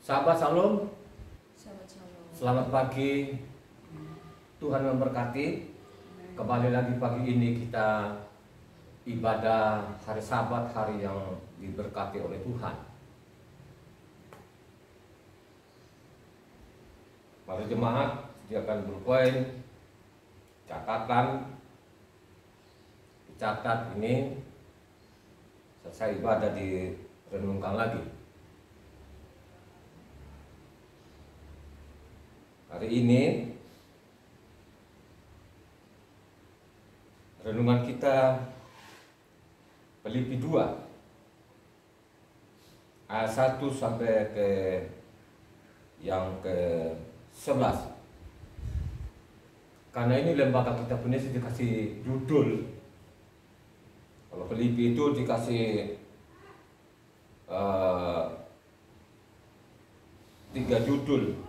Sahabat Shalom, Shabbat Shalom. selamat pagi. Tuhan memberkati. Kembali lagi pagi ini kita ibadah hari Sabat, hari yang diberkati oleh Tuhan. Mari jemaat sediakan pulpen, catatan, dicatat ini selesai ibadah direnungkan lagi. Hari ini renungan kita Filipi 2 ayat 1 sampai ke yang ke-11. Karena ini lembaga kitab Indonesia dikasih judul. Kalau Filipi itu dikasih 3 judul.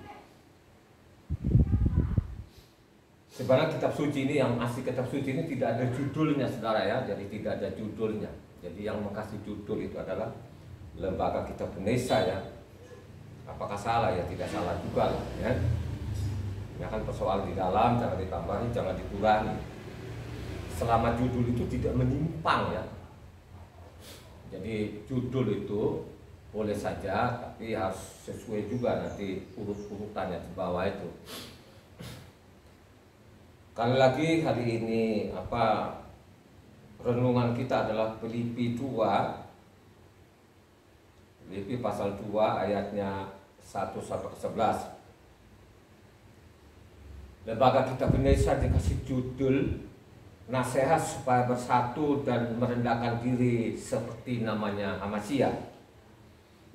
Sebenarnya kitab suci ini, yang asli kitab suci ini tidak ada judulnya, saudara ya. Jadi tidak ada judulnya. Jadi yang mengasih judul itu adalah lembaga kitab Indonesia ya. Apakah salah ya? Tidak salah juga lah ya. Ini akan persoalan di dalam, jangan ditambahin, jangan dikurangi. Selama judul itu tidak menyimpang ya. Jadi judul itu boleh saja, tapi harus sesuai juga nanti urut-urutannya di bawah itu. Kali lagi hari ini renungan kita adalah Filipi 2. Filipi pasal 2 ayatnya 1 sampai ke 11. Lembaga Kitab Indonesia dikasih judul nasihat supaya bersatu dan merendahkan diri seperti namanya Hamasia.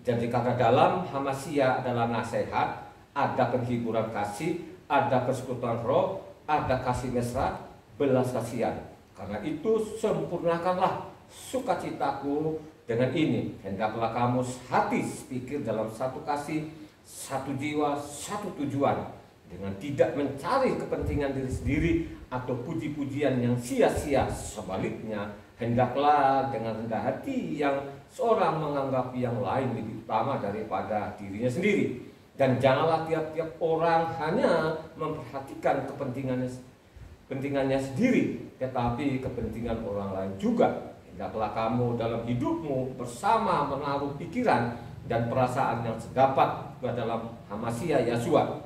Jadi karena dalam Hamasia adalah nasihat, ada penghiburan kasih, ada persekutuan roh, ada kasih mesra, belas kasihan. Karena itu sempurnakanlah sukacitaku dengan ini. Hendaklah kamu hati pikir dalam satu kasih, satu jiwa, satu tujuan, dengan tidak mencari kepentingan diri sendiri atau puji-pujian yang sia-sia. Sebaliknya, hendaklah dengan rendah hati yang seorang menganggap yang lain lebih utama daripada dirinya sendiri. Dan janganlah tiap-tiap orang hanya memperhatikan kepentingannya sendiri, tetapi kepentingan orang lain juga. Hendaklah kamu dalam hidupmu bersama menaruh pikiran dan perasaan yang sedapat dalam Hamasia Yesua,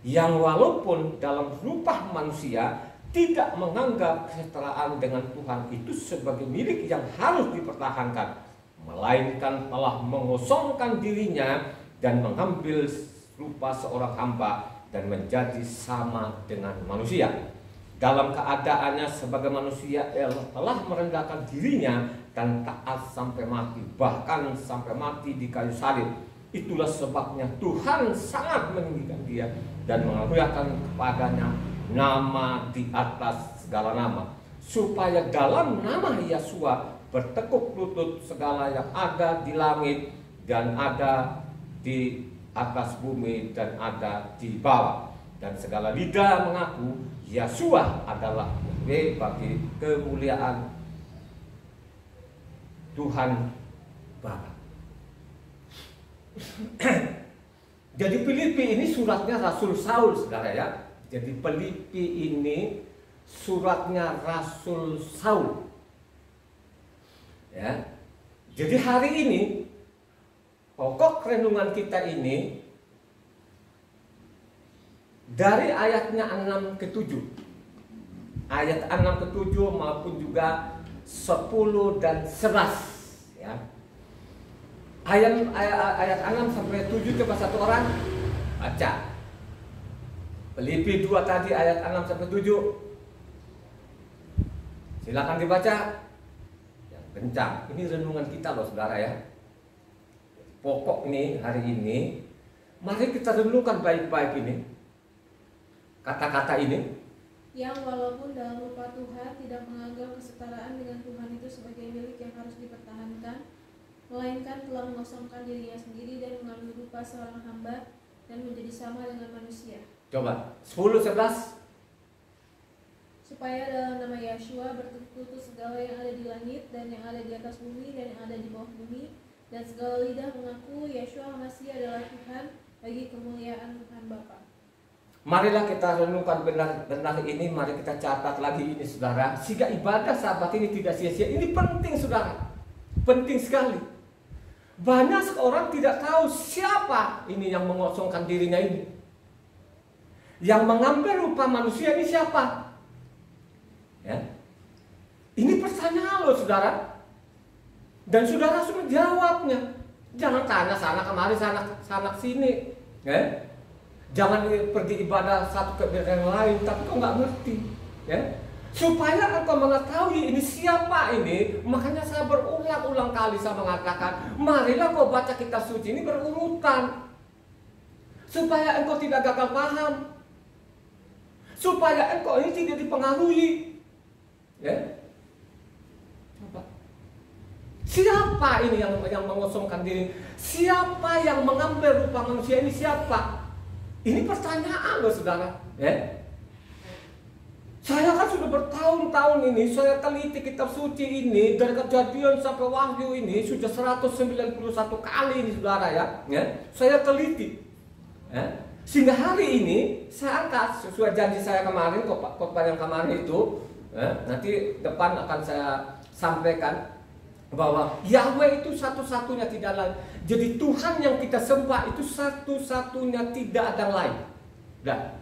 yang walaupun dalam rupa manusia tidak menganggap kesetaraan dengan Tuhan itu sebagai milik yang harus dipertahankan, melainkan telah mengosongkan dirinya dan mengambil rupa seorang hamba dan menjadi sama dengan manusia. Dalam keadaannya sebagai manusia, ia telah merendahkan dirinya dan taat sampai mati, bahkan sampai mati di kayu salib. Itulah sebabnya Tuhan sangat meninggikan dia dan mengaruniakan kepadanya nama di atas segala nama, supaya dalam nama Yesua bertekuk lutut segala yang ada di langit dan ada di atas bumi dan ada di bawah, dan segala lidah mengaku Yesua adalah bagi kemuliaan Tuhan Bapa. Jadi Filipi ini suratnya Rasul Saul, saudara ya. Jadi Filipi ini suratnya Rasul Saul. Ya. Jadi hari ini pokok renungan kita ini dari ayatnya 6 ke 7. Ayat 6 ke 7 maupun juga 10 dan 11 ya. Ayat 6 sampai 7 coba satu orang baca. Filipi 2 tadi ayat 6 sampai 7. Silakan dibaca. Yang kencang. Ini renungan kita loh saudara ya. Pokok ini hari ini, mari kita renungkan baik-baik ini. Kata-kata ini. Yang walaupun dalam rupa Tuhan tidak menganggap kesetaraan dengan Tuhan itu sebagai milik yang harus dipertahankan, melainkan telah mengosongkan dirinya sendiri dan mengambil rupa seorang hamba dan menjadi sama dengan manusia. Coba 10-11. Supaya dalam nama Yesua bertekuk lutut segala yang ada di langit dan yang ada di atas bumi dan yang ada di bawah bumi, dan segala lidah mengaku Yeshua HaMasyiah adalah Tuhan bagi kemuliaan Tuhan Bapa. Marilah kita renungkan benar-benar ini, mari kita catat lagi ini saudara, sehingga ibadah Sabat ini tidak sia-sia. Ini penting saudara, penting sekali. Banyak orang tidak tahu siapa ini yang mengosongkan dirinya ini. Yang mengambil rupa manusia ini siapa? Ya. Ini pertanyaan loh saudara. Dan saudara harus menjawabnya. Jangan tanya sana kemari, sana sini. Ya. Jangan pergi ibadah satu ke yang lain, tapi kau nggak ngerti, ya. Supaya engkau mengetahui ini siapa ini, makanya saya berulang-ulang kali saya mengatakan, marilah kau baca kitab suci ini berurutan, supaya engkau tidak gagal paham, supaya engkau ini tidak dipengaruhi, ya. Coba. Siapa ini yang mengosongkan diri? Siapa yang mengambil rupa manusia ini siapa? Ini pertanyaan loh saudara, ya. Saya kan sudah bertahun-tahun ini, saya teliti kitab suci ini, dari Kejadian sampai Wahyu ini, sudah 191 kali ini saudara ya. Saya teliti, ya. Sehingga hari ini, saya angkat, sesuai janji saya kemarin, khotbah yang kemarin itu, ya, nanti depan akan saya sampaikan, bahwa Yahweh itu satu-satunya tidak lain. Jadi Tuhan yang kita sembah itu satu-satunya, tidak ada lain. Nah,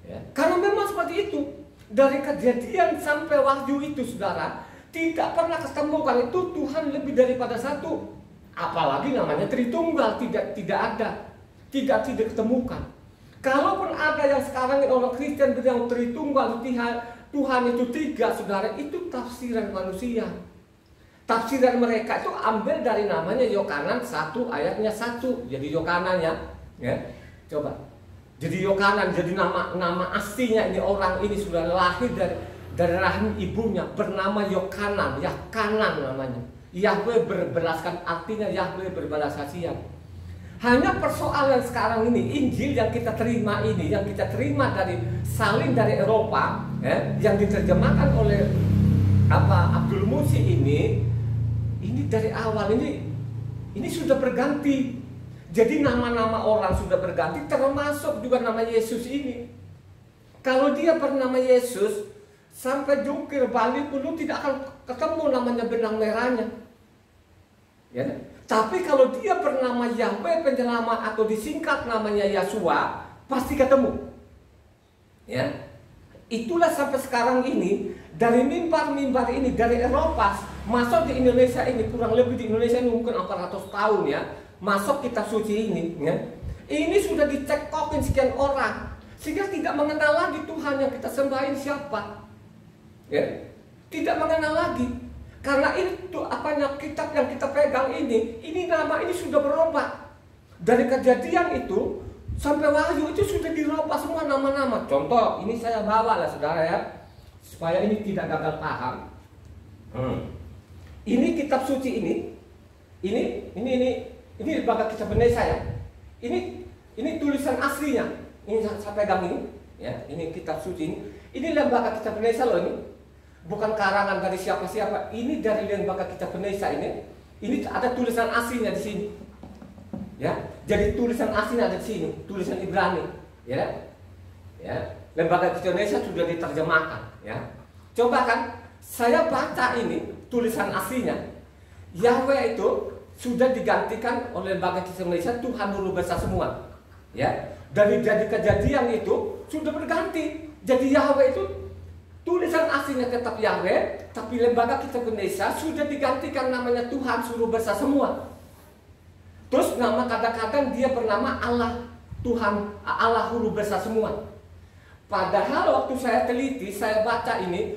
ya. Karena memang seperti itu. Dari Kejadian sampai Wahyu itu saudara, tidak pernah ketemukan itu Tuhan lebih daripada satu. Apalagi namanya Tritunggal, tidak ada. Tidak ditemukan. Kalaupun ada yang sekarang orang Kristen bilang Tritunggal, Tuhan itu tiga saudara, itu tafsiran manusia. Tafsiran mereka itu ambil dari namanya Yohanan 1 ayatnya 1. Jadi Yohanannya, ya. Coba. Jadi Yohanan, jadi nama aslinya ini orang ini sudah lahir dari rahim ibunya bernama Yohanan, Yakanan namanya. Yahweh berbelaskan, artinya Yahweh berbelas kasihan. Hanya persoalan sekarang ini Injil yang kita terima ini, yang kita terima dari salin dari Eropa, ya, yang diterjemahkan oleh Abdul Musi ini dari awal ini sudah berganti. Jadi nama-nama orang sudah berganti, termasuk juga nama Yesus ini. Kalau dia bernama Yesus, sampai jungkir balik pun tidak akan ketemu namanya benang merahnya, ya. Tapi kalau dia bernama Yahweh penyelamat atau disingkat namanya Yeshua, pasti ketemu, ya. Itulah sampai sekarang ini, dari mimbar-mimbar ini, dari Eropa masuk di Indonesia ini, kurang lebih di Indonesia ini mungkin 400 tahun ya, masuk kitab suci ini, ya. Ini sudah dicekokin sekian orang, sehingga tidak mengenal lagi Tuhan yang kita sembahin siapa, ya. Tidak mengenal lagi, karena itu kitab yang kita pegang ini nama ini sudah berubah. Dari Kejadian itu sampai Wahyu itu sudah dirubah semua nama-nama. Contoh, ini saya bawa lah saudara ya, supaya ini tidak gagal paham. Ini kitab suci ini lembaga kitab Indonesia ya. Ini tulisan aslinya. Ini saya pegang ini, ya. Ini kitab suci ini. Ini lembaga kitab Indonesia loh ini. Bukan karangan dari siapa-siapa. Ini dari lembaga kitab Indonesia ini. Ini ada tulisan aslinya di sini. Ya, jadi tulisan aslinya ada di sini, tulisan Ibrani, ya. Ya, lembaga kitab Indonesia sudah diterjemahkan, ya. Coba kan, saya baca ini tulisan aslinya. Yahweh itu sudah digantikan oleh lembaga kitab Indonesia Tuhan Huruf Besar semua, ya. Dari Kejadian itu sudah berganti. Jadi Yahweh itu tulisan aslinya tetap Yahweh, tapi lembaga kitab Indonesia sudah digantikan namanya Tuhan Huruf Besar semua. Terus nama kadang-kadang dia bernama Allah, Tuhan, Allah Huruf Besar semua. Padahal waktu saya teliti, saya baca ini,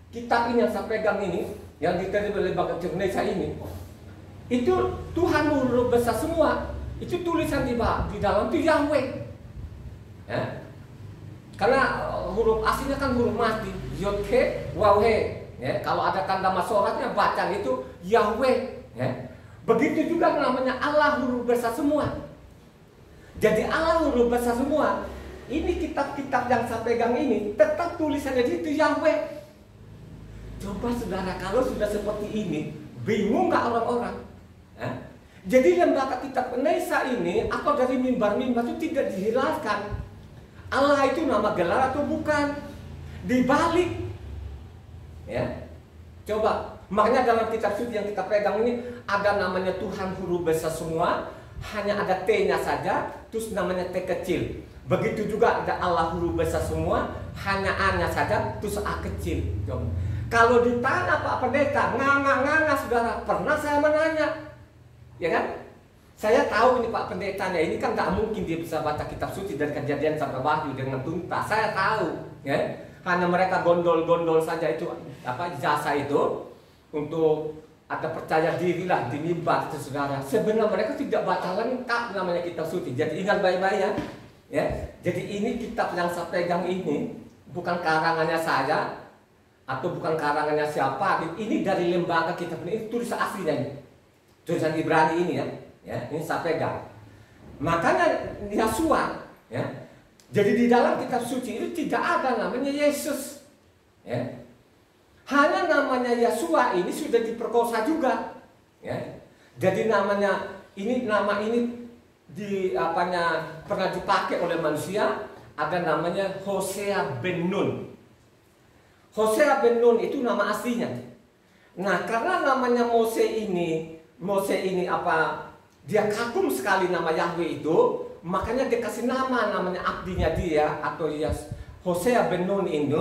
kitab ini yang saya pegang ini, yang diterima oleh lembaga Indonesia ini, itu Tuhan Huruf Besar semua. Itu tulisan di dalam itu Yahweh, ya. Karena huruf aslinya kan huruf mati, Yod He, Waw He, ya. Kalau ada tanda masoratnya bacaan itu Yahweh, ya. Begitu juga namanya Allah Huruf Besar semua. Jadi Allah Huruf Besar semua. Ini kitab-kitab yang saya pegang ini tetap tulisannya itu Yahweh. Coba saudara, kalau sudah seperti ini, bingung nggak orang-orang? Jadi lembaga kitab Nesa ini atau dari mimbar-mimbar itu tidak dihiraukan. Allah itu nama gelar atau bukan? Dibalik. Ya. Coba, makanya dalam kitab suci yang kita pegang ini ada namanya Tuhan huruf besar semua, hanya ada T-nya saja, terus namanya T kecil. Begitu juga ada Allah huruf besar semua, hanya A-nya saja, terus A kecil. Coba. Kalau ditanya Pak Pendeta, nganga-nganga saudara, pernah saya menanya, ya kan? Saya tahu ini Pak Pendetanya, ini kan gak mungkin dia bisa baca kitab suci dari Kejadian sampai Wahyu dengan tuntas. Saya tahu, ya. Hanya mereka gondol-gondol saja itu jasa itu untuk ada percaya diri lah di mimbar itu saudara. Sebenarnya mereka tidak baca lengkap namanya kitab suci. Jadi ingat baik-baik ya. Jadi ini kitab yang saya pegang ini bukan karangannya saya atau bukan karangannya siapa. Ini dari lembaga kitab ini, tulisan aslinya ini. Tulisan Ibrani ini ya. Ini saya pegang. Makanya Yesua ya. Jadi di dalam kitab suci itu tidak ada namanya Yesus. Ya. Hanya namanya Yesua ini sudah diperkosa juga. Ya. Jadi nama ini pernah dipakai oleh manusia, ada namanya Hosea ben Nun. Hosea ben Nun itu nama aslinya. Nah, karena namanya Mose ini dia kagum sekali nama Yahweh itu, makanya dia kasih namanya abdinya dia atau Hosea ben Nun ini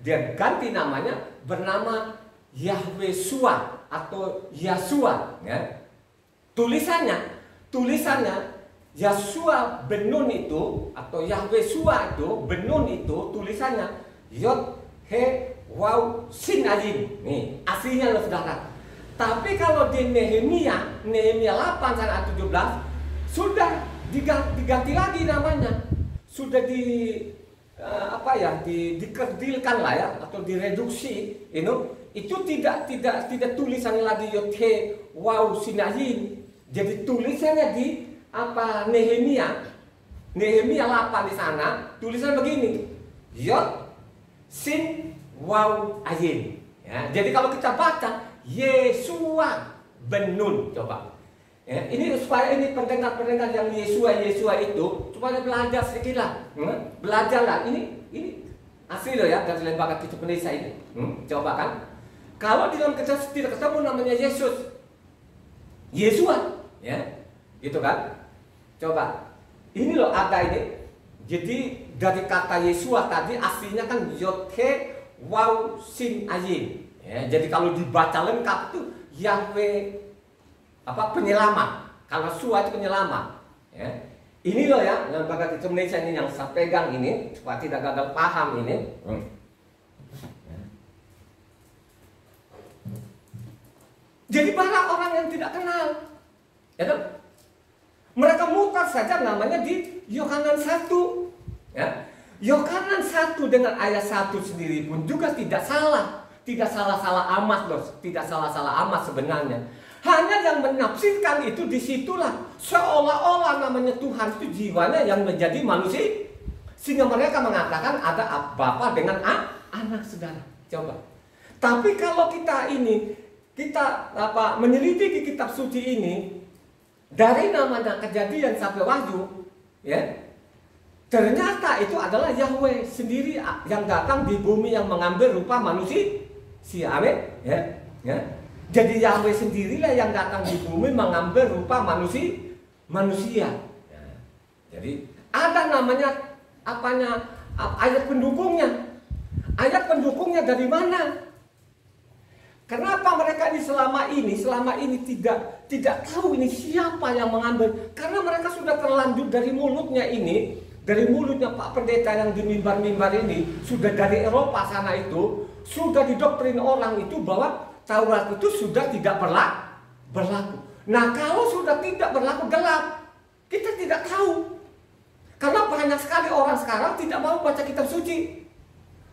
dia ganti namanya bernama Yahweh Shua atau Yasua ya. Tulisannya Yasua ben Nun itu atau Yahweh Shua itu ben Nun itu tulisannya Yod He Waw Sin Ayin. Nih aslinya loh saudara. Tapi kalau di Nehemia 8 ayat 17 sudah diganti lagi namanya, sudah dikerdilkan lah ya atau direduksi. Itu tidak tulisan lagi Yothe Waw Sinayin. Jadi tulisannya di Nehemia 8 di sana tulisan begini Yot Sin Waw Ayin. Ya, jadi kalau kita baca Yesua ben Nun, coba. Ya, ini supaya ini pendengar-pendengar yang Yesua itu supaya belajar sedikit lah, belajarlah. Ini asli loh ya dari lembaga kitab Nesa ini. Coba kan, kalau di dalam kitab tidak ketemu namanya Yesus, Yesua, ya, gitu kan? Coba, ini loh ada ini. Jadi dari kata Yesua tadi aslinya kan Yothe Waw Sin Ayin. Ya, jadi kalau dibaca lengkap itu Yahweh penyelamat. Kalau Shua itu penyelamat. Ya. Ini loh ya, lembaga kitab Nesa ini yang saya pegang ini supaya tidak gagal paham ini. Jadi banyak orang yang tidak kenal, ya kan? Mereka mutar saja namanya di Yohanan 1. Ya. Yohanan 1 dengan ayat 1 sendiri pun juga tidak salah. Tidak salah-salah amat loh, tidak salah-salah amat sebenarnya. Hanya yang menafsirkan itu disitulah seolah-olah namanya Tuhan itu jiwanya yang menjadi manusia, sehingga mereka mengatakan ada Bapa dengan anak saudara. Coba. Tapi kalau kita menyelidiki kitab suci ini dari namanya Kejadian sampai Wahyu, ya. Ternyata itu adalah Yahweh sendiri yang datang di bumi yang mengambil rupa manusia. Amin, ya. Jadi Yahweh sendirilah yang datang di bumi mengambil rupa manusia. Ya. Jadi ada namanya ayat pendukungnya. Ayat pendukungnya dari mana? Kenapa mereka ini selama ini tidak tahu ini siapa yang mengambil? Karena mereka sudah terlanjur dari mulutnya ini. Dari mulutnya Pak Pendeta yang di mimbar-mimbar ini, sudah dari Eropa sana itu, sudah didoktrin orang itu bahwa Taurat itu sudah tidak berlaku. Nah, kalau sudah tidak berlaku gelap, kita tidak tahu. Karena banyak sekali orang sekarang tidak mau baca kitab suci.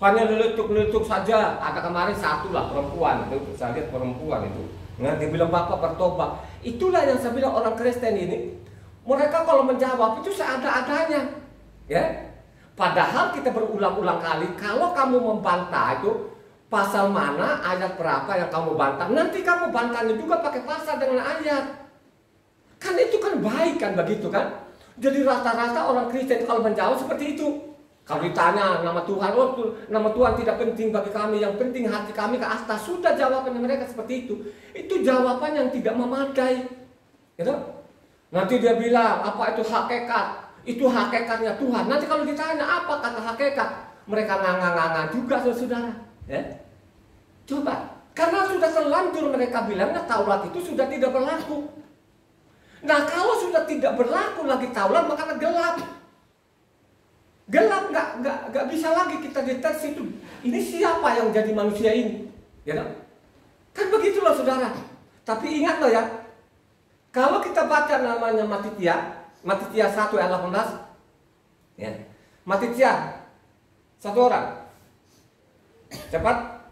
Hanya letuk-letuk saja. Ada kemarin satu lah perempuan, itu saya lihat perempuan itu. Nah, dia bilang Bapak bertobat. Itulah yang saya bilang orang Kristen ini. Mereka kalau menjawab itu seada-adanya. Ya, padahal kita berulang-ulang kali kalau kamu membantah itu pasal mana, ayat berapa yang kamu bantah, nanti kamu bantahnya juga pakai pasal dengan ayat. Kan itu kan baik kan begitu kan. Jadi rata-rata orang Kristen kalau menjawab seperti itu. Kalau ditanya nama Tuhan, oh nama Tuhan tidak penting bagi kami, yang penting hati kami ke atas. Sudah jawabannya mereka seperti itu. Itu jawaban yang tidak memadai. Gitu? Nanti dia bilang apa itu hakikat? Itu hakikatnya Tuhan. Nanti kalau ditanya apa kata hakikat, mereka nganga-nganga juga saudara. Ya? Coba, karena sudah terlanjur mereka bilangnya Taurat itu sudah tidak berlaku. Nah kalau sudah tidak berlaku lagi Taurat, maka gelap. Gelap, nggak bisa lagi kita deteksi itu. Ini siapa yang jadi manusia ini? Ya kan begitulah saudara. Tapi ingat loh ya, kalau kita baca namanya Matitia 1 ayat 18, ya. Matitia, satu orang. Cepat.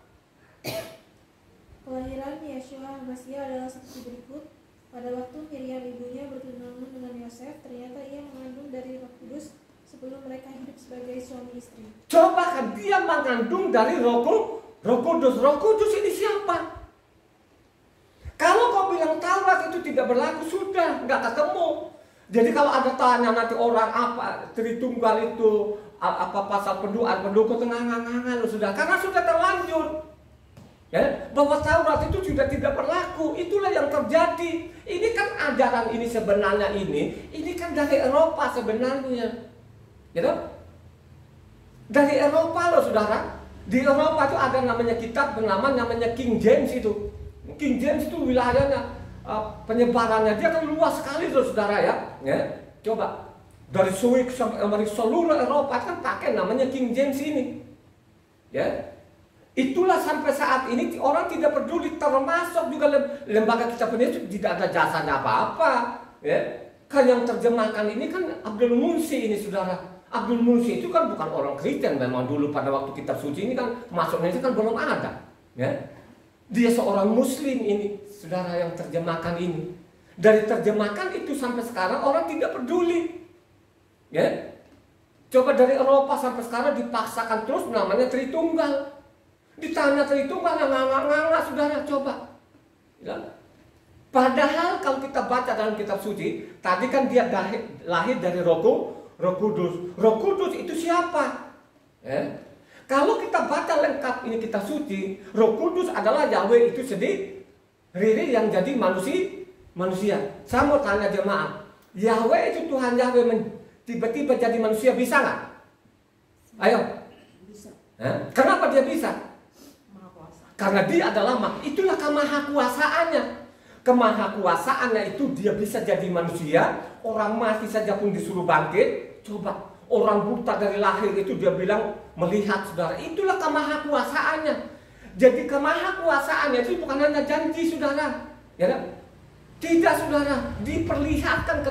Kelahiran Yeshua Hamasia adalah seperti berikut. Pada waktu Miriam ibunya bertunangan dengan Yosef, ternyata ia mengandung dari Roh Kudus sebelum mereka hidup sebagai suami istri. Coba kan dia mengandung dari Roh Kudus. Roh Kudus ini siapa? Kalau kau bilang Taurat itu tidak berlaku, sudah nggak ketemu. Jadi kalau ada tanya nanti orang apa Tritunggal itu apa pasal pendukung tengah-tengah lo sudah, karena sudah terlanjur. Ya, bahwa Taurat itu sudah tidak berlaku. Itulah yang terjadi. Ini kan ajaran ini sebenarnya ini kan dari Eropa sebenarnya. Gitu? Dari Eropa loh saudara. Di Eropa itu ada namanya kitab bernama namanya King James itu. King James itu wilayahnya penyebarannya dia kan luas sekali loh saudara ya. Coba dari Swiss sampai seluruh Eropa kan pakai namanya King James ini. Ya. Itulah sampai saat ini orang tidak peduli, termasuk juga lembaga kitab ini tidak ada jasanya apa-apa. Ya. Kan yang terjemahkan ini kan Abdul Munsi ini saudara. Abdul Munsi itu kan bukan orang Kristen, memang dulu pada waktu kitab suci ini kan masuknya itu kan belum ada. Ya. Dia seorang Muslim ini, saudara yang terjemahkan ini. Dari terjemahkan itu sampai sekarang orang tidak peduli. Ya. Coba dari Eropa sampai sekarang dipaksakan terus namanya Tritunggal. Ditanya Tritunggal nganga-nganga saudara coba. Ya. Padahal kalau kita baca dalam kitab suci, tadi kan dia lahir dari Roh Kudus. Roh Kudus itu siapa? Kalau kita baca lengkap ini kitab suci, Roh Kudus adalah Yahweh itu sendiri yang jadi manusia. Saya mau tanya jemaat, Yahweh itu Tuhan Yahweh tiba-tiba jadi manusia bisa nggak? Ayo. Bisa. Kenapa dia bisa? Maha kuasa. Karena dia adalah itulah kemahakuasaannya. Kemahakuasaannya itu dia bisa jadi manusia. Orang mati saja pun disuruh bangkit. Coba orang buta dari lahir itu dia bilang melihat saudara. Itulah kemahakuasaannya. Jadi kemahakuasaannya itu bukan hanya janji saudara, ya kan? Tidak saudara, diperlihatkan ke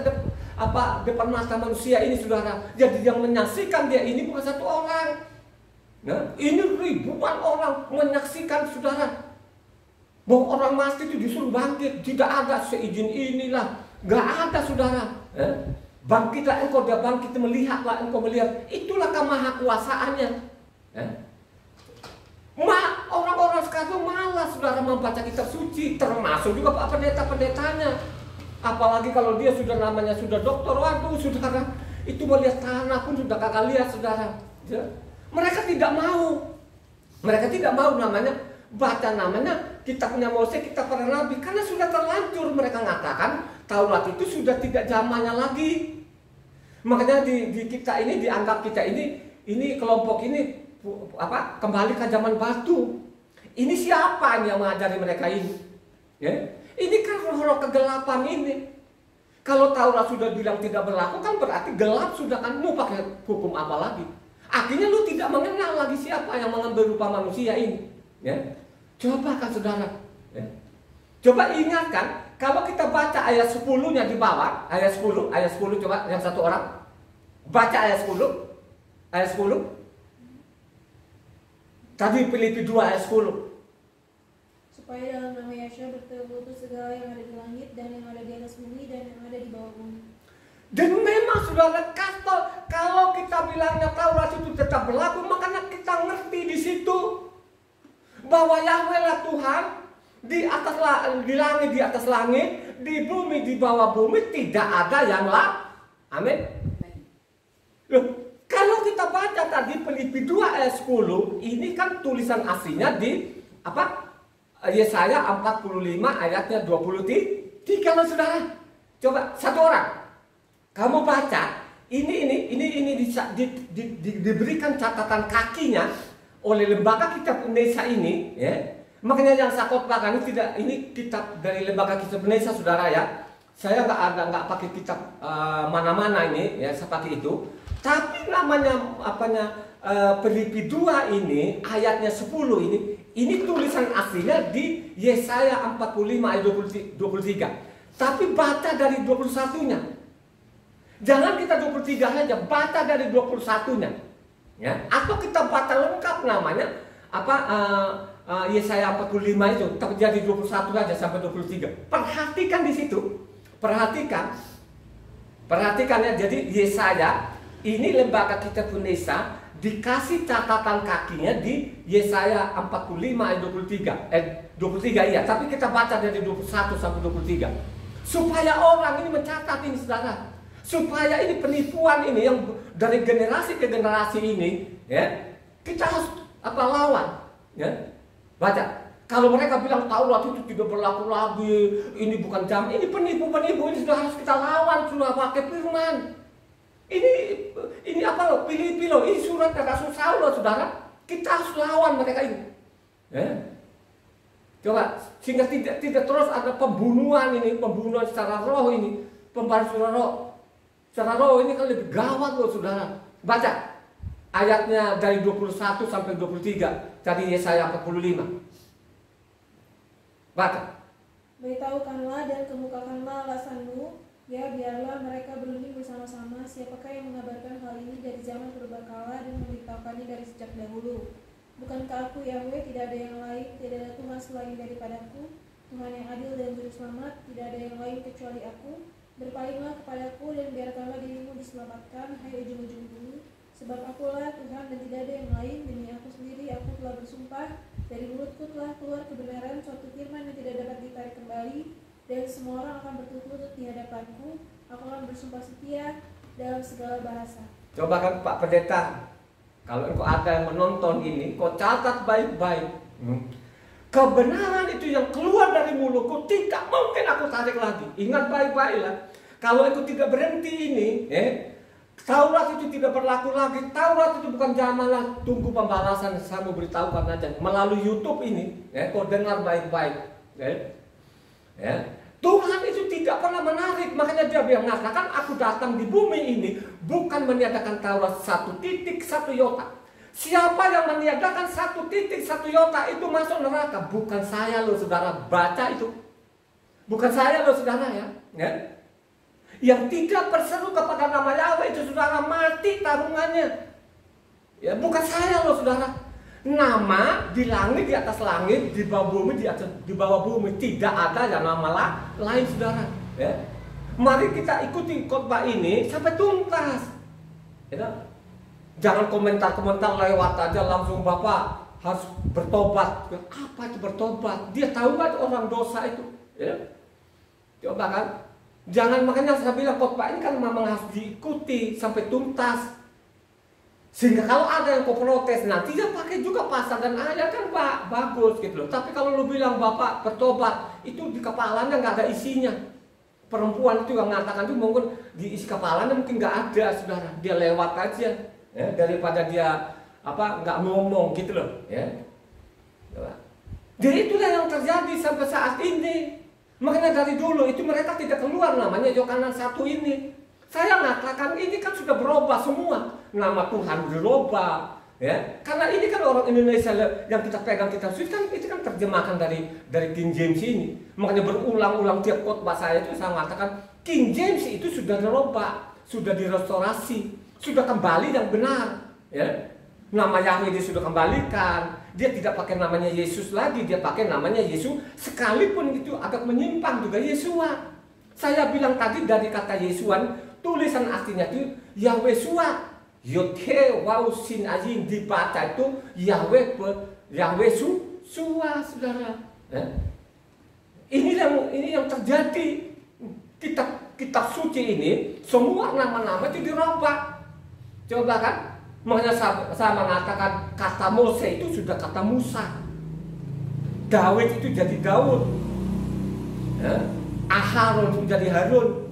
depan mata manusia ini saudara. Jadi yang menyaksikan dia ini bukan satu orang. Nah, ini ribuan orang menyaksikan saudara. Bahwa orang mati itu disuruh bangkit, tidak ada seizin inilah, nggak ada saudara. Bangkitlah engkau, dia bangkit, melihatlah engkau melihat. Itulah kemahakuasaannya. Orang-orang sekarang malas saudara membaca kitab suci, termasuk juga Pak pendeta-pendetanya. Apalagi kalau dia sudah namanya sudah dokter, waduh saudara, itu melihat tanah pun sudah kakak lihat saudara. Ya. Mereka tidak mau namanya baca namanya kitabnya Mose, kitab para nabi, karena sudah terlanjur mereka mengatakan Taurat itu sudah tidak zamannya lagi. Makanya di kita ini dianggap kita ini kelompok ini kembali ke zaman batu. Ini siapa yang mengajari mereka ini? Ya? Ini kan roh-roh kegelapan ini. Kalau Taurat sudah bilang tidak berlaku kan berarti gelap sudah kan, mau pakai hukum apa lagi? Akhirnya lu tidak mengenal lagi siapa yang mengambil rupa manusia ini. Ya? Coba kan saudara. Ya? Coba ingatkan, kalau kita baca ayat 10-nya di bawah, ayat 10 coba yang satu orang. Baca ayat 10. Ayat 10. Tadi Filipi 2 ayat 10. Supaya dalam nama Yeshua berterputus segala yang ada di langit dan yang ada di atas bumi dan yang ada di bawah bumi. Dan memang saudara, kalau kita bilangnya Taurat itu tetap berlaku, makanya kita ngerti di situ bahwa Yahweh lah Tuhan, di atas di langit di atas langit, di bumi di bawah bumi tidak ada yang amin. Loh, kalau kita baca tadi Filipi 2 ayat 10, ini kan tulisan aslinya di apa? Yesaya 45 ayatnya 23 loh saudara. Coba satu orang kamu baca, ini diberikan catatan kakinya oleh lembaga kitab Indonesia ini, ya. Makanya yang saya khotbahkan ini kitab dari lembaga kitab Indonesia, saudara ya. Saya nggak pakai kitab mana-mana ini, ya saya pakai itu. Tapi namanya Filipi 2 ini ayatnya 10 ini tulisan aslinya di Yesaya 45 ayat 23. Tapi baca dari 21-nya. Jangan kita 23 saja, baca dari 21-nya. Ya, atau kita baca lengkap namanya Yesaya 45 itu, tapi jadi 21 aja sampai 23. Perhatikan di situ. Perhatikan ya, jadi Yesaya ini lembaga kitab Indonesia dikasih catatan kakinya di Yesaya 45 ayat 23 iya, tapi kita baca dari 21 sampai 23 supaya orang ini mencatat ini saudara, supaya ini penipuan ini yang dari generasi ke generasi ini, ya kita harus lawan, ya. Baca, kalau mereka bilang Taurat itu tidak berlaku lagi, ini bukan jam, ini penipu-penipu ini sudah harus kita lawan, sudah pakai firman. Ini apa loh, Filipi loh, ini surat Rasul Saulus saudara, kita harus lawan mereka ini, ya. Coba sehingga tidak terus ada pembunuhan secara roh ini, pembalas secara roh ini kan lebih gawat loh saudara. Baca ayatnya dari 21 sampai 23 dari Yesaya 45. Baca. Beritahukanlah dan kemukakanlah alasanmu. Ya, biarlah mereka berunding bersama-sama. Siapakah yang mengabarkan hal ini dari zaman purbakala dan memberitahukannya dari sejak dahulu? Bukankah aku Yahweh, tidak ada yang lain, tidak ada Tuhan selain daripadaku, Tuhan yang adil dan juru selamat, tidak ada yang lain kecuali aku. Berpalinglah kepadaku dan biarkanlah dirimu diselamatkan, hai ujung-ujung bumi. Sebab akulah Tuhan dan tidak ada yang lain, demi aku sendiri aku telah bersumpah, dari mulutku telah keluar kebenaran, suatu firman yang tidak dapat ditarik kembali. Dan semua orang akan bertukuk-lutut di hadapanku. Aku akan bersumpah setia dalam segala bahasa. Coba kan Pak Pendeta, kalau engkau ada yang menonton ini, kau catat baik-baik. Kebenaran itu yang keluar dari mulutku tidak mungkin aku tarik lagi. Ingat baik-baiklah. Kalau itu tidak berhenti ini, Taurat itu tidak berlaku lagi. Taurat itu bukan jamalah. Tunggu pembalasan, saya mau beritahukan aja melalui YouTube ini. Kau dengar baik-baik. Ya. Tuhan itu tidak pernah menarik, makanya dia bilang, mengatakan aku datang di bumi ini bukan meniadakan Taurat 1 titik 1 iota. Siapa yang meniadakan 1 titik 1 iota itu masuk neraka. Bukan saya loh saudara, baca itu. Bukan saya loh saudara ya. Yang tidak berseru kepada nama Yahweh itu saudara mati taruhannya. Ya, bukan saya loh saudara. Nama di langit, di atas langit, di bawah bumi, di bawah bumi tidak ada yang nama lain saudara. Ya. Mari kita ikuti khotbah ini sampai tuntas. Ya. Jangan komentar-komentar lewat aja langsung Bapak harus bertobat. Apa itu bertobat? Dia tahu nggak orang dosa itu? Ya. Coba kan. Jangan, makanya saya bilang khotbah ini kan memang harus diikuti sampai tuntas. Sehingga kalau ada yang kau protes, nanti dia pakai juga pasal dan ayat kan bagus gitu loh. Tapi kalau lu bilang Bapak bertobat, itu di kepalanya nggak ada isinya. Perempuan itu yang mengatakan itu mungkin di isi kepalanya mungkin nggak ada saudara. Dia lewat aja, ya, daripada dia nggak ngomong gitu loh. Ya. Jadi itulah yang terjadi sampai saat ini. Makanya dari dulu itu mereka tidak keluar namanya Yohanan 1 ini. Saya mengatakan ini kan sudah berubah semua. Nama Tuhan berubah, ya. Karena ini kan orang Indonesia yang kita pegang kitab suci kan itu kan terjemahan dari King James ini. Makanya berulang-ulang tiap khotbah saya itu saya mengatakan King James itu sudah dirubah, sudah direstorasi, sudah kembali yang benar, ya. Nama Yahweh dia sudah kembalikan. Dia tidak pakai namanya Yesus lagi, dia pakai namanya Yesus. Sekalipun itu agak menyimpang juga Yesua. Saya bilang tadi dari kata Yesuan, tulisan aslinya itu Yahweh Sua. Yothe Wau Sin Ajin dibaca itu Yahweh Sua saudara. Ini yang terjadi. Kitab suci ini semua nama-nama itu dirubah. Coba kan, makanya saya mengatakan kata Mose itu sudah kata Musa, Daud itu jadi Daud, ya. Aharon itu jadi Harun.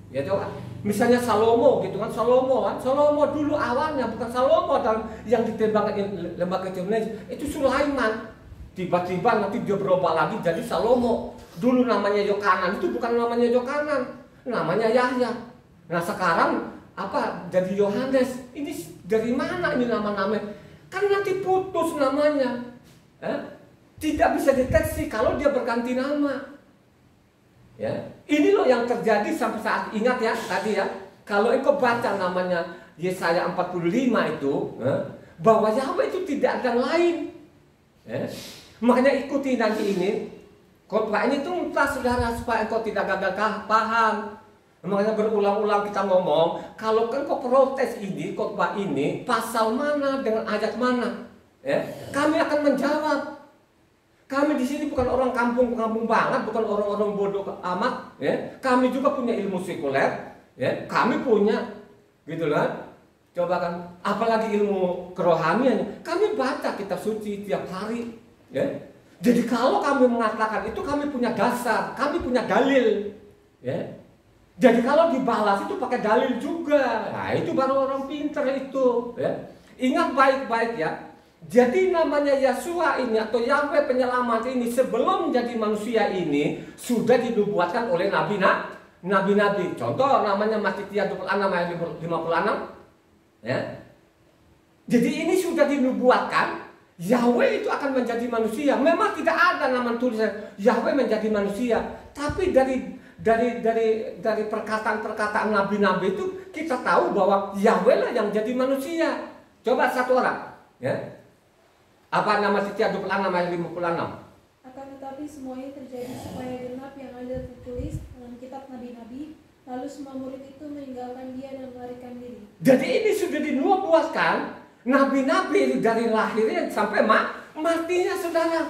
Ya coba, misalnya Salomo gitu kan, Salomo dulu awalnya bukan Salomo yang ditembakkan lembaga Indonesia, itu Sulaiman. Tiba-tiba nanti dia berubah lagi jadi Salomo. Dulu namanya Yokanan, itu bukan namanya Yokanan, namanya Yahya. Nah sekarang apa jadi Yohanes? Ini dari mana ini nama-nama? Kan nanti putus namanya, tidak bisa deteksi kalau dia berganti nama. Ya, ini loh yang terjadi sampai saat. Ingat ya tadi ya, kalau engkau baca namanya Yesaya 45 itu, bahwa Yahweh itu tidak ada yang lain. Makanya ikuti nanti ini. Khotbah ini tuntas saudara, supaya engkau tidak gagal paham. Makanya berulang-ulang kita ngomong, kalau engkau protes ini, khotbah ini, pasal mana dengan ayat mana, kami akan menjawab. Kami di sini bukan orang kampung banget, bukan orang-orang bodoh amat. Kami juga punya ilmu sekuler, kami punya, gitu kan. Coba kan, apalagi ilmu kerohanian. Kami baca kitab suci tiap hari. Jadi kalau kami mengatakan itu, kami punya dasar, kami punya dalil. Jadi kalau dibalas itu pakai dalil juga. Nah itu baru orang pintar itu. Ingat baik-baik ya. Jadi namanya Yeshua ini atau Yahweh penyelamat ini sebelum menjadi manusia ini sudah dinubuatkan oleh nabi-nabi. Contoh namanya Matitia 26 ayat 56. Jadi ini sudah dinubuatkan. Yahweh itu akan menjadi manusia. Memang tidak ada nama tulisan Yahweh menjadi manusia, tapi dari perkataan-perkataan nabi-nabi itu kita tahu bahwa Yahweh lah yang jadi manusia. Coba satu orang, apa nama Matitia 26 ayat 56? Akan tetapi semuanya terjadi supaya genap yang ada tertulis dalam kitab nabi-nabi. Lalu semua murid itu meninggalkan dia dan melarikan diri. Jadi ini sudah dinubuatkan. Nabi-nabi dari lahirnya sampai matinya saudara.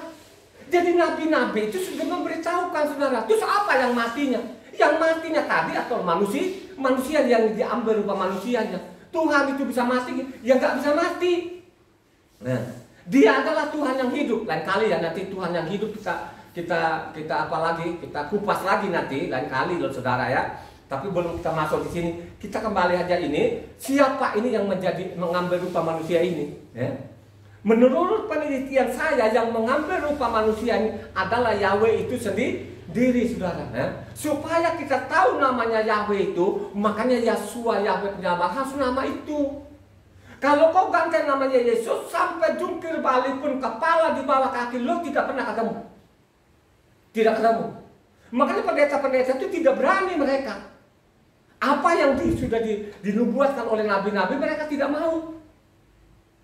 Jadi nabi-nabi itu sudah memberitahukan saudara. Terus apa yang matinya? Yang matinya tadi atau manusia yang diambil rupa manusianya. Tuhan itu bisa mati, ya nggak bisa mati. Nah, dia adalah Tuhan yang hidup. Lain kali ya nanti Tuhan yang hidup kita apa lagi? Kita kupas lagi nanti lain kali loh saudara ya. Tapi belum kita masuk di sini, kita kembali aja ini. Siapa ini yang mengambil rupa manusia ini? Menurut penelitian saya, yang mengambil rupa manusia ini adalah Yahweh itu sendiri, saudara. Supaya kita tahu namanya Yahweh itu, makanya Yeshua Yahweh penyelamat harus nama itu. Kalau kau ganti namanya Yesus, sampai jungkir balik pun kepala di bawah kaki lo tidak pernah ketemu. Tidak ketemu. Makanya pendeta-pendeta itu tidak berani mereka. Apa yang sudah dinubuatkan oleh nabi-nabi mereka tidak mau.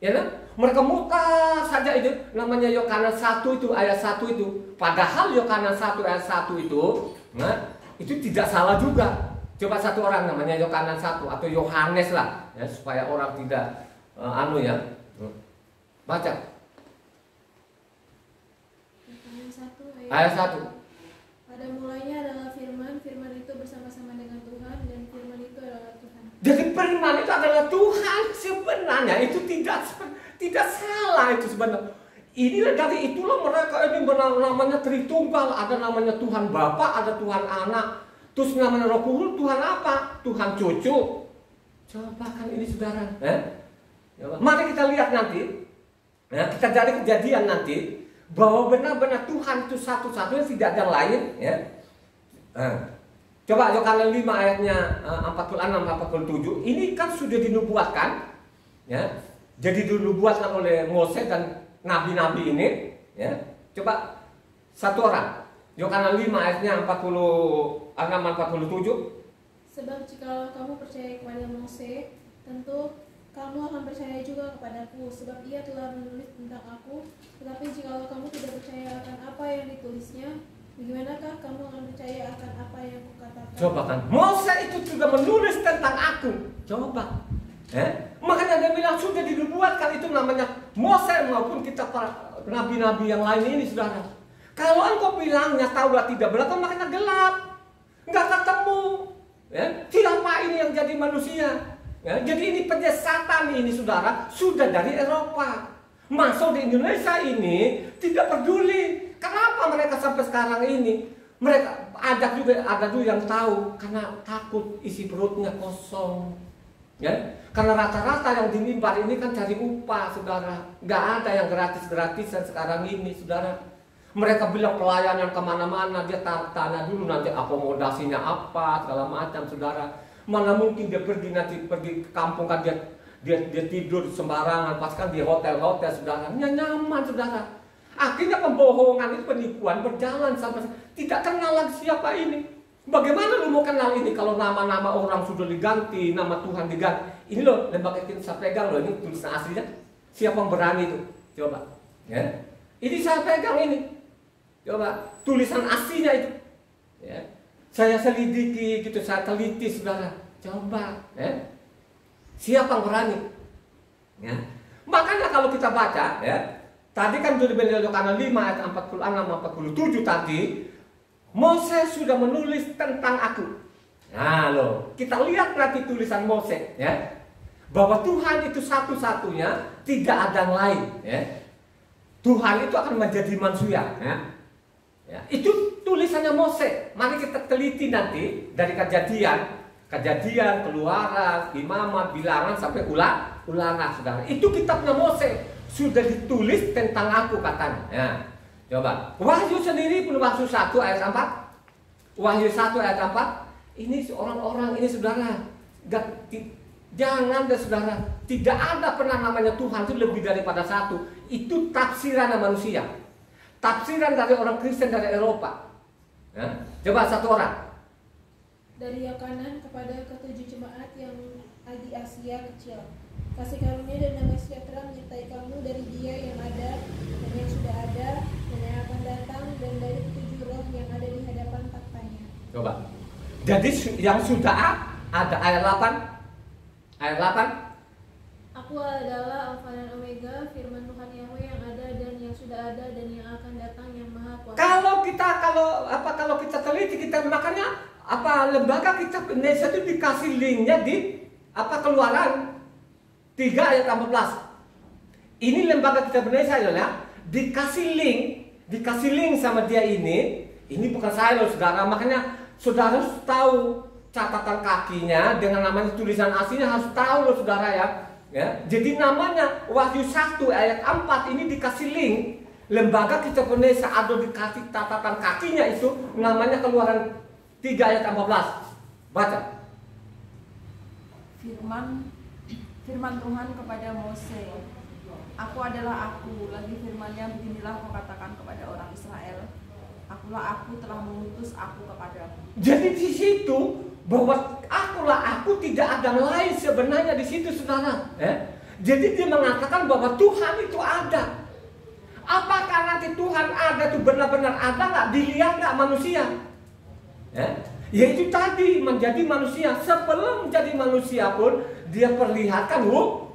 Ya kan? Mereka mutar saja itu namanya Yohanes 1 itu ayat 1 itu. Padahal Yohanes 1 ayat 1 itu, itu tidak salah juga. Coba satu orang namanya Yohanes 1 atau Yohanes lah, ya, supaya orang tidak baca. Ayat 1. Pada mulanya adalah firman, firman itu bersama-sama dengan Tuhan, dan firman itu adalah Tuhan. Jadi firman itu adalah Tuhan sebenarnya, itu tidak salah itu sebenarnya. Inilah dari itulah mereka ini namanya Tritunggal, ada namanya Tuhan Bapa, ada Tuhan Anak, terus namanya Roh Kudus, Tuhan apa? Tuhan Cucu. Coba kan ini saudara, mari kita lihat nanti, kita cari kejadian nanti. Bahwa benar-benar Tuhan itu satu-satunya, tidak ada yang lain, ya. Coba Yohanes 5 ayatnya 46-47. Ini kan sudah dinubuatkan, ya. Jadi dinubuatkan oleh Mose dan nabi-nabi ini, ya. Coba satu orang. Yohanes 5 ayatnya 46-47. Sebab jika kamu percaya kepada Mose, tentu kamu akan percaya juga kepadaku, sebab ia telah menulis tentang aku. Tetapi jika kamu tidak percaya akan apa yang ditulisnya, bagaimanakah kamu akan percaya akan apa yang kukatakan? Coba kan, Mose itu juga menulis tentang aku. Coba, makanya dia bilang sudah dinubuatkan, itu namanya Mose maupun kita para nabi-nabi yang lain ini, saudara. Kalau engkau bilangnya Taurat tidak berlaku, makanya gelap, nggak ketemu. Ya, siapa ini yang jadi manusia? Ya, jadi ini penyesatan ini saudara sudah dari Eropa masuk di Indonesia ini tidak peduli. Kenapa mereka sampai sekarang ini? Mereka ada juga yang tahu karena takut isi perutnya kosong. Ya, karena rata-rata yang di mimbar ini kan cari upah, saudara. Nggak ada yang gratis-gratisan sekarang ini, saudara. Mereka bilang pelayanan kemana-mana, dia tanya dulu nanti akomodasinya apa, segala macam, saudara. Mana mungkin dia pergi ke kampung kan dia tidur sembarangan, pas kan di hotel-hotel, saudara. Nyaman, saudara. Akhirnya pembohongan itu, penipuan berjalan sampai tidak kenal lagi siapa ini. Bagaimana lu mau kenal ini kalau nama-nama orang sudah diganti, nama Tuhan diganti? Ini loh lembaga yang saya pegang loh, ini tulisan aslinya. Siapa yang berani itu? Coba. Ya. Ini saya pegang ini. Coba tulisan aslinya itu. Ya. Saya selidiki gitu, saya teliti saudara. Coba. Ya. Siapa yang berani? Ya. Makanya kalau kita baca, ya. Tadi kan di Yohanes 5 ayat 46-47 tadi, Moses sudah menulis tentang aku. Nah loh, kita lihat nanti tulisan Moses, ya, bahwa Tuhan itu satu-satunya, tidak ada yang lain. Ya. Tuhan itu akan menjadi manusia. Ya. Ya, itu tulisannya Moses. Mari kita teliti nanti dari kejadian, Keluaran, Imamat, Bilangan sampai Ulangan, saudara. Itu kitabnya Moses. Sudah ditulis tentang aku katanya. Ya. Coba. Wahyu sendiri pun Wahyu 1 ayat 4. Wahyu 1 ayat 4. Ini orang-orang ini saudara. Jangan deh saudara. Tidak ada pernah namanya Tuhan itu lebih daripada satu. Itu tafsiran manusia. Tafsiran dari orang Kristen dari Eropa. Ya. Coba satu orang. Dari Yohanes kepada ketujuh jemaat yang di Asia kecil. Kasih karunia dan damai sejahtera menyertai kamu dari Dia yang ada dan yang sudah ada dan yang akan datang dan dari ketujuh roh yang ada di hadapan taktanya. Coba. Jadi yang sudah ada ayat 8. Ayat 8. Aku adalah Alfa dan Omega, firman Tuhan Yahweh yang ada dan yang sudah ada dan yang akan datang yang Maha Kuasa. Kalau kita teliti kita makanya lembaga kitab Indonesia itu dikasih linknya di Keluaran 3 ayat 14. Ini lembaga kitab Indonesia ya, dikasih link sama dia ini bukan saya loh saudara, makanya saudara harus tahu catatan kakinya dengan namanya tulisan aslinya harus tahu loh saudara ya. Jadi namanya Wahyu 1 ayat 4 ini dikasih link lembaga kitab Indonesia, ada dikasih catatan kakinya itu namanya Keluaran 3 ayat 14. Baca. Firman Tuhan kepada Moses, aku adalah aku, lagi firman-Nya beginilah kau katakan kepada orang Israel, akulah aku telah mengutus aku kepadamu. Jadi di situ bahwa akulah aku tidak ada lain sebenarnya di situ saudara. Jadi dia mengatakan bahwa Tuhan itu ada. Apakah nanti Tuhan ada itu benar-benar ada nggak? Dilihat nggak manusia? Yaitu tadi menjadi manusia. Sebelum menjadi manusia pun dia perlihatkan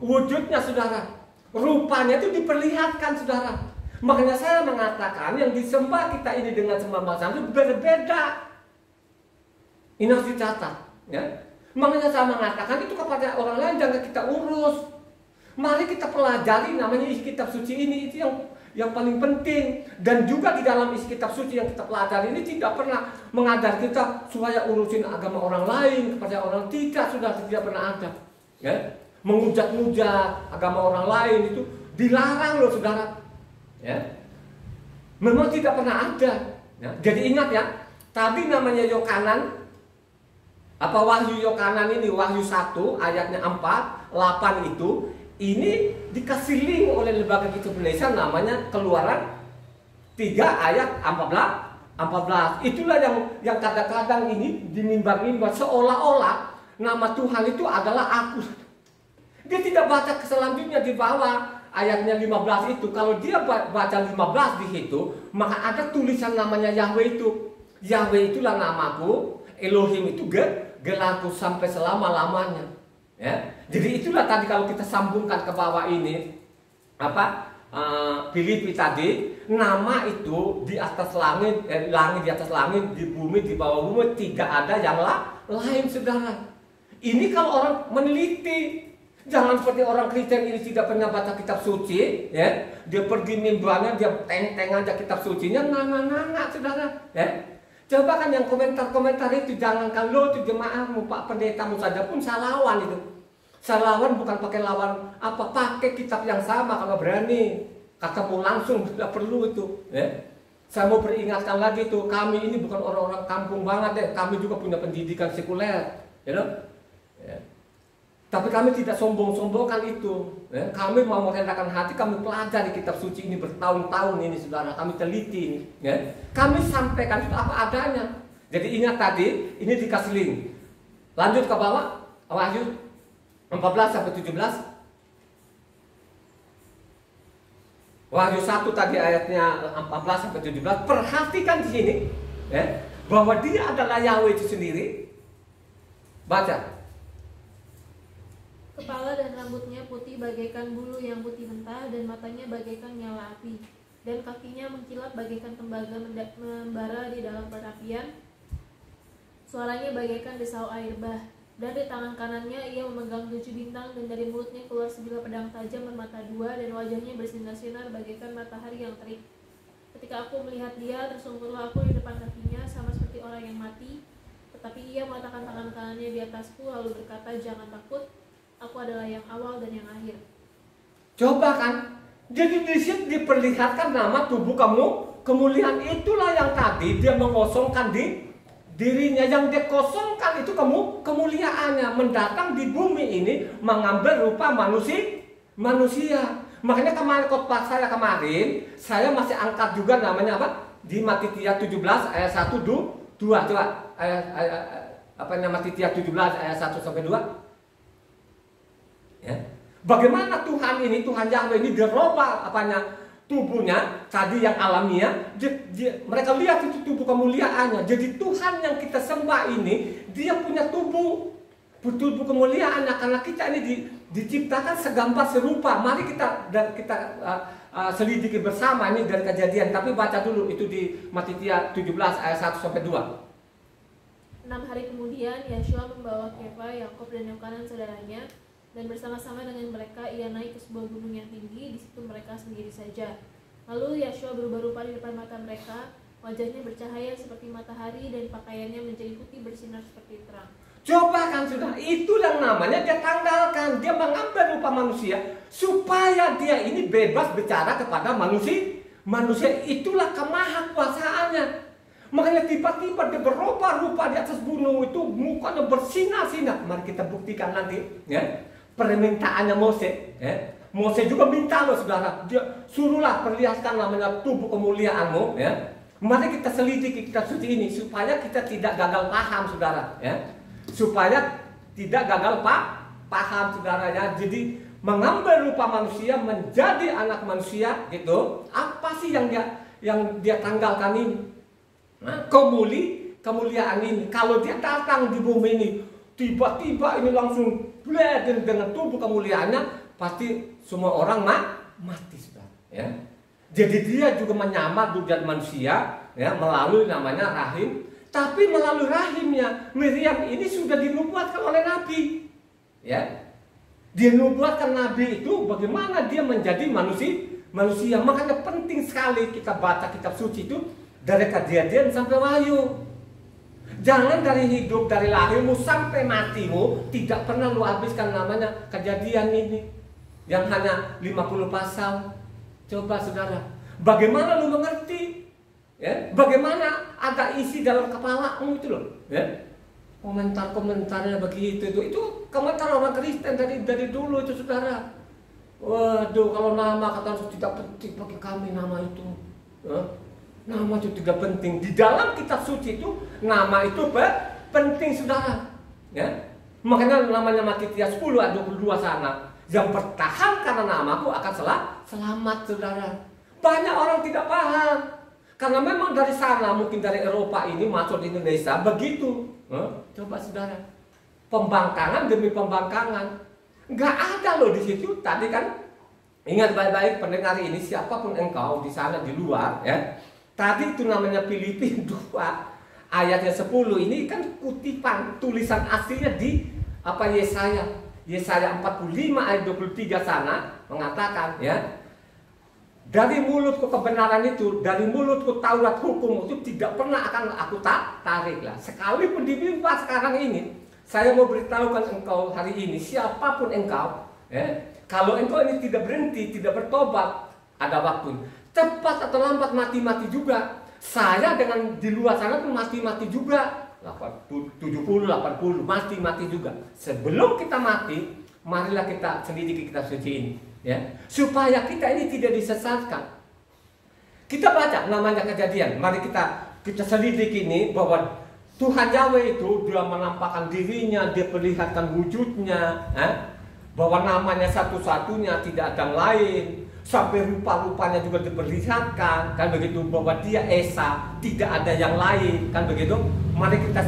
wujudnya saudara. Rupanya itu diperlihatkan saudara. Makanya saya mengatakan yang disembah kita ini dengan sembah itu berbeda. Ini harus dicatat. Ya. Makanya saya mengatakan itu kepada orang lain jangan kita urus. Mari kita pelajari namanya isi kitab suci ini, itu yang paling penting. Dan juga di dalam isi kitab suci yang kita pelajari ini tidak pernah mengajar kita supaya urusin agama orang lain kepada orang, tidak pernah ada. Ya? Mengujat-ujat agama orang lain itu dilarang loh saudara. Ya? Memang tidak pernah ada. Ya? Jadi ingat ya, tadi namanya Yohanes, Wahyu Yohanes ini Wahyu 1 ayatnya 4, 8 itu ini dikasih link oleh lembaga kitab Indonesia namanya Keluaran 3 ayat 14. Itulah yang kadang-kadang ini di mimbar-mimbar seolah-olah nama Tuhan itu adalah aku. Dia tidak baca selanjutnya di bawah ayatnya 15 itu. Kalau dia baca 15 di situ, maka ada tulisan namanya Yahweh itu. Yahweh itulah namaku, Elohim itu gelarku sampai selama-lamanya. Ya. Jadi itulah tadi kalau kita sambungkan ke bawah ini Filipi tadi, nama itu di atas langit, langit di atas langit, di bumi di bawah bumi, tidak ada yang lain, saudara. Ini kalau orang meneliti, jangan seperti orang Kristen ini tidak pernah baca kitab suci, ya. Dia pergi mimbarnya, dia teng-teng aja kitab sucinya, nggak, saudara, ya. Coba kan yang komentar-komentar itu, jangankan lo itu jemaahmu, Pak Pendetamu saja pun salawan itu. Salawan bukan pakai lawan apa, pakai kitab yang sama kalau berani. Katamu langsung, tidak perlu itu, ya. Saya mau peringatkan lagi tuh, kami ini bukan orang-orang kampung banget deh, kami juga punya pendidikan sekuler, you know? Ya. Tapi kami tidak sombong-sombongkan itu, ya. Kami mau merendahkan hati, kami pelajari kitab suci ini bertahun-tahun ini, saudara, kami teliti ini, ya. Kami sampaikan itu apa adanya. Jadi ingat tadi, ini dikasih link. Lanjut ke bawah, Wahyu 14-17. Wahyu 1 tadi ayatnya 14-17. Perhatikan di sini, ya, bahwa dia adalah Yahweh itu sendiri. Baca. Kepala dan rambutnya putih bagaikan bulu yang putih mentah, dan matanya bagaikan nyala api, dan kakinya mengkilap bagaikan tembaga membara di dalam perapian. Suaranya bagaikan desau air bah. Dan di tangan kanannya ia memegang 7 bintang, dan dari mulutnya keluar sebilah pedang tajam bermata 2, dan wajahnya bersinar-sinar bagaikan matahari yang terik. Ketika aku melihat dia, tersungkurlah aku di depan kakinya, sama seperti orang yang mati. Tetapi ia meletakkan tangan kanannya di atasku, lalu berkata, "Jangan takut, aku adalah yang awal dan yang akhir." Coba kan, jadi di sini diperlihatkan nama tubuh kamu, kemuliaan itulah yang tadi dia mengosongkan di dirinya, yang dia kosongkan itu kemuliaannya, mendatang di bumi ini mengambil rupa manusia. Makanya kemarin khotbah saya kemarin, saya masih angkat juga namanya apa? Di Matitia 17 ayat 1-2. Coba apa nama Matitia 17 ayat 1-2. Ya. Bagaimana Tuhan ini, Tuhan Yahweh ini dirubah apanya? Tubuhnya tadi yang alamiah, mereka lihat itu tubuh kemuliaannya. Jadi Tuhan yang kita sembah ini, dia punya tubuh kemuliaannya, karena kita ini diciptakan segambar serupa. Mari kita selidiki bersama ini dari Kejadian. Tapi baca dulu itu di Matitia 17 ayat 1-2. 6 hari kemudian Yeshua membawa Kefa, Yakub dan Yohanan saudaranya, dan bersama-sama dengan mereka ia naik ke sebuah gunung yang tinggi. Di situ mereka sendiri saja. Lalu Yeshua berubah rupa di depan mata mereka, wajahnya bercahaya seperti matahari, dan pakaiannya menjadi putih bersinar seperti terang. Coba kan sudah, itu yang namanya dia tanggalkan, dia mengambil rupa manusia supaya dia ini bebas bicara kepada manusia. Manusia itulah kemahakuasaannya. Makanya tiba-tiba dia berubah rupa di atas gunung itu, mukanya bersinar-sinar. Mari kita buktikan nanti, ya. Permintaannya Mose, ya. Mose juga minta loh, saudara, dia suruhlah perlihatkan namanya tubuh kemuliaanmu, ya. Mari kita selidiki kitab suci ini supaya kita tidak gagal paham, saudara, ya. Supaya tidak gagal paham, saudara, ya. Jadi mengambil rupa manusia menjadi anak manusia gitu. Apa sih yang dia tanggalkan ini? Nah, kemuliaan ini. Kalau dia datang di bumi ini, tiba-tiba ini langsung blend dengan tubuh kemuliaannya, pasti semua orang mati, saudara, ya. Jadi dia juga menyamar dugaan manusia, ya, melalui namanya rahim. Tapi melalui rahimnya Miriam ini sudah dinubuatkan oleh Nabi, ya. Dinubuatkan Nabi itu bagaimana dia menjadi manusia. Makanya penting sekali kita baca kitab suci itu dari Kejadian sampai Wahyu. Jangan dari hidup, dari lahirmu sampai matimu tidak pernah lu habiskan namanya Kejadian ini yang hanya 50 pasal. Coba saudara, bagaimana lu mengerti, ya? Bagaimana ada isi dalam kepalamu itu loh, ya? Komentar-komentarnya begitu itu komentar orang Kristen dari dulu itu, saudara. Waduh, kalau nama kata tidak penting bagi kami nama itu, ya? Nama itu tidak penting. Di dalam kitab suci itu nama itu penting, saudara, ya. Makanya namanya Matitia 10 ayat 22 sana, yang bertahan karena namaku akan selamat, saudara. Banyak orang tidak paham karena memang dari sana, mungkin dari Eropa ini masuk di Indonesia begitu. Coba saudara, pembangkangan demi pembangkangan, nggak ada loh di situ. Tadi kan Ingat baik-baik pendengar ini, siapapun engkau di sana di luar ya. Tadi itu namanya Filipi 2 ayatnya 10 ini kan kutipan tulisan aslinya di Yesaya 45 ayat 23 sana mengatakan ya, dari mulutku kebenaran itu, dari mulutku Taurat hukum itu tidak pernah akan aku tarik lah. Sekalipun di mimbar sekarang ini, saya mau beritahukan engkau hari ini, siapapun engkau ya, kalau engkau ini tidak berhenti, tidak bertobat, ada waktu cepat atau lambat mati-mati juga. Saya dengan di luar sana pun mati-mati juga. 70, 80 mati-mati juga. Sebelum kita mati, marilah kita selidiki kitab suci ini ya, supaya kita ini tidak disesatkan. Kita baca namanya Kejadian. Mari kita selidiki ini bahwa Tuhan Yahweh itu dia menampakkan dirinya, dia perlihatkan wujudnya bahwa namanya satu-satunya, tidak ada yang lain. Sampai rupa-rupanya juga diperlihatkan, kan begitu, bahwa dia Esa, tidak ada yang lain, kan begitu. Mari kita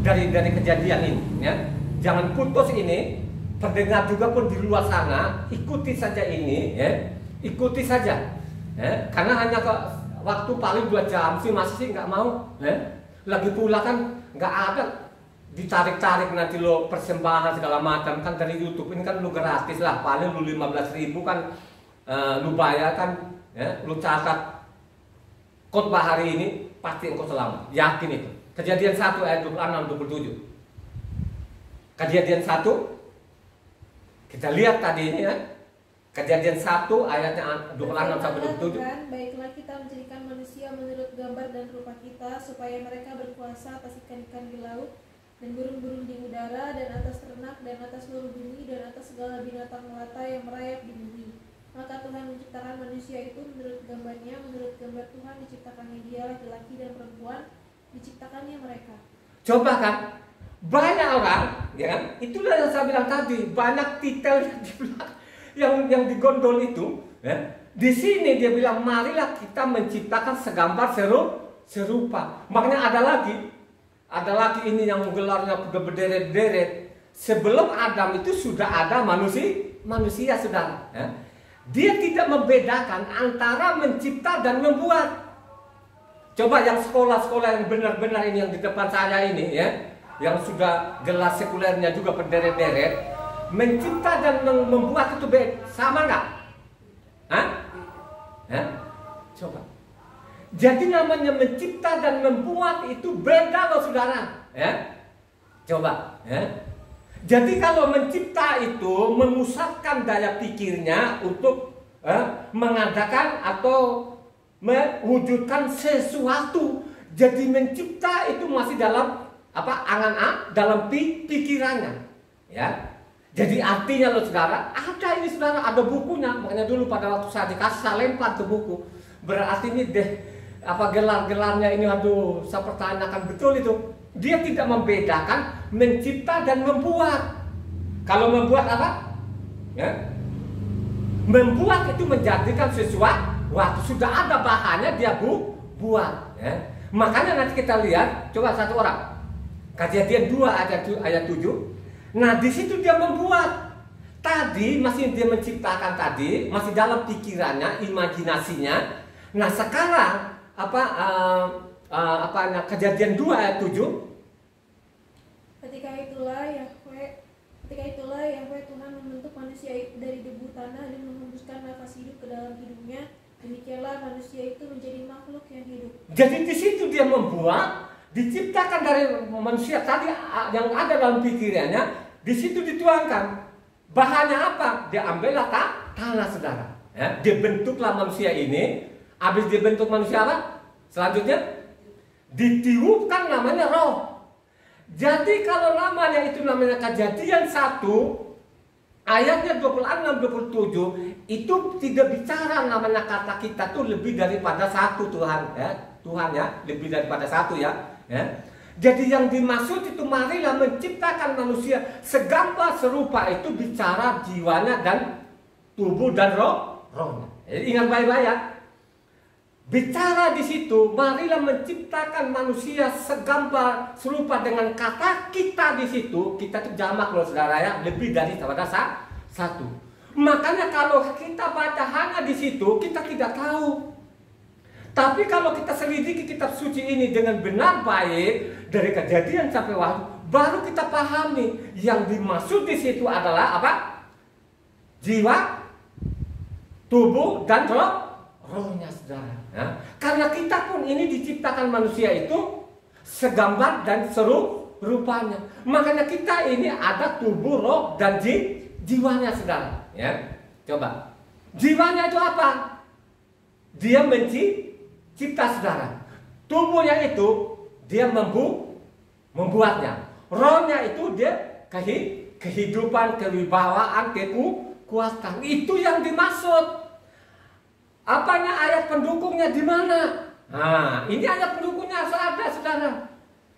dari Kejadian ini ya, jangan putus ini. Pendengar juga pun di luar sana, ikuti saja ini ya, ikuti saja ya. Karena hanya waktu paling 2 jam sih, masih sih nggak mau ya. Lagi pula kan nggak ada ditarik-tarik nanti lo persembahan segala macam kan dari YouTube ini kan lo gratis lah, paling lo 15.000 kan lu bayar kan ya, lu catat khotbah hari ini pasti engkau selamat, yakin itu. Kejadian 1 ayat 26-27. Kejadian 1 kita lihat tadi ini ya, Kejadian 1 ayatnya 26-27. Baiklah kita menjadikan manusia menurut gambar dan rupa kita, supaya mereka berkuasa atas ikan-ikan di laut dan burung-burung di udara dan atas ternak dan atas seluruh bumi dan atas segala binatang melata yang merayap di bumi. Maka Tuhan menciptakan manusia itu menurut gambarnya, menurut gambar Tuhan diciptakannya dia, laki-laki dan perempuan diciptakannya mereka. Coba kan, banyak orang, ya kan? Itulah yang saya bilang tadi, banyak titel yang digondol itu. Ya. Di sini dia bilang, marilah kita menciptakan segambar serupa. Makanya ada lagi ini yang gelarnya sudah berderet-deret. Sebelum Adam itu sudah ada manusia saudara. Ya. Dia tidak membedakan antara mencipta dan membuat. Coba yang sekolah-sekolah yang benar-benar ini yang di depan saya ini ya, yang sudah gelar sekulernya juga berderet-deret, mencipta dan membuat itu sama nggak? Hah? Coba. Jadi namanya mencipta dan membuat itu beda loh saudara. Ya? Coba. Ya? Jadi kalau mencipta itu memusatkan daya pikirnya untuk mengadakan atau mewujudkan sesuatu. Jadi mencipta itu masih dalam dalam pikirannya, ya. Jadi artinya loh saudara, ada ini saudara, ada bukunya. Makanya dulu pada waktu saya dikasih, saya lempar ke buku. Berarti ini gelar-gelarnya ini, aduh, saya pertanyakan betul itu. Dia tidak membedakan mencipta dan membuat. Kalau membuat apa? Ya. Membuat itu menjadikan sesuatu. Waktu sudah ada bahannya dia buat. Ya. Makanya nanti kita lihat, coba satu orang. Kejadian 2 ayat 7. Nah di situ dia membuat. Tadi masih dia menciptakan tadi, masih dalam pikirannya, imajinasinya. Nah sekarang Kejadian 2 ayat 7. Ketika itulah Yahweh Tuhan membentuk manusia itu dari debu tanah dan menghembuskan nafas hidup ke dalam hidungnya. Demikianlah manusia itu menjadi makhluk yang hidup. Jadi di situ dia membuat, diciptakan dari manusia tadi yang ada dalam pikirannya. Di situ dituangkan. Bahannya apa? Dia ambillah tanah saudara. Ya, dibentuklah manusia ini. Habis dibentuk manusia apa? Selanjutnya ditiupkan namanya roh. Jadi kalau namanya itu namanya Kejadian 1 ayatnya 26-27 itu tidak bicara namanya kata kita tuh lebih daripada satu Tuhan ya. Tuhan ya, lebih daripada satu ya. Jadi yang dimaksud itu marilah menciptakan manusia segambar serupa, itu bicara jiwanya dan tubuh dan rohnya. Jadi ingat baik-baik ya. Bicara di situ, marilah menciptakan manusia segambar serupa dengan kata kita di situ. Kita itu jamak loh saudara ya, lebih daripada satu. Makanya kalau kita baca hanya di situ, kita tidak tahu. Tapi kalau kita selidiki kitab suci ini dengan benar baik dari Kejadian sampai Wahyu, baru kita pahami yang dimaksud di situ adalah apa? Jiwa, tubuh, dan rohnya, saudara. Ya. Karena kita pun ini diciptakan manusia itu segambar dan serupanya. Makanya kita ini ada tubuh, roh, dan jiwanya, saudara. Ya, coba. Jiwanya itu apa? Dia mencipta, saudara. Tubuhnya itu dia membuatnya. Rohnya itu dia kehidupan, kewibawaan, kekuatan. Itu yang dimaksud. Apanya ayat pendukungnya di mana? Nah, ini ayat pendukungnya harus ada, saudara.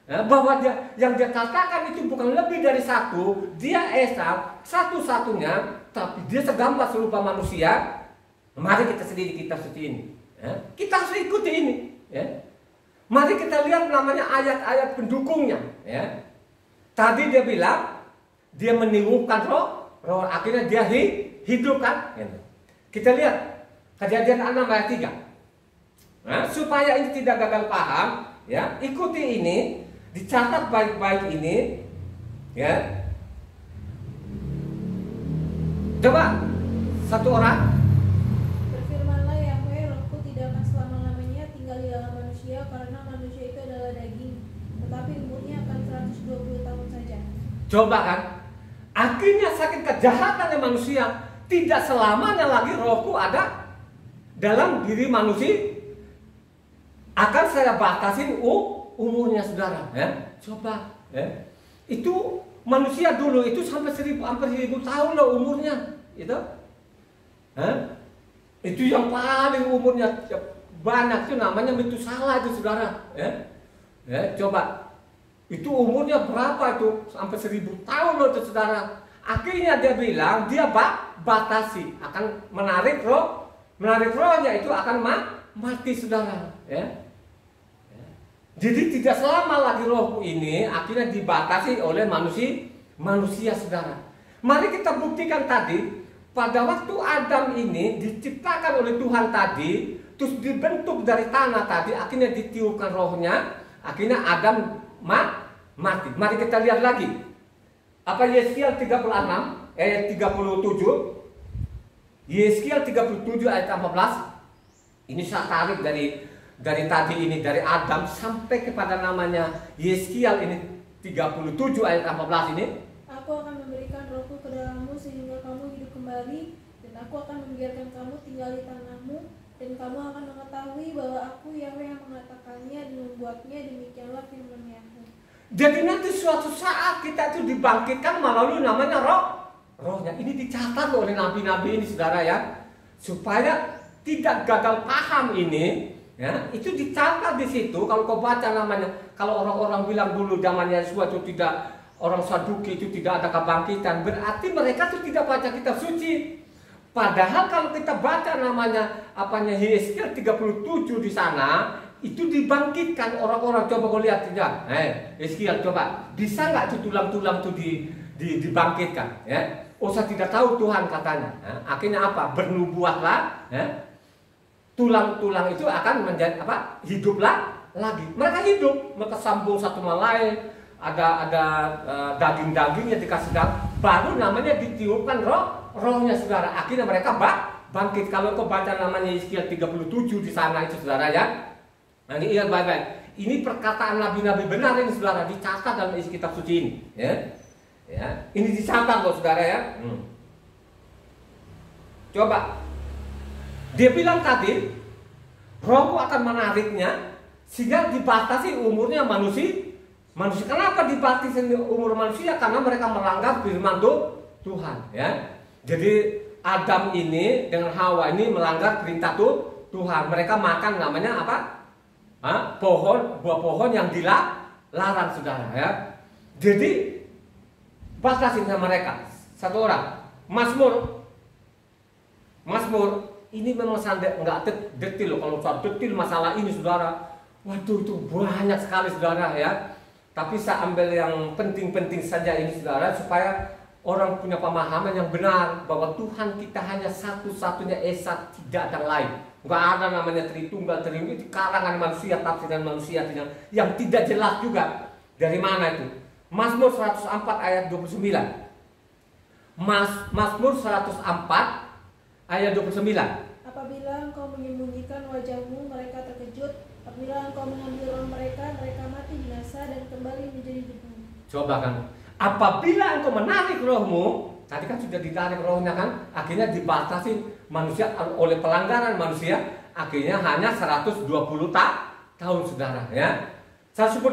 Ya, bahwa yang dia katakan itu bukan lebih dari satu. Dia Esa satu-satunya, tapi dia segambar serupa manusia. Mari kita selidiki kitab suci ini. Ya, kita harus ikuti ini. Ya. Mari kita lihat namanya ayat-ayat pendukungnya. Ya. Tadi dia bilang dia meniupkan roh, akhirnya dia hidupkan. Ya. Kita lihat Kejadian 6 ayat 3. Nah, supaya ini tidak gagal paham, ya, ikuti ini, dicatat baik-baik ini, ya. Coba satu orang. Berfirmanlah Yahweh, rohku tidak akan selama-lamanya tinggal di dalam manusia, karena manusia itu adalah daging, tetapi umurnya akan 120 tahun saja. Coba kan, akhirnya saking kejahatannya manusia, tidak selamanya lagi rohku ada dalam diri manusia, akan saya batasin umurnya, saudara. Ya, coba. Ya. Itu manusia dulu itu sampai hampir 1000 tahun loh umurnya, itu. Itu yang paling umurnya banyak itu namanya Metusala itu, saudara. Ya. Ya, coba. Itu umurnya berapa itu? Sampai 1000 tahun loh itu, saudara. Akhirnya dia bilang dia batasi, akan menarik rohnya itu akan mati, saudara. Ya. Ya. Jadi tidak selama lagi roh ini akhirnya dibatasi oleh manusia, saudara. Mari kita buktikan tadi pada waktu Adam ini diciptakan oleh Tuhan tadi, terus dibentuk dari tanah tadi, akhirnya ditiupkan rohnya, akhirnya Adam mati. Mari kita lihat lagi. Apa Yeskiel 36 ayat 37? Yeskiel 37 ayat 14. Ini saya tarik dari tadi ini, dari Adam sampai kepada namanya Yeskiel ini 37 ayat 14 ini. Aku akan memberikan rohku ke dalammu sehingga kamu hidup kembali, dan aku akan membiarkan kamu tinggal di tanahmu, dan kamu akan mengetahui bahwa aku Yahweh yang mengatakannya dan membuatnya. Demikianlah firman Yahweh. Jadi nanti suatu saat kita itu dibangkitkan melalui namanya rohnya. Ini dicatat oleh nabi-nabi ini, saudara, ya, supaya tidak gagal paham ini, ya. Itu dicatat di situ. Kalau kau baca namanya, kalau orang-orang bilang dulu zaman Yesus itu tidak, orang Saduki itu tidak ada kebangkitan, berarti mereka itu tidak baca kitab suci. Padahal kalau kita baca namanya Yeskiel 37 di sana, itu dibangkitkan orang-orang. Coba kau lihat tidak? Yeskiel, coba bisa nggak itu tulang-tulang itu dibangkitkan? Ya. Oh, saya tidak tahu Tuhan katanya. Akhirnya apa? Bernubuatlah. Tulang-tulang itu akan menjadi apa? Hiduplah lagi. Mereka hidup, mereka sambung satu sama lain. Ada daging-dagingnya dikasih baru namanya ditiupkan rohnya, saudara. Akhirnya mereka bangkit. Kalau kau baca namanya Yeskiel 37 di sana itu, saudara, ya. Nah, ini ingat baik-baik. Ini perkataan nabi-nabi benar ini, saudara, dicatat dalam isi kitab suci ini, ya. Ya, ini dicatat loh, saudara, ya. Coba. Dia bilang tadi, rohku akan menariknya sehingga dibatasi umurnya manusia. Kenapa dibatasi umur manusia? Karena mereka melanggar firman Tuhan, ya. Jadi Adam ini dengan Hawa ini melanggar perintah Tuhan. Mereka makan namanya apa? Buah pohon yang dilarang, saudara, ya. Jadi batasin sama mereka. Satu orang Mazmur ini memang nggak detil loh. Kalau soal detil masalah ini, saudara, waduh, itu banyak sekali, saudara, ya. Tapi saya ambil yang penting-penting saja ini, saudara, supaya orang punya pemahaman yang benar bahwa Tuhan kita hanya satu-satunya esa, tidak ada lain. Nggak ada namanya Tritunggal, itu karangan manusia, tafsiran manusia yang tidak jelas juga. Dari mana itu? Mazmur 104 ayat 29. Mazmur 104 ayat 29. Apabila engkau menyembunyikan wajahmu, mereka terkejut. Apabila engkau mengambil roh mereka, mereka mati binasa dan kembali menjadi debu. Coba kan, apabila engkau menarik rohmu, tadi kan sudah ditarik rohnya kan, akhirnya dibatasi manusia oleh pelanggaran manusia, akhirnya hanya 120 tahun saudara ya. 110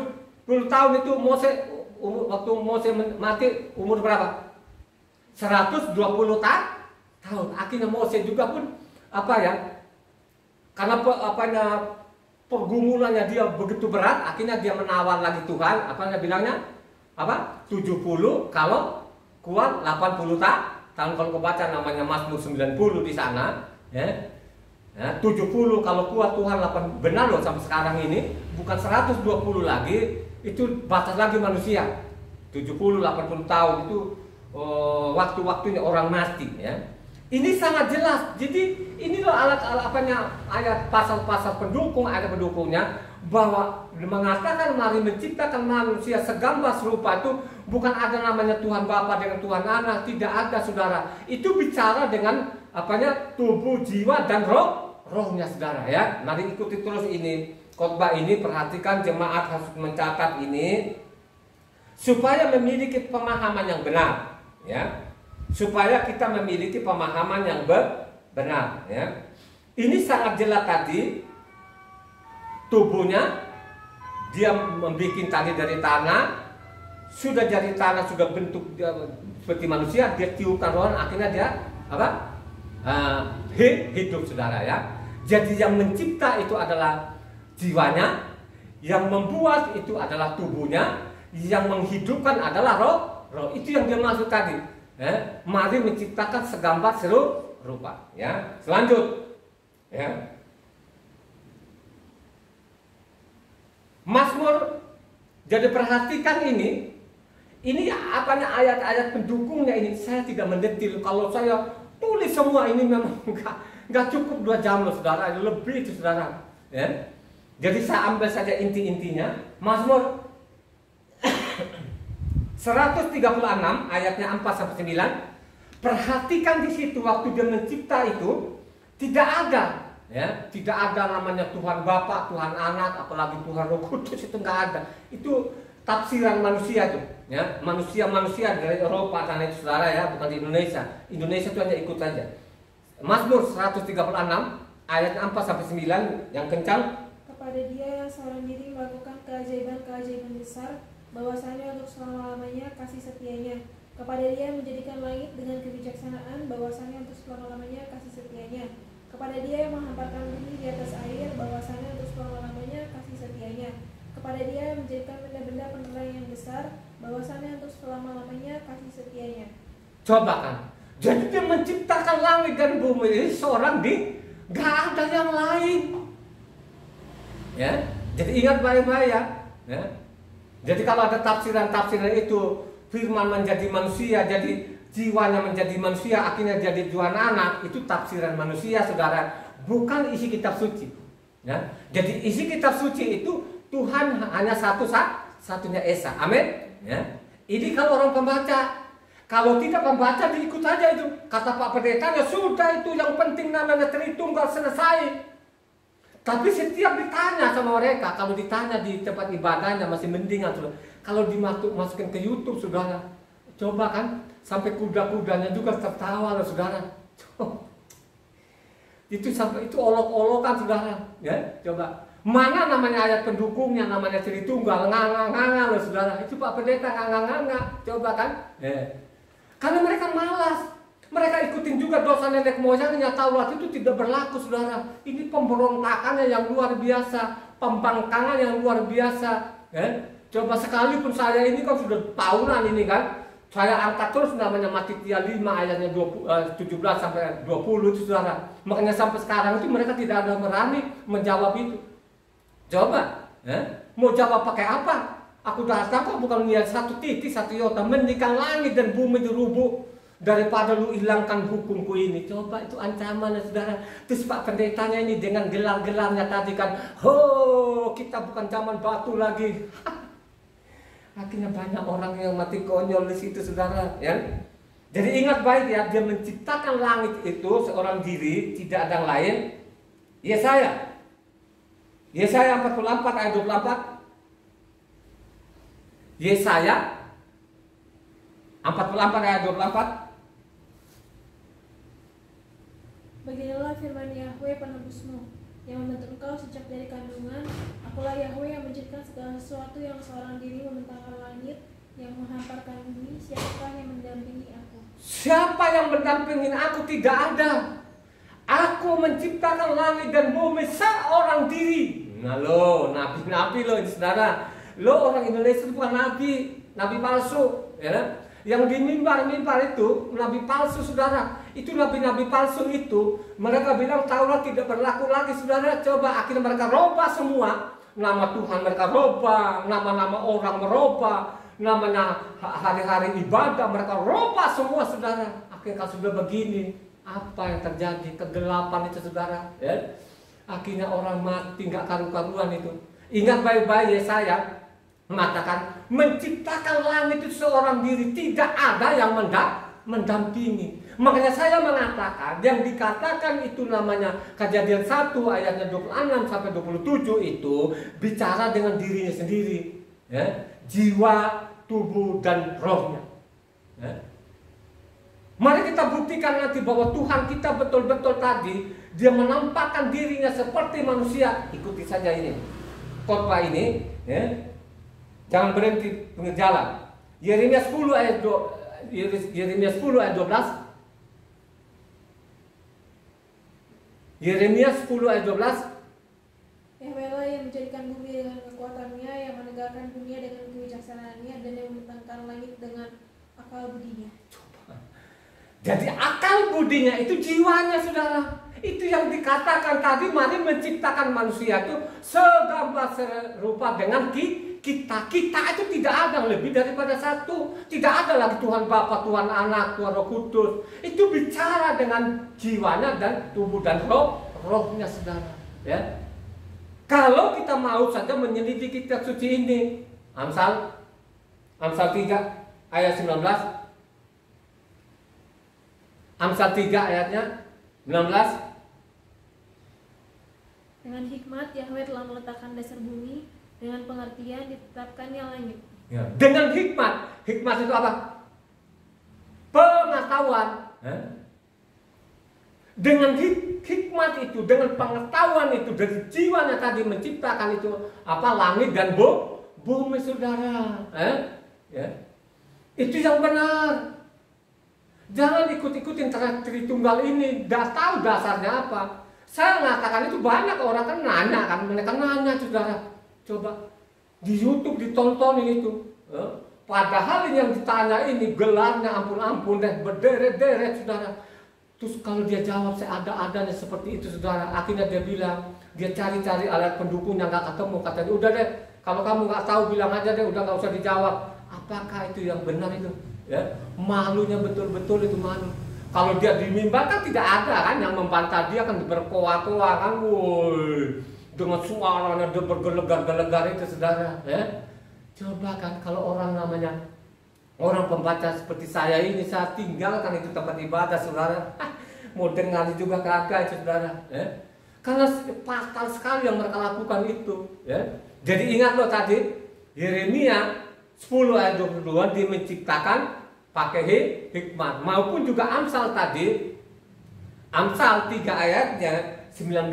tahun itu waktu Mose mati umur berapa? 120 tahun. Akhirnya Mose juga pun karena pergumulannya dia begitu berat, akhirnya dia menawar lagi Tuhan, bilangnya 70 kalau kuat 80 tahun. Kalau kau baca namanya Mazmur 90 di sana ya. 70 kalau kuat Tuhan 8, benar loh sampai sekarang ini bukan 120 lagi, itu batas lagi manusia. 70 80 tahun itu waktu-waktunya orang mati ya. Ini sangat jelas. Jadi ini loh ayat pasal-pasal pendukung, ada pendukungnya bahwa mengatakan mari menciptakan manusia segambar serupa itu bukan ada namanya Tuhan Bapa dengan Tuhan Anak, tidak ada saudara. Itu bicara dengan tubuh, jiwa dan rohnya saudara ya. Mari ikuti terus ini khotbah ini, perhatikan jemaat harus mencatat ini supaya memiliki pemahaman yang benar ya. Supaya kita memiliki pemahaman yang benar ya. Ini sangat jelas tadi, tubuhnya dia membuat tadi dari tanah, sudah jadi tanah, sudah bentuk dia seperti manusia, dia tiupkan roh, akhirnya dia hidup saudara ya. Jadi yang mencipta itu adalah jiwanya, yang membuat itu adalah tubuhnya, yang menghidupkan adalah roh. Itu yang dia maksud tadi. Mari menciptakan segambar serupa ya. Selanjut ya. Mazmur, jadi perhatikan ini ayat-ayat pendukungnya ini. Saya tidak mendetil, kalau saya tulis semua ini memang nggak cukup 2 jam loh saudara, lebih itu saudara ya. Jadi saya ambil saja inti-intinya. Mazmur 136 ayatnya 4 sampai 9. Perhatikan di situ waktu dia mencipta itu tidak ada ya, tidak ada namanya Tuhan Bapa, Tuhan Anak, apalagi Tuhan Roh Kudus, itu enggak ada. Itu tafsiran manusia tuh ya, manusia dari Eropa sana itu saudara ya, bukan di Indonesia. Indonesia itu hanya ikut saja. Mazmur 136 ayat 4 sampai 9 yang kencang. Kepada Dia yang seorang diri melakukan keajaiban-keajaiban besar, bahwasanya untuk selama-lamanya kasih setianya. Kepada Dia yang menjadikan langit dengan kebijaksanaan, bahwasanya untuk selama-lamanya kasih setianya. Kepada Dia yang menghamparkan bumi di atas air, bahwasanya untuk selama-lamanya kasih setianya. Kepada Dia yang menjadikan benda-benda penerang yang besar, bahwasanya untuk selama-lamanya kasih setianya. Coba kan, jadi Dia menciptakan langit dan bumi ini seorang diri, gak ada yang lain ya. Jadi ingat baik-baik ya. Jadi kalau ada tafsiran-tafsiran itu, firman menjadi manusia, jadi jiwanya menjadi manusia, akhirnya jadi Tuhan Anak, itu tafsiran manusia saudara, bukan isi kitab suci ya. Jadi isi kitab suci itu Tuhan hanya satunya Esa, amin ya. Ini kalau orang pembaca, kalau tidak pembaca diikut aja itu, kata Pak Pendeta ya sudah, itu yang penting namanya Tritunggal, selesai. Tapi setiap ditanya sama mereka, kalau ditanya di tempat ibadahnya masih mending saudara. Kalau dimasukin ke YouTube saudara, coba kan sampai kuda-kudanya juga tertawa loh saudara. Itu sampai itu olok-olokan saudara, ya coba. Mana namanya ayat pendukungnya, namanya Tritunggal, nganga-nganga loh saudara. Itu Pak Pendeta nganga-nganga, coba kan? Karena mereka malas. Mereka ikutin juga dosa nenek moyangnya, Taurat itu tidak berlaku saudara. Ini pemberontakannya yang luar biasa, pembangkangan yang luar biasa ya. Coba sekalipun saya ini kan sudah tahunan ini kan, saya angkat terus namanya Matitia 5 ayatnya 17 sampai 20 itu saudara. Makanya sampai sekarang itu mereka tidak ada berani menjawab itu. Coba mau jawab pakai apa? Aku datang kok bukan melihat satu titik, satu iota, mendingan langit dan bumi dirubuh daripada lu hilangkan hukumku ini. Coba itu ancaman, saudara. Terus Pak Pendetanya ini dengan gelar-gelarnya tadi kan, kita bukan zaman batu lagi. Akhirnya banyak orang yang mati konyol di situ, saudara. Ya. Jadi ingat baik ya, dia menciptakan langit itu seorang diri, tidak ada yang lain. Yesaya 44 ayat 24. Yesaya 44 ayat 24. Beginilah firman Yahweh penebusmu, yang membentuk engkau sejak dari kandungan. Akulah Yahweh yang menciptakan segala sesuatu yang seorang diri, membentangkan langit, yang menghamparkan bumi. Siapakah yang mendampingi aku? Siapa yang mendampingi aku? Tidak ada. Aku menciptakan langit dan bumi seorang diri. Nah lo, nabi-nabi lo ini, saudara. Lo orang Indonesia itu bukan nabi palsu, ya. Yang di mimbar-mimbar itu nabi palsu, saudara. Itu nabi-nabi palsu itu, mereka bilang Taurat tidak berlaku lagi, saudara. Coba akhirnya mereka robah semua. Nama Tuhan mereka robah, nama-nama orang merubah, namanya hari-hari ibadah mereka robah semua, saudara. Akhirnya kalau sudah begini, apa yang terjadi? Kegelapan itu, saudara, ya. Akhirnya orang mati nggak karu-karuan itu. Ingat baik-baik, Yesaya mengatakan menciptakan langit itu seorang diri, tidak ada yang mendampingi. Makanya saya mengatakan yang dikatakan itu namanya Kejadian 1 ayatnya 26 sampai 27 itu bicara dengan dirinya sendiri, ya. Jiwa, tubuh dan rohnya, ya. Mari kita buktikan nanti bahwa Tuhan kita betul-betul tadi dia menampakkan dirinya seperti manusia. Ikuti saja ini khotbah ini, ya. Jangan berhenti pinggir jalan. Yeremia 10 ayat 12. Yeremia 10 ayat 12. Yahweh yang menjadikan bumi dengan kekuatannya, yang menegakkan dunia dengan kebijaksanaannya, dan yang membentangkan langit dengan akal budinya. Jadi akal budinya itu jiwanya, saudara. Itu yang dikatakan tadi, mari menciptakan manusia itu segambar serupa dengan kita. Kita itu tidak ada lebih daripada satu. Tidak ada lagi Tuhan Bapa, Tuhan Anak, Tuhan Roh Kudus. Itu bicara dengan jiwanya dan tubuh dan rohnya, saudara. Ya. Kalau kita mau saja menyelidiki kitab suci ini, Amsal 3 ayat 19. Amsal 3 ayatnya 19. Dengan hikmat Yahweh telah meletakkan dasar bumi, dengan pengertian ditetapkannya langit. Ya. Dengan hikmat. Hikmat itu apa? Pengetahuan. Dengan hikmat itu, dengan pengetahuan itu, dari jiwanya tadi menciptakan itu apa? Langit dan bumi, saudara. Ya. Itu yang benar. Jangan ikut-ikutin Tritunggal ini. Tidak tahu dasarnya apa. Saya mengatakan itu banyak orang kan nanya kan, mereka nanya, saudara. Coba di YouTube ditontonin itu. Padahal yang ditanya ini gelarnya ampun deh, berderet-deret, saudara. Terus kalau dia jawab saya ada-adanya seperti itu, saudara. Akhirnya dia bilang, dia cari-cari alat pendukung yang nggak ketemu. Katanya udah deh, kalau kamu nggak tahu bilang aja deh, udah nggak usah dijawab. Apakah itu yang benar itu? Ya, malunya betul-betul itu malu. Kalau dia di mimbar kan tidak ada kan yang membantah dia, kan berkoa-koa kan, woi, dengan suaranya dia bergelegar-gelegar itu, saudara. Ya, coba kan kalau orang namanya orang pembaca seperti saya ini, saya tinggalkan itu tempat ibadah, saudara. Mau dengar juga kagak itu, saudara. Ya, karena fatal sekali yang mereka lakukan itu. Ya, jadi ingat loh tadi Yeremia 10 ayat 22 dia menciptakan pakai hikmat, maupun juga Amsal tadi, Amsal 3 ayatnya 19,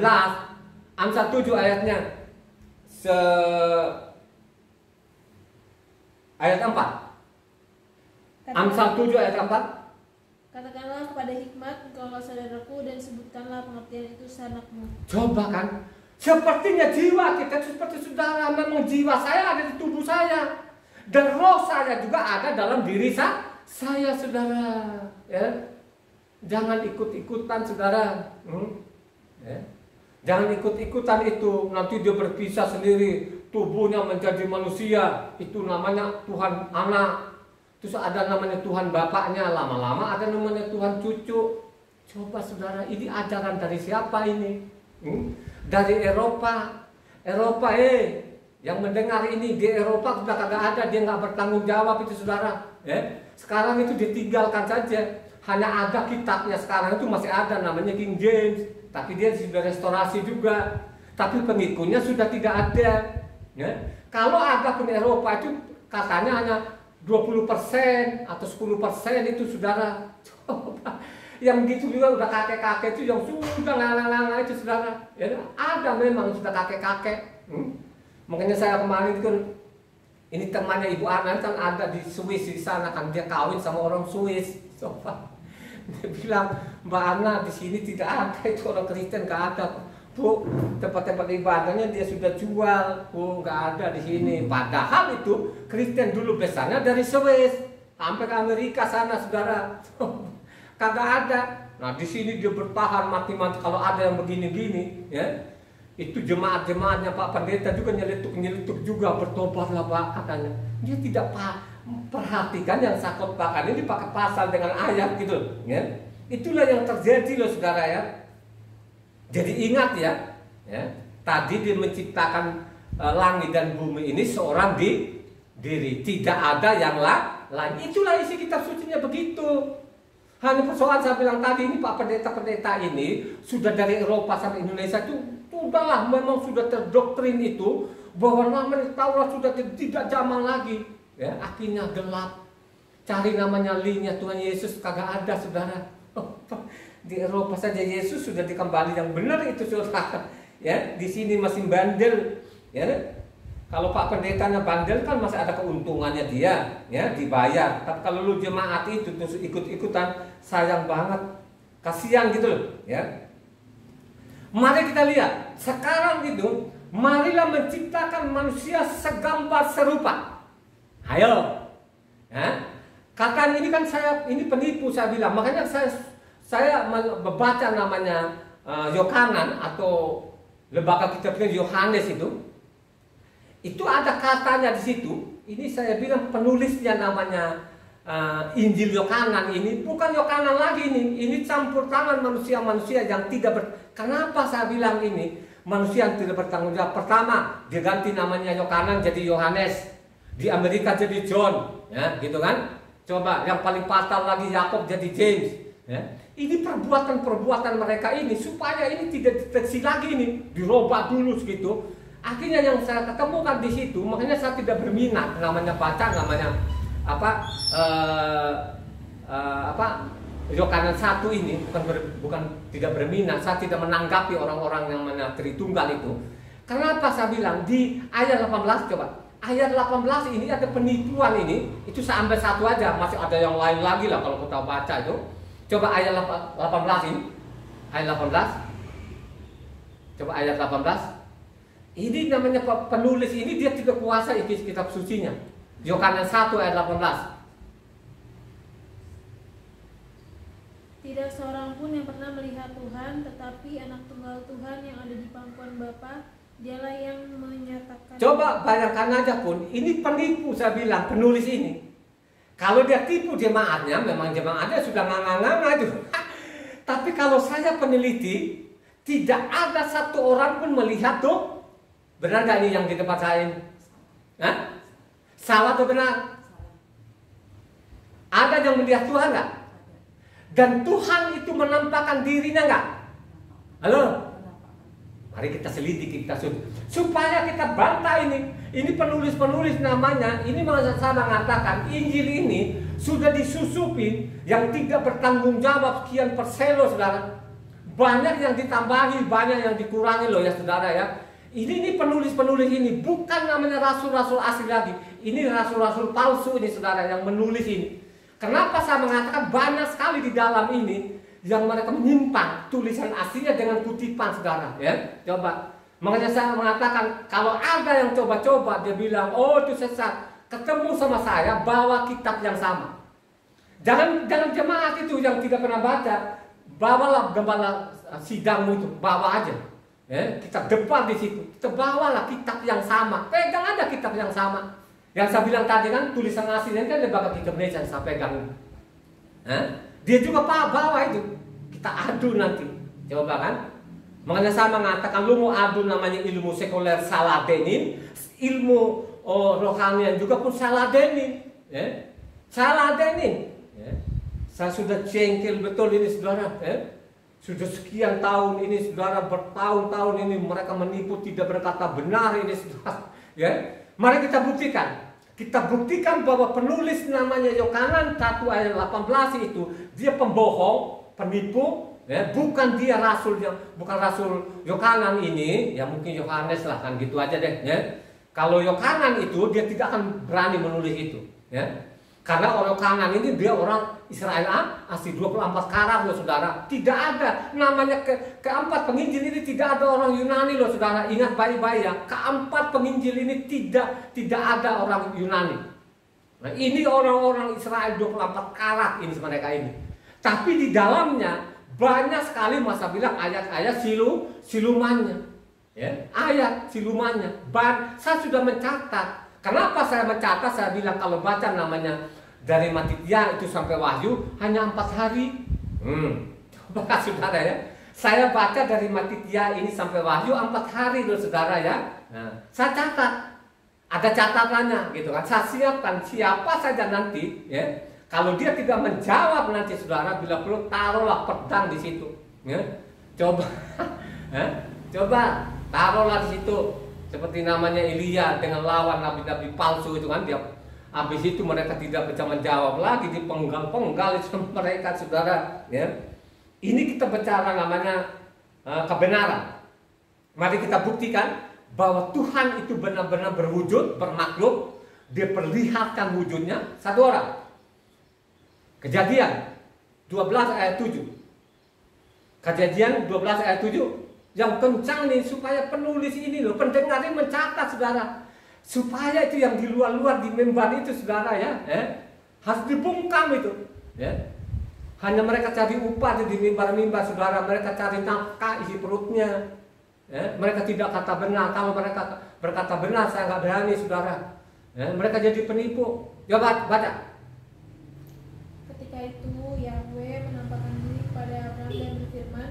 Amsal 7 ayatnya ayat 4. Amsal 7 ayat 4. Katakanlah kepada hikmat, engkaulah saudaraku, dan sebutkanlah pengertian itu sanakmu. Coba kan, sepertinya jiwa kita seperti saudara. Memang jiwa saya ada di tubuh saya, dan roh saya juga ada dalam diri saya, saudara. Ya, jangan ikut-ikutan, saudara. Ya. Jangan ikut-ikutan itu, nanti dia berpisah sendiri. tubuhnya menjadi manusia, itu namanya Tuhan Anak. Terus ada namanya Tuhan Bapaknya, lama-lama ada namanya Tuhan Cucu. Coba saudara, ini ajaran dari siapa ini? Dari Eropa. Yang mendengar ini di Eropa sudah kagak ada, dia nggak bertanggung jawab itu saudara. Sekarang itu ditinggalkan saja. Hanya ada kitabnya sekarang itu masih ada namanya King James, tapi dia sudah restorasi juga. Tapi pengikutnya sudah tidak ada. Kalau ada pun Eropa itu katanya hanya 20% atau 10% itu saudara. Coba. Yang gitu juga udah kakek-kakek itu yang sudah lama-lama itu saudara. Ada memang sudah kakek-kakek. Makanya saya kemarin itu ini temannya Ibu Ana kan ada di Swiss di sana kan, dia kawin sama orang Swiss. Coba. Dia bilang, Mbak Ana di sini tidak ada itu orang Kristen, nggak ada. Bu, tempat-tempat ibadahnya dia sudah jual, Bu, nggak ada di sini. Padahal itu Kristen dulu besarnya dari Swiss sampai ke Amerika sana, saudara. Kagak ada. Nah di sini dia bertahan mati-mati kalau ada yang begini-gini, ya. Itu jemaat-jemaatnya Pak Pendeta juga nyeletuk juga, bertobatlah Pak katanya. Dia tidak perhatikan yang saya khotbahkan ini pakai pasal dengan ayat gitu, ya. Itulah yang terjadi loh saudara ya. Jadi ingat ya, tadi dia menciptakan langit dan bumi ini seorang diri, tidak ada yang lain. Itulah isi kitab sucinya begitu. Hanya persoalan saya bilang tadi ini Pak pendeta-pendeta ini sudah dari Eropa sampai Indonesia itu udahlah memang sudah terdoktrin itu bahwa namanya Taurat sudah tidak zaman lagi. Ya, akhirnya gelap. Cari namanya linknya Tuhan Yesus kagak ada saudara. Di Eropa saja Yesus sudah dikembali yang benar itu saudara. Ya, di sini masih bandel. Ya, kalau Pak pendetanya bandel kan masih ada keuntungannya dia, ya dibayar. Tapi kalau lu jemaat itu terus ikut-ikutan, sayang banget, kasihan gitu loh. Ya, mari kita lihat sekarang itu, marilah menciptakan manusia segambar serupa. Ayo, ya. Kata ini kan ini penipu saya bilang, makanya saya membaca namanya Yohanan atau lembaga kitabnya Yohanes itu ada katanya di situ. Ini saya bilang penulisnya namanya Injil Yohanan ini bukan Yohanan lagi ini campur tangan manusia-manusia yang tidak Kenapa saya bilang ini manusia yang tidak bertanggung jawab? Pertama, dia ganti namanya Yohanan jadi Yohanes. Di Amerika jadi John, ya, gitu kan? Coba yang paling fatal lagi Yakub jadi James, ya. Ini perbuatan-perbuatan mereka ini supaya ini tidak deteksi lagi ini, dirubah dulu segitu. Akhirnya yang saya ketemukan di situ, makanya saya tidak berminat namanya baca namanya Yohanan 1 ini bukan tidak berminat, saya tidak menanggapi orang-orang yang mana Tritunggal itu. Kenapa saya bilang di ayat 18 coba. Ayat 18 ini ada penipuan ini, itu saya ambil satu aja, masih ada yang lain lagi lah kalau kita baca itu. Coba ayat 18 ini, ayat 18. Coba ayat 18. Ini namanya penulis ini dia tidak kuasa isi kitab sucinya. Yohanan 1 ayat 18. Tidak seorang pun yang pernah melihat Tuhan, tetapi anak tunggal Tuhan yang ada di pangkuan Bapa, dialah yang menyatakan. Coba bayangkan aja pun, ini penipu saya bilang, penulis ini. Kalau dia tipu jemaatnya, memang jemaatnya sudah nganga-nganga itu. Tapi kalau saya peneliti, tidak ada satu orang pun melihat tuh. Benar gak ini yang di tempat saya ini? Salah atau benar? Ada yang melihat Tuhan gak? Dan Tuhan itu menampakkan dirinya gak? Halo? Mari kita selidiki, kita supaya kita bantah ini. Ini penulis-penulis namanya, ini saya mengatakan Injil ini sudah disusupi yang tidak bertanggung jawab sekian perselo saudara. Banyak yang ditambahi, banyak yang dikurangi loh ya saudara ya. Ini penulis-penulis ini bukan namanya rasul-rasul asli lagi. Ini rasul-rasul palsu ini saudara yang menulis ini. Kenapa saya mengatakan banyak sekali di dalam ini yang mereka menyimpang tulisan aslinya dengan kutipan saudara ya. Coba, makanya saya mengatakan kalau ada yang coba-coba dia bilang oh itu sesat, ketemu sama saya bawa kitab yang sama. Jangan jemaat itu yang tidak pernah baca, bawalah gembala sidangmu itu, bawa aja Kitab depan di situ. Kita bawalah kitab yang sama. Pegang ada kitab yang sama. Yang saya bilang tadi kan tulisan aslinya kan lembaga kitab Indonesia yang saya pegang. Dia juga bawa itu. Kita adu nanti. Coba kan. Makanya saya mengatakan lu mau adu namanya ilmu sekuler salah denin, ilmu rohanian juga pun salah denin. Salah denin. Saya sudah jengkel betul ini saudara. Sudah sekian tahun ini saudara, bertahun-tahun ini mereka menipu, tidak berkata benar ini saudara. Mari kita buktikan. Kita buktikan bahwa penulis namanya Yohanan 1 ayat 18 itu dia pembohong, penipu, bukan dia rasulnya, bukan rasul Yohanan ini, ya mungkin Yohanes lah kan gitu aja deh. Kalau Yohanan itu dia tidak akan berani menulis itu, karena orang Yohanan ini dia orang Israel asli 24 karat loh saudara. Tidak ada namanya keempat penginjil ini, tidak ada orang Yunani loh saudara. Ingat baik-baik ya, keempat penginjil ini tidak ada orang Yunani. Nah ini orang-orang Israel 24 karat ini mereka ini. Tapi di dalamnya banyak sekali masa bilang ayat-ayat silumannya. Ayat silumannya. Saya sudah mencatat. Kenapa saya mencatat? Saya bilang kalau baca namanya dari Matitia itu sampai Wahyu hanya 4 hari. Coba saudara ya. Saya baca dari Matitia ini sampai Wahyu 4 hari loh saudara ya. Nah, saya catat. Ada catatannya gitu kan. Saya siapkan siapa saja nanti ya. Kalau dia tidak menjawab nanti saudara, bila perlu taruhlah pedang di situ. Coba. Coba taruhlah di situ. Seperti namanya Elia dengan lawan nabi-nabi palsu itu kan, dia habis itu mereka tidak bisa menjawab lagi, dipenggal-penggal itu mereka saudara. Ini kita bicara namanya kebenaran. Mari kita buktikan bahwa Tuhan itu benar-benar berwujud, bermakhluk. Dia perlihatkan wujudnya satu orang. Kejadian 12 ayat 7. Kejadian 12 ayat 7. Yang kencang nih supaya penulis ini loh, pendengar ini mencatat saudara, supaya itu yang di luar-luar di mimbar itu saudara ya, harus dibungkam itu. Hanya mereka cari upah di mimbar-mimbar saudara, mereka cari nafkah isi perutnya. Mereka tidak kata benar. Kalau mereka berkata benar saya nggak berani saudara. Mereka jadi penipu. Coba baca. Ketika itu Yahweh menampakkan diri kepada Abraham dan berfirman,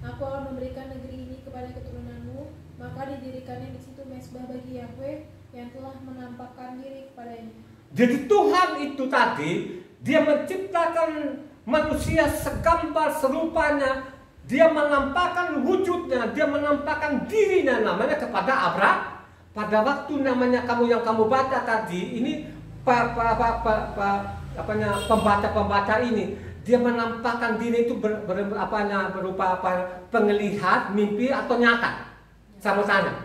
Aku akan memberikan negeri ini kepada keturunanmu. Maka didirikannya di situ mezbah bagi Yahweh yang telah menampakkan diri kepadanya. Jadi Tuhan itu tadi dia menciptakan manusia segambar serupanya. Dia menampakkan wujudnya, dia menampakkan dirinya namanya kepada Abraham. Pada waktu namanya yang kamu baca tadi ini pembaca ini. Dia menampakkan diri itu berupa penglihat, mimpi atau nyata. Saya mau tanya.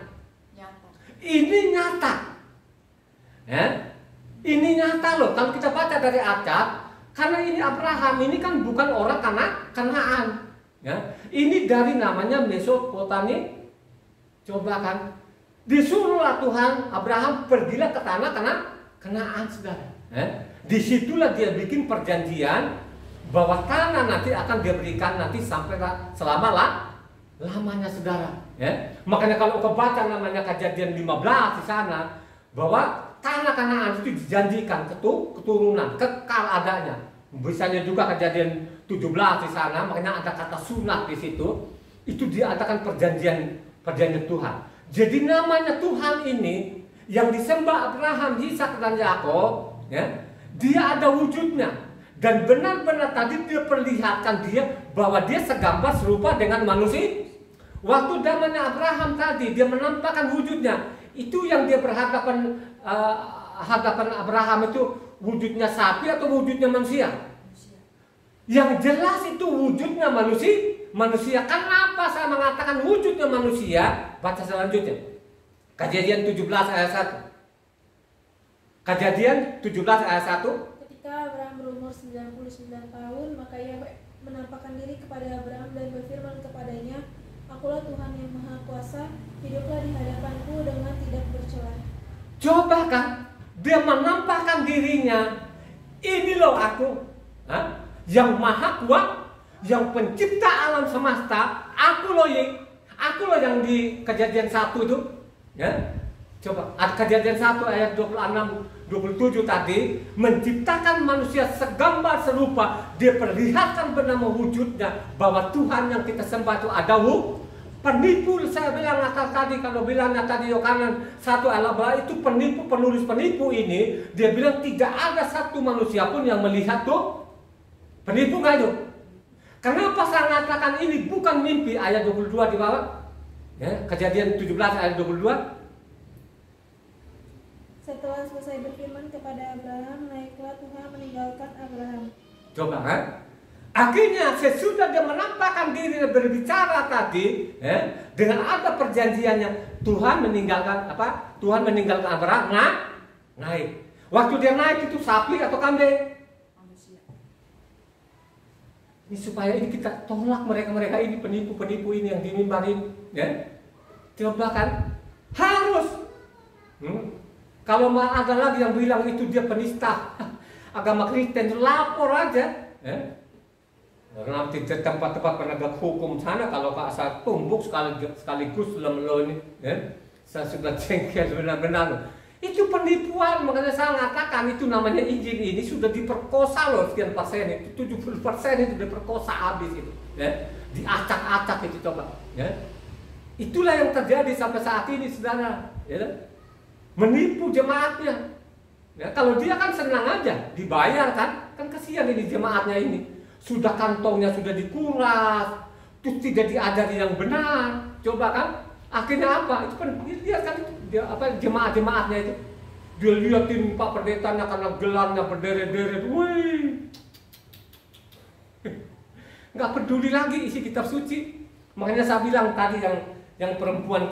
Nyata. Ini nyata. Ini nyata loh. Kalau kita baca dari Alkitab, karena ini Abraham ini kan bukan orang Kanaan. Ini dari namanya Mesopotamia. Coba kan. Disuruhlah Tuhan Abraham pergilah ke tanah Kanaan saudara. Disitulah dia bikin perjanjian bahwa tanah nanti akan dia berikan nanti sampai lamanya saudara. Makanya kalau kau baca namanya Kejadian 15 di sana, bahwa tanah Kanaan itu dijanjikan keturunan kekal adanya. Misalnya juga Kejadian 17 di sana, makanya ada kata sunat di situ. Itu diadakan perjanjian Tuhan. Jadi namanya Tuhan ini yang disembah Abraham, Ishak dan Yakub, dia ada wujudnya. Dan benar-benar tadi dia perlihatkan dia bahwa dia segambar serupa dengan manusia. Waktu zamannya Abraham tadi dia menampakkan wujudnya. Itu yang dia berhadapan hadapan Abraham itu wujudnya sapi atau wujudnya manusia? Yang jelas itu wujudnya manusia. Kenapa saya mengatakan wujudnya manusia? Baca selanjutnya. Kejadian 17 ayat 1. Kejadian 17 ayat 1. Ketika Abraham berumur 99 tahun, maka Yahweh menampakkan diri kepada Abraham dan berfirman kepadanya, Akulah Tuhan yang Maha Kuasa, hiduplah di hadapanku dengan tidak bercela. Coba kan, dia menampakkan dirinya, ini loh aku, yang Maha Kuasa, yang pencipta alam semesta, aku loh yang Aku loh yang di Kejadian 1 itu, ya. Coba, Kejadian 1 ayat 26, 27 tadi, menciptakan manusia segambar serupa, dia perlihatkan bernama wujudnya, bahwa Tuhan yang kita sembah itu ada penipu. Saya bilang tadi, kalau bilangnya tadi Yohanes 1 ayat 8 itu penipu, penulis penipu ini, dia bilang tidak ada satu manusia pun yang melihat tuh penipu nggak itu? Kenapa saya mengatakan ini bukan mimpi? Ayat 22 di bawah, ya, Kejadian 17 ayat 22. Setelah selesai berfirman kepada Abraham, naiklah Tuhan meninggalkan Abraham. Coba kan? Akhirnya sesudah dia menampakkan diri dan berbicara tadi, dengan ada perjanjiannya, Tuhan meninggalkan apa? Tuhan meninggalkan Abraham, naik. Waktu dia naik itu sapi atau kambing? Manusia. Ini supaya ini kita tolak mereka ini penipu-penipu ini yang dimimbarin, ya. Coba kan? Harus. Kalau ada lagi yang bilang itu dia penista agama Kristen, lapor aja. Nanti di tempat-tempat penegak hukum sana, kalau saya tumbuk sekaligus lo ini, saya sudah jengkel benar-benar. Itu penipuan, makanya saya mengatakan itu namanya Injil ini sudah diperkosa loh, sekian persen itu, 70% itu diperkosa habis itu, diacak-acak itu coba. Itulah yang terjadi sampai saat ini, saudara. Menipu jemaatnya. Ya, kalau dia kan senang aja, dibayar kan kasihan ini jemaatnya ini. Sudah kantongnya sudah dikuras, terus tidak diajari yang benar. Coba kan, akhirnya apa? Itu kan lihat kan itu dia, apa jemaat-jemaatnya itu. Dia liatin Pak Pendetanya karena gelarnya berderet-deret. Wih. Nggak peduli lagi isi kitab suci. Makanya saya bilang tadi yang perempuan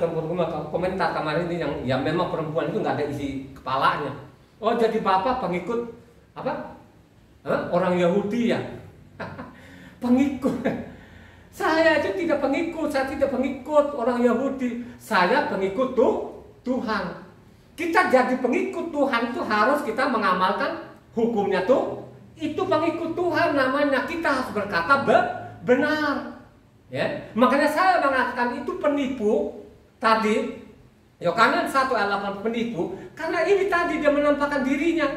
komentar kemarin ini yang memang perempuan itu nggak ada isi kepalanya. Oh, jadi bapak pengikut apa? Orang Yahudi ya? Pengikut. Saya itu tidak pengikut, saya tidak pengikut orang Yahudi. Saya pengikut Tuhan. Kita jadi pengikut Tuhan itu harus kita mengamalkan hukumnya tuh. Itu pengikut Tuhan namanya, kita harus berkata benar. Ya, makanya saya mengatakan itu penipu tadi. Yohanes 1 ayat 8 penipu karena ini tadi dia menampakkan dirinya.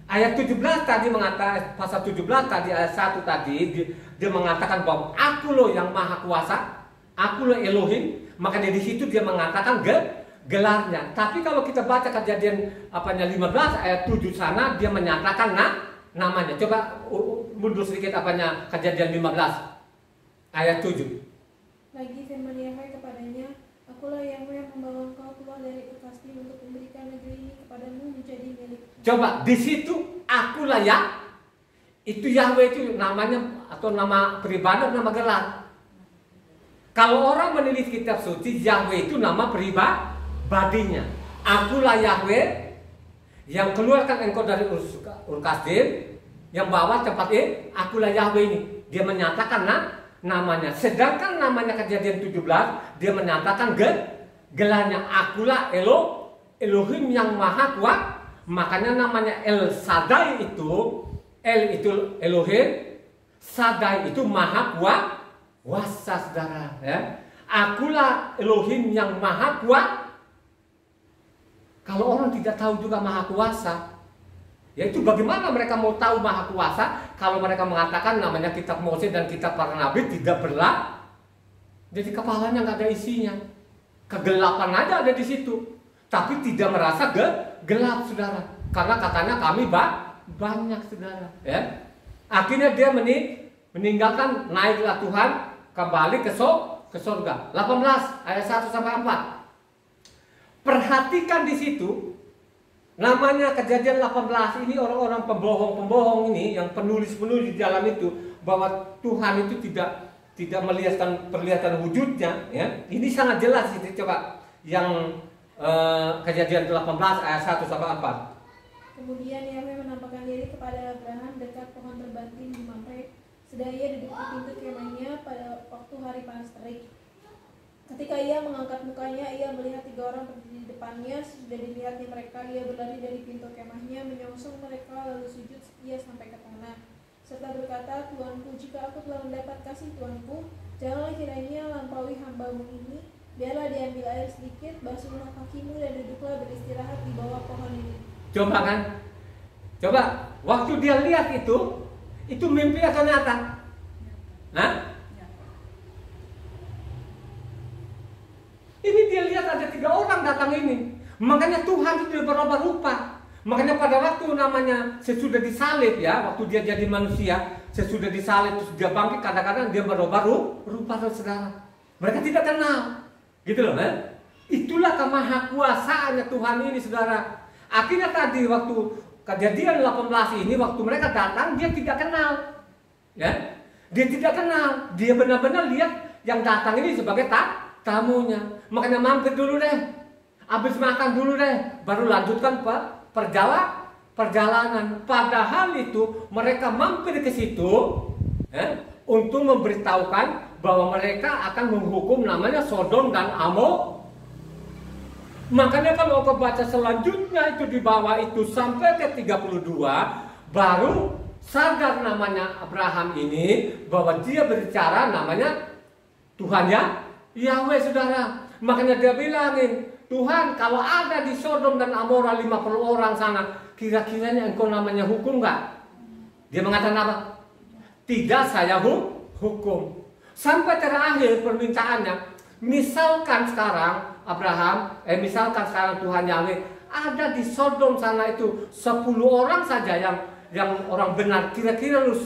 Ayat 17 tadi mengatakan, pasal 17 tadi ayat 1 tadi dia mengatakan bahwa aku loh yang maha kuasa, aku loh Elohim. Maka di situ dia mengatakan gelarnya. Tapi kalau kita baca Kejadian 15 ayat 7 sana dia menyatakan namanya. Coba mundur sedikit Kejadian 15 ayat 7. Lagi firman Yahweh kepadanya, akulah Yahweh yang membawa engkau keluar dari Ur Kasdim untuk memberikan negeri ini kepadamu menjadi milik. Coba di situ akulah ya. Itu Yahweh itu namanya atau nama pribadi, nama gelar. Kalau orang menulis kitab suci, Yahweh itu nama pribadinya. Akulah Yahweh yang keluarkan engkau dari Ur Kasdim, yang bawa tempat ini. Akulah Yahweh ini. Dia menyatakan namanya. Sedangkan namanya Kejadian 17 dia menyatakan gelarnya akulah Elohim yang maha kuat. Makanya namanya El Shaddai itu, El itu Elohim, Shaddai itu maha kuasa, saudara, ya. Akulah Elohim yang maha kuat. Kalau orang tidak tahu juga maha kuasa, yaitu bagaimana mereka mau tahu maha kuasa kalau mereka mengatakan namanya kitab Mose dan kitab para nabi tidak berlaku. Jadi kepalanya nggak ada isinya, kegelapan aja ada di situ, tapi tidak merasa gelap, saudara, karena katanya kami banyak, saudara, ya. Akhirnya dia meninggalkan, naiklah Tuhan kembali ke surga. 18 ayat 1 sampai 4. Perhatikan di situ. Namanya Kejadian 18 ini orang-orang pembohong ini yang penulis di dalam itu bahwa Tuhan itu tidak perlihatan wujudnya, ya. Ini sangat jelas itu, coba yang Kejadian 18 ayat 1 sampai 4. Kemudian Yahweh menampakkan diri kepada Abraham dekat pohon terbanting di Mamre, sedang ia duduk di pintu kemahnya pada waktu hari panas terik. Ketika ia mengangkat mukanya, ia melihat 3 orang berdiri di depannya. Sudah dilihatnya mereka, ia berlari dari pintu kemahnya, menyongsong mereka, lalu sujud ia sampai ke tanah, serta berkata, Tuanku, jika aku telah mendapat kasih Tuanku, Janganlah kiranya lampaui hamba-Mu ini, biarlah diambil air sedikit, basuhlah kakimu dan duduklah beristirahat di bawah pohon ini. Coba kan? Coba, waktu dia lihat itu mimpi atau nyata? Hah? Ini dia lihat ada 3 orang datang ini. Makanya Tuhan itu berubah rupa. Makanya pada waktu namanya sesudah disalib ya, waktu dia jadi manusia, sesudah disalib terus dia bangkit, kadang-kadang dia berubah rupa, saudara. Mereka tidak kenal, gitu loh, kan? Itulah kemahakuasaannya Tuhan ini, saudara. Akhirnya tadi waktu kejadian 18 ini, waktu mereka datang, dia tidak kenal, ya. Dia tidak kenal, dia benar-benar lihat yang datang ini sebagai tamunya. Makanya mampir dulu deh, habis makan dulu deh, baru lanjutkan perjalanan. Padahal itu mereka mampir ke situ untuk memberitahukan bahwa mereka akan menghukum namanya Sodom dan Amor. Makanya kalau kau baca selanjutnya itu di bawah itu sampai ke 32, baru sadar namanya Abraham ini bahwa dia berbicara namanya Tuhan Yahweh, saudara. Makanya dia bilangin, Tuhan, kalau ada di Sodom dan Amora 50 orang sana, kira-kiranya engkau namanya hukum nggak? Dia mengatakan apa? Tidak, saya hukum. Sampai terakhir permintaannya, misalkan sekarang misalkan sekarang Tuhan Yahweh ada di Sodom sana itu 10 orang saja yang orang benar, kira-kira lu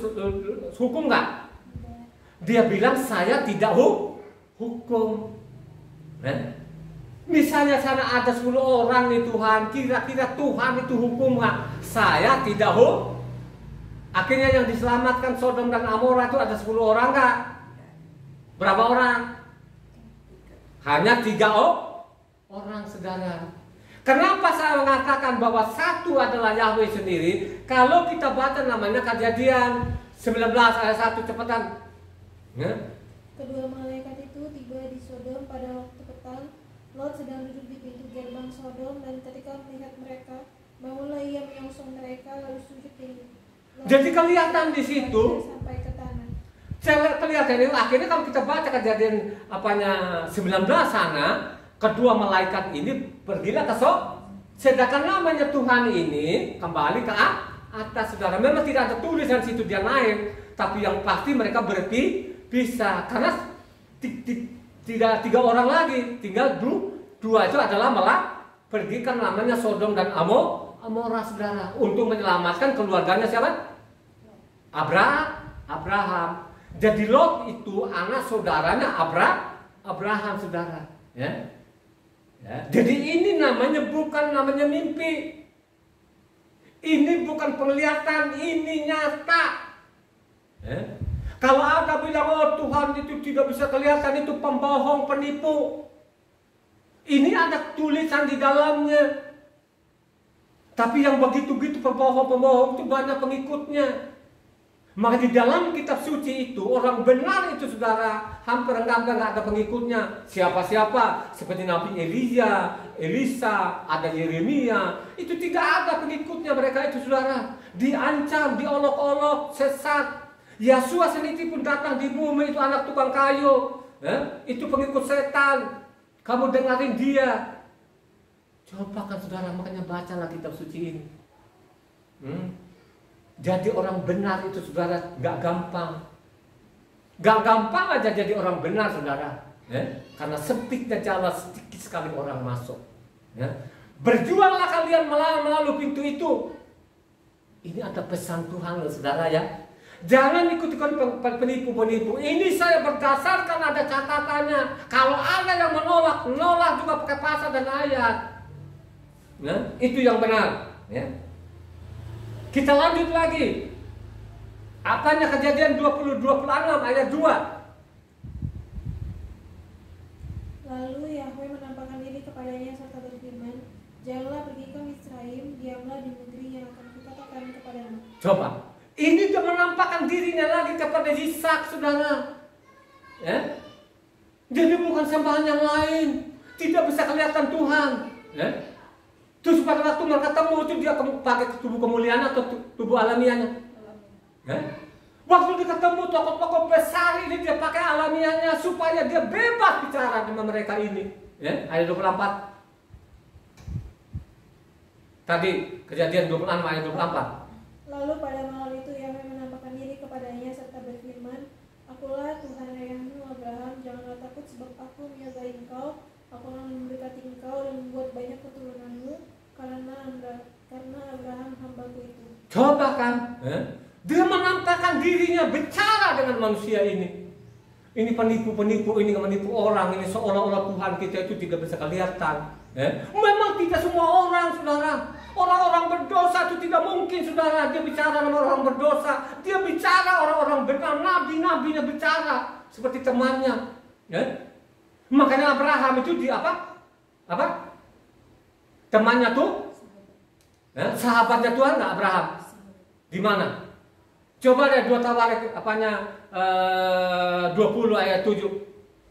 hukum nggak? Dia bilang saya tidak hukum. Misalnya sana ada 10 orang nih Tuhan, kira-kira Tuhan itu hukum nggak? Saya tidak hukum. Akhirnya yang diselamatkan Sodom dan Amora itu ada 10 orang nggak? Berapa orang? Hanya 3 orang, saudara. Kenapa saya mengatakan bahwa satu adalah Yahweh sendiri? Kalau kita baca namanya Kejadian 19 ayat 1, cepetan. Ya? Kedua malaikat itu tiba di Sodom pada waktu petang. Lot sedang duduk di pintu gerbang Sodom, dan ketika melihat mereka, bangunlah ia menyongsong mereka lalu sujud tinggi. Jadi kelihatan di situ sampai ke tanah. Kelihatan itu akhirnya kalau kita baca Kejadian 19 sana, kedua malaikat ini pergilah ke sedangkan namanya Tuhan ini kembali ke atas, saudara. Memang tidak ada tulisan situ dia naik, tapi yang pasti mereka bisa karena tidak 3 orang lagi, tinggal 2 itu adalah malah pergi kan namanya Sodom dan Amora, saudara, untuk menyelamatkan keluarganya siapa? Abraham. Jadi Lot itu anak saudaranya Abraham, saudara. Ya. Jadi ini bukan namanya mimpi. Ini bukan penglihatan, ini nyata. Kalau ada bilang, oh Tuhan itu tidak bisa kelihatan, itu pembohong, penipu. Ini ada tulisan di dalamnya. Tapi yang begitu-gitu pembohong itu banyak pengikutnya. Maka di dalam kitab suci itu orang benar itu, saudara, hampir nggak ada pengikutnya. Siapa-siapa seperti Nabi Elisa, ada Yeremia, itu tidak ada pengikutnya mereka itu, saudara. Diancam, diolok-olok, sesat. Yesua sendiri pun datang di bumi itu anak tukang kayu, itu pengikut setan. Kamu dengarin dia. Coba kan, saudara, makanya bacalah kitab suci ini. Jadi orang benar itu, saudara, gak gampang. Gak gampang aja jadi orang benar, saudara. Karena sempitnya jalan, sedikit sekali orang masuk. Berjuanglah kalian melalui pintu itu. Ini ada pesan Tuhan, saudara, ya. Jangan ikut-ikut penipu-penipu. Ini saya berdasarkan ada catatannya. Kalau ada yang menolak juga pakai pasal dan ayat. Itu yang benar. Kita lanjut lagi. Apanya Kejadian 26 ayat 2. Lalu Yahweh menampakkan diri kepadanya serta berfirman, janganlah pergi ke Misraim, diamlah di negeri yang akan kukatakan kepadamu. Coba, ini dia menampakkan dirinya lagi kepada Ishak, saudara. Jadi bukan sembahan yang lain, tidak bisa kelihatan Tuhan. Terus pada waktu mereka ketemu itu dia pakai tubuh kemuliaan atau tubuh alamiahnya? Waktu dia ketemu tokoh-tokoh besar ini, dia pakai alamiahnya supaya dia bebas bicara dengan mereka ini. Ya, ayat 24. Tadi Kejadian 26 ayat 24. Lalu pada malam itu Yahweh menampakkan diri kepadanya serta berfirman, Akulah Tuhan ayahmu Abraham, janganlah takut sebab aku menyertai engkau, aku akan memberkati engkau dan membuat banyak keturunanmu karena Abraham hambaku itu. Coba kan, dia menampakkan dirinya bicara dengan manusia ini. Ini penipu-penipu, ini menipu orang, ini seolah-olah Tuhan kita itu tidak bisa kelihatan. Memang tidak semua orang, saudara. Orang-orang berdosa itu tidak mungkin, saudara. Dia bicara dengan orang berdosa. Dia bicara orang-orang benar, nabi-nabinya bicara seperti temannya. Makanya Abraham itu di apa? Temannya tuh, sahabatnya Tuhan nggak Abraham? Di mana? Coba deh 2 Tawarik 20 ayat 7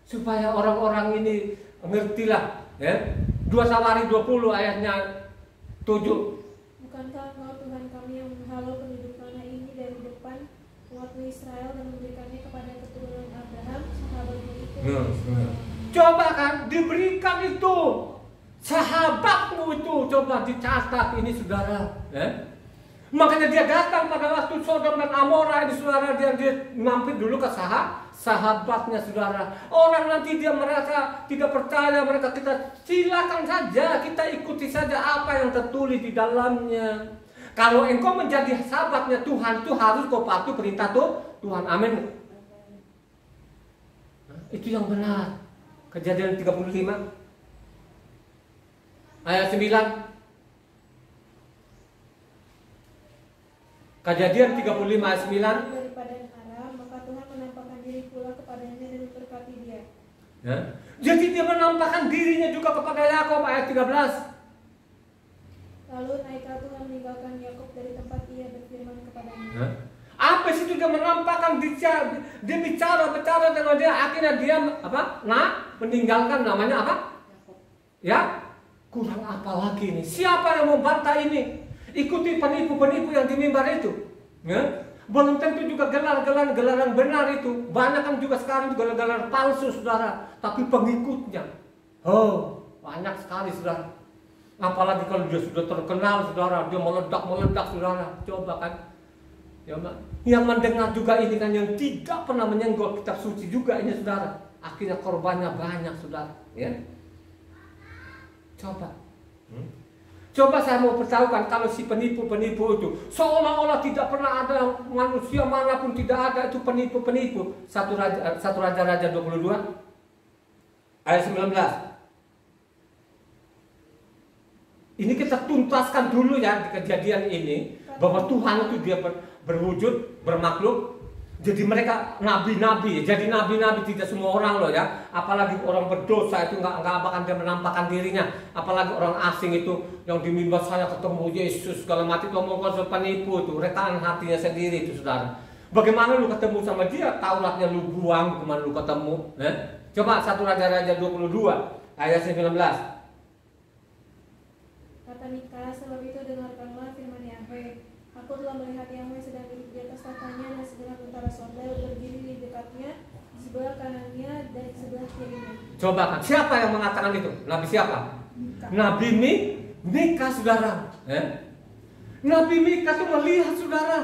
supaya orang-orang ini ngertilah. 2 Tawarik 20 ayatnya 7. Bukankah engkau Tuhan kami yang menghalau penduduk tanah ini dari depan umatmu Israel dan memberikannya kepada keturunan Abraham, sahabatmu itu? Coba kan diberikan itu sahabatmu itu, coba dicatat ini saudara. Makanya dia datang pada waktu Sodom dan Amora ini saudara, dia mampir dulu ke sahabatnya saudara. Orang nanti dia merasa tidak percaya, mereka kita silakan saja, kita ikuti saja apa yang tertulis di dalamnya. Kalau engkau menjadi sahabatnya Tuhan, itu harus kau patuh perintah Tuhan. Amin. Itu yang benar. Kejadian 35 ayat 9. Kejadian 35 ayat 9. Daripada Aram, maka Tuhan menampakkan diri pula kepadanya dan memberkati dia. Jadi dia menampakkan dirinya juga kepada Yakub ayat 13. Lalu naiklah Tuhan meninggalkan Yakub dari tempat ia berfirman kepadanya. Apa sih itu dia menampakkan dia bicara dengan dia, akhirnya dia meninggalkan namanya apa? Ya, kurang apa lagi ini? Siapa yang membantah ini? Ikuti penipu-penipu yang di mimbar itu. Belum tentu juga gelaran benar itu. Banyak kan juga sekarang juga gelaran palsu saudara. Tapi pengikutnya, banyak sekali saudara. Apalagi kalau dia sudah terkenal saudara, dia meledak saudara. Coba kan, yang mendengar juga ini kan yang tidak pernah menyenggol kitab suci juga ini saudara. Akhirnya korbannya banyak saudara. Ya, coba. Coba saya mau beritahukan kalau si penipu-penipu itu seolah-olah tidak pernah ada manusia manapun, tidak ada, itu penipu-penipu. 1 Raja-Raja 22 ayat 19. Ini kita tuntaskan dulu ya di kejadian ini, bahwa Tuhan itu dia berwujud, bermakhluk. Jadi mereka nabi-nabi, jadi nabi-nabi tidak semua orang loh ya. Apalagi orang berdosa itu nggak akan dia menampakkan dirinya. Apalagi orang asing itu yang di mimbar saya ketemu Yesus segala macam, ngomong penipu itu, rekaan hatinya sendiri itu saudara. Bagaimana lu ketemu sama dia? Tauratnya lu buang, bagaimana lu ketemu? Coba 1 Raja-Raja 22 ayat 19. Kata Mika, sebab itu dengarkanlah firman Yahweh. Aku telah melihat Yahweh sedang duduk di atas tatanya dan segenap tentara sorga berdiri di dekatnya, di sebelah kanannya dan di sebelah kirinya. Coba kan, siapa yang mengatakan itu? Nabi siapa? Mika. Nabi Mika saudara. Nabi Mika tuh melihat saudara.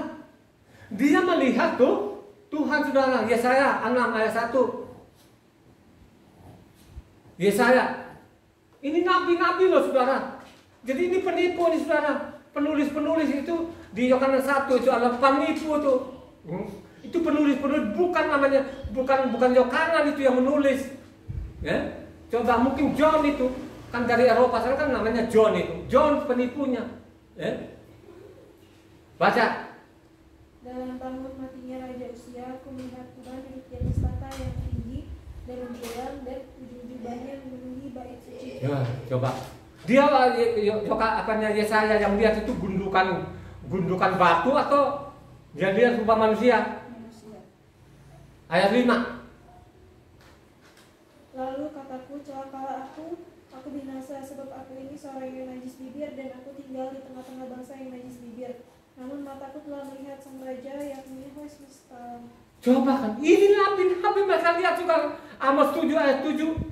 Dia melihat tuh Tuhan saudara. Yesaya 6 ayat 1. Yesaya. Ini nabi-nabi loh saudara. Jadi ini penipu nih saudara. Penulis-penulis itu di Yohanes 1 itu adalah penipu tuh. Itu penulis-penulis bukan namanya bukan Yohanes itu yang menulis. Coba mungkin John itu kan dari Eropa sana kan namanya John itu. John penipunya. Baca. Dalam tahun matinya Raja Usia, aku melihat Tuhan duduk di atas tahta yang tinggi dan menjulang dan ujung jubahnya memenuhi bait suci. Ya, coba. Dia Yesaya yang lihat itu gundukan batu atau dia lihat rupa manusia? Ayat 5. Lalu kataku, celakalah aku binasa sebab aku ini seorang yang najis bibir dan aku tinggal di tengah-tengah bangsa yang najis bibir. Namun mataku telah melihat sang raja, yakni Yehoyakim. Coba kan, ini nabi mereka lihat juga. Amos 7 ayat 7.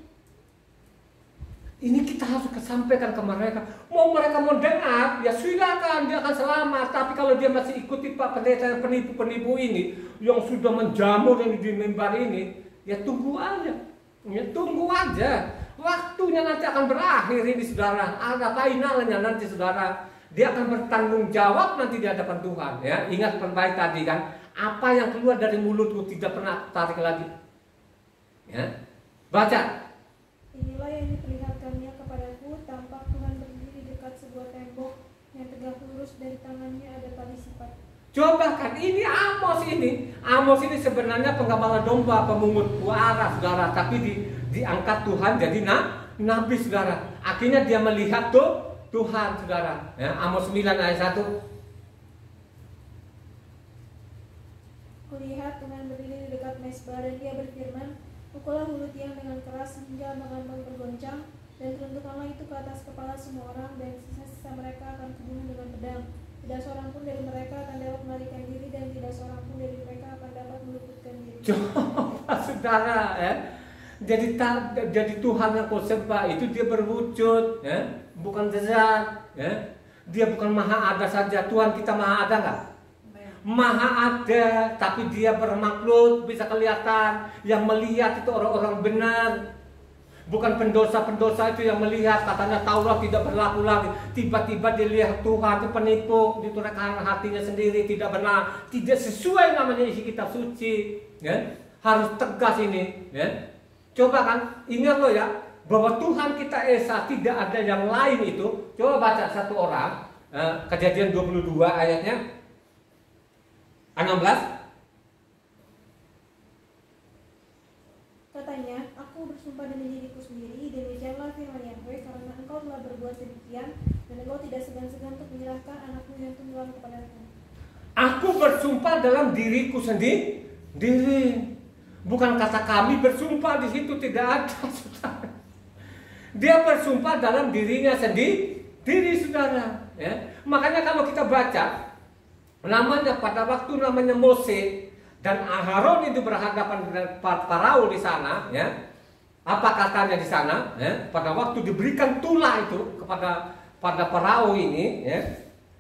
Ini kita harus sampaikan ke mereka. Mau mereka mau dengar, ya silakan, dia akan selamat. Tapi kalau dia masih ikuti Pak Pendeta yang penipu-penipu ini, yang sudah menjamur yang di mimbar ini, ya tunggu aja. Ya tunggu aja. Waktunya nanti akan berakhir ini saudara. Ada finalnya nanti saudara. Dia akan bertanggung jawab nanti di hadapan Tuhan. Ya, ingat baik tadi kan. Apa yang keluar dari mulutmu tidak pernah tarik lagi. Ya, baca. Inilah yang diperlihatkannya kepadaku, tampak Tuhan berdiri di dekat sebuah tembok yang tegak lurus, dari tangannya ada tali sifat. Coba kan, ini Amos ini. Amos ini sebenarnya penggembala domba, pemungut suara saudara, tapi diangkat Tuhan jadi nabi saudara. Akhirnya dia melihat tuh Tuhan saudara. Ya, Amos 9 ayat 1. Kulihat Tuhan berdiri di dekat mezbah dan dia berfirman, pukullah hulu tiang dengan keras hingga mengambang bergoncang, dan teruntukkanlah itu ke atas kepala semua orang, dan sisa-sisa mereka akan kubunuh dengan pedang. Tidak seorang pun dari mereka akan dapat melarikan diri, dan tidak seorang pun dari mereka akan dapat meluputkan diri. Coba saudara ya. Jadi Tuhan yang kau sembah itu dia berwujud ya, bukan zat ya. Dia bukan maha ada saja. Tuhan kita maha ada enggak? Maha ada, tapi dia bermakhluk, bisa kelihatan. Yang melihat itu orang-orang benar, bukan pendosa-pendosa itu yang melihat. Katanya Taurat tidak berlaku lagi. Tiba-tiba dia lihat Tuhan itu penipu, diturunkan hatinya sendiri, tidak benar, tidak sesuai namanya isi kitab suci. Ya? Harus tegas ini. Ya? Coba kan, ingat lo ya, bahwa Tuhan kita Esa tidak ada yang lain itu. Coba baca satu orang, Kejadian 22 ayatnya 16. Katanya, aku bersumpah demi diriku sendiri, demikianlah firman Yahweh, karena engkau telah berbuat demikian, dan engkau tidak segan-segan untuk menyerahkan anakmu yang tunggal kepadaku. Aku bersumpah dalam diriku sendiri. Bukan kata kami bersumpah, di situ tidak ada, saudara. Dia bersumpah dalam dirinya sendiri, saudara. Ya. Makanya kalau kita baca, namanya pada waktu namanya Mose dan Aharon itu berhadapan dengan Farao di sana, ya. Apa katanya di sana? Ya, pada waktu diberikan tulah itu pada Farao ini, ya.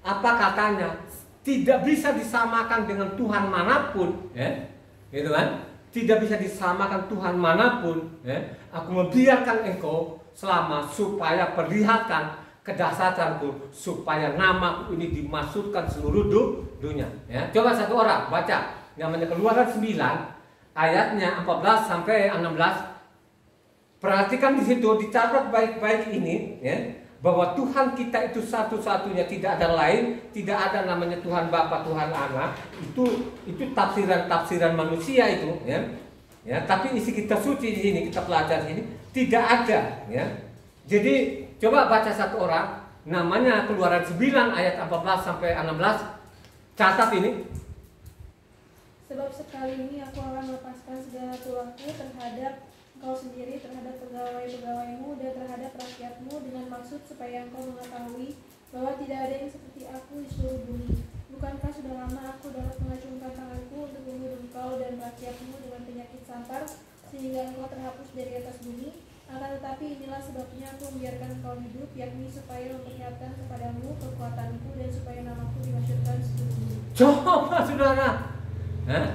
Apa katanya? Tidak bisa disamakan dengan Tuhan manapun, ya. Gitu kan? Tidak bisa disamakan Tuhan manapun, ya. Aku membiarkan engkau selama supaya perlihatkan kedahsyatanku, supaya namaku ini dimasukkan seluruh dunia. Ya. Coba satu orang baca, namanya Keluaran 9 ayatnya 14 sampai 16. Perhatikan di situ, dicatat baik-baik ini, ya, bahwa Tuhan kita itu satu-satunya, tidak ada lain, tidak ada namanya Tuhan Bapa, Tuhan Anak. Itu tafsiran manusia itu, ya. Ya, tapi isi kitab suci di sini kita pelajari ini tidak ada, ya. Jadi coba baca satu orang, namanya Keluaran 9 ayat 14 sampai 16. Catat ini. Sebab sekali ini aku akan melepaskan segala tulahku terhadap engkau sendiri, terhadap pegawai-pegawaimu, dan terhadap rakyatmu, dengan maksud supaya engkau mengetahui bahwa tidak ada yang seperti aku di seluruh bumi. Bukankah sudah lama aku dapat mengacungkan tanganku untuk membunuh engkau dan rakyatmu dengan penyakit sampar, sehingga engkau terhapus dari atas bumi? Akan tetapi inilah sebabnya aku membiarkan engkau hidup, yakni supaya memperlihatkan kepadamu kekuatanku, dan supaya namaku dimasyhurkan seluruh dunia. Coba saudara,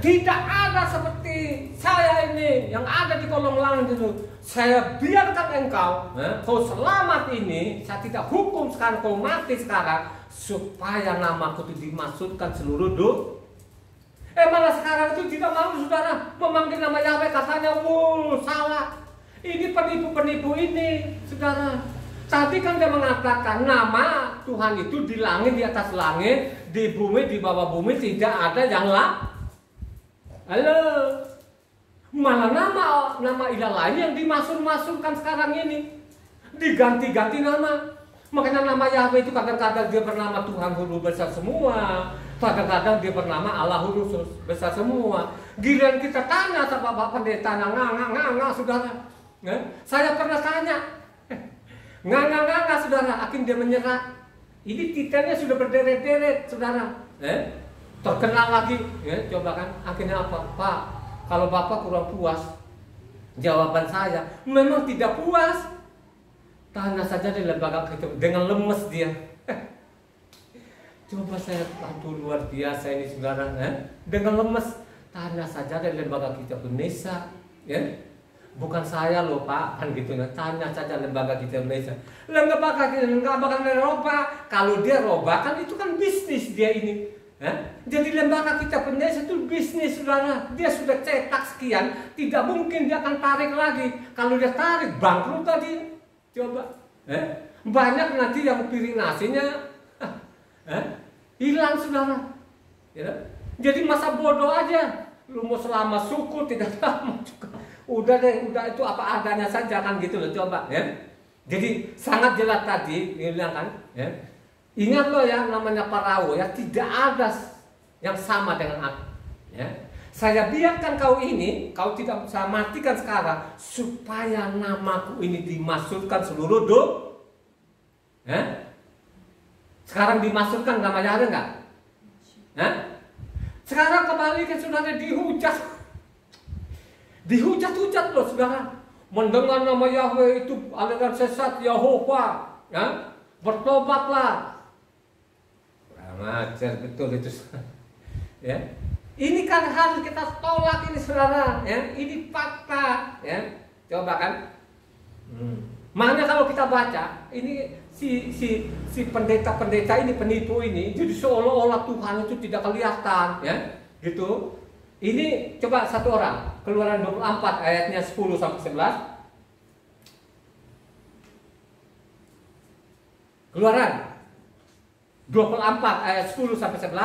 tidak ada seperti saya ini yang ada di kolong langit itu. Saya biarkan engkau, kau selamat ini. Saya tidak hukum sekarang, kau mati sekarang, supaya namaku itu dimaksudkan seluruh dunia. Malah sekarang itu tidak mau saudara memanggil nama Yahweh, katanya, salah. Ini penipu-penipu ini, saudara. Tadi kan dia mengatakan nama Tuhan itu di langit, di atas langit, di bumi, di bawah bumi, tidak ada yang lain. Halo, malah nama ilah lain yang dimasuk-masukkan sekarang ini, diganti-ganti nama. Makanya nama Yahweh itu kadang-kadang dia bernama Tuhan hulu besar semua, kadang-kadang dia bernama Allah hulu besar semua. Giliran kita tanya sama Bapak Pendeta, nggak, saudara. Saya pernah tanya, nggak, saudara. Akhirnya dia menyerah. Ini titelnya sudah berderet-deret, saudara. terkenal lagi, coba kan, akhirnya apa? Pak, kalau Bapak kurang puas, jawaban saya memang tidak puas. Tanya saja di lembaga kita, dengan lemes dia. Coba saya, aduh luar biasa ini saudara, dengan lemes. Tanya saja di lembaga kita Indonesia, bukan saya loh Pak, kan gitu. Tanya saja lembaga kita Indonesia. Lembaga kita nggak bakal robah. Kalau dia robah kan itu kan bisnis dia ini. Jadi lembaga kita Indonesia itu bisnis saudara. Dia sudah cetak sekian, tidak mungkin dia akan tarik lagi. Kalau dia tarik bangkrut tadi. Coba, banyak nanti yang piring nasinya hilang saudara. Jadi masa bodoh aja. Lu mau selama syukur tidak lama juga. Udah deh, udah itu apa adanya saja kan gitu loh, coba Jadi sangat jelas tadi bilang kan, ingat loh ya, namanya Parao ya, tidak ada yang sama dengan aku. Saya biarkan kau ini, kau tidak bisa matikan sekarang supaya namaku ini dimasukkan seluruh Sekarang dimasukkan namanya ada nggak? Sekarang kembali ke saudara dihujat loh saudara. Mendengar nama Yahweh itu aliran sesat Yahova, bertobatlah. Ajar betul itu. Ini kan harus kita tolak ini saudara, ini fakta, coba kan. Makanya kalau kita baca ini si pendeta-pendeta ini, penipu ini, jadi seolah-olah Tuhan itu tidak kelihatan, gitu. Ini coba satu orang, Keluaran 24 ayatnya 10 sampai 11. Keluaran 24 ayat 10 sampai 11.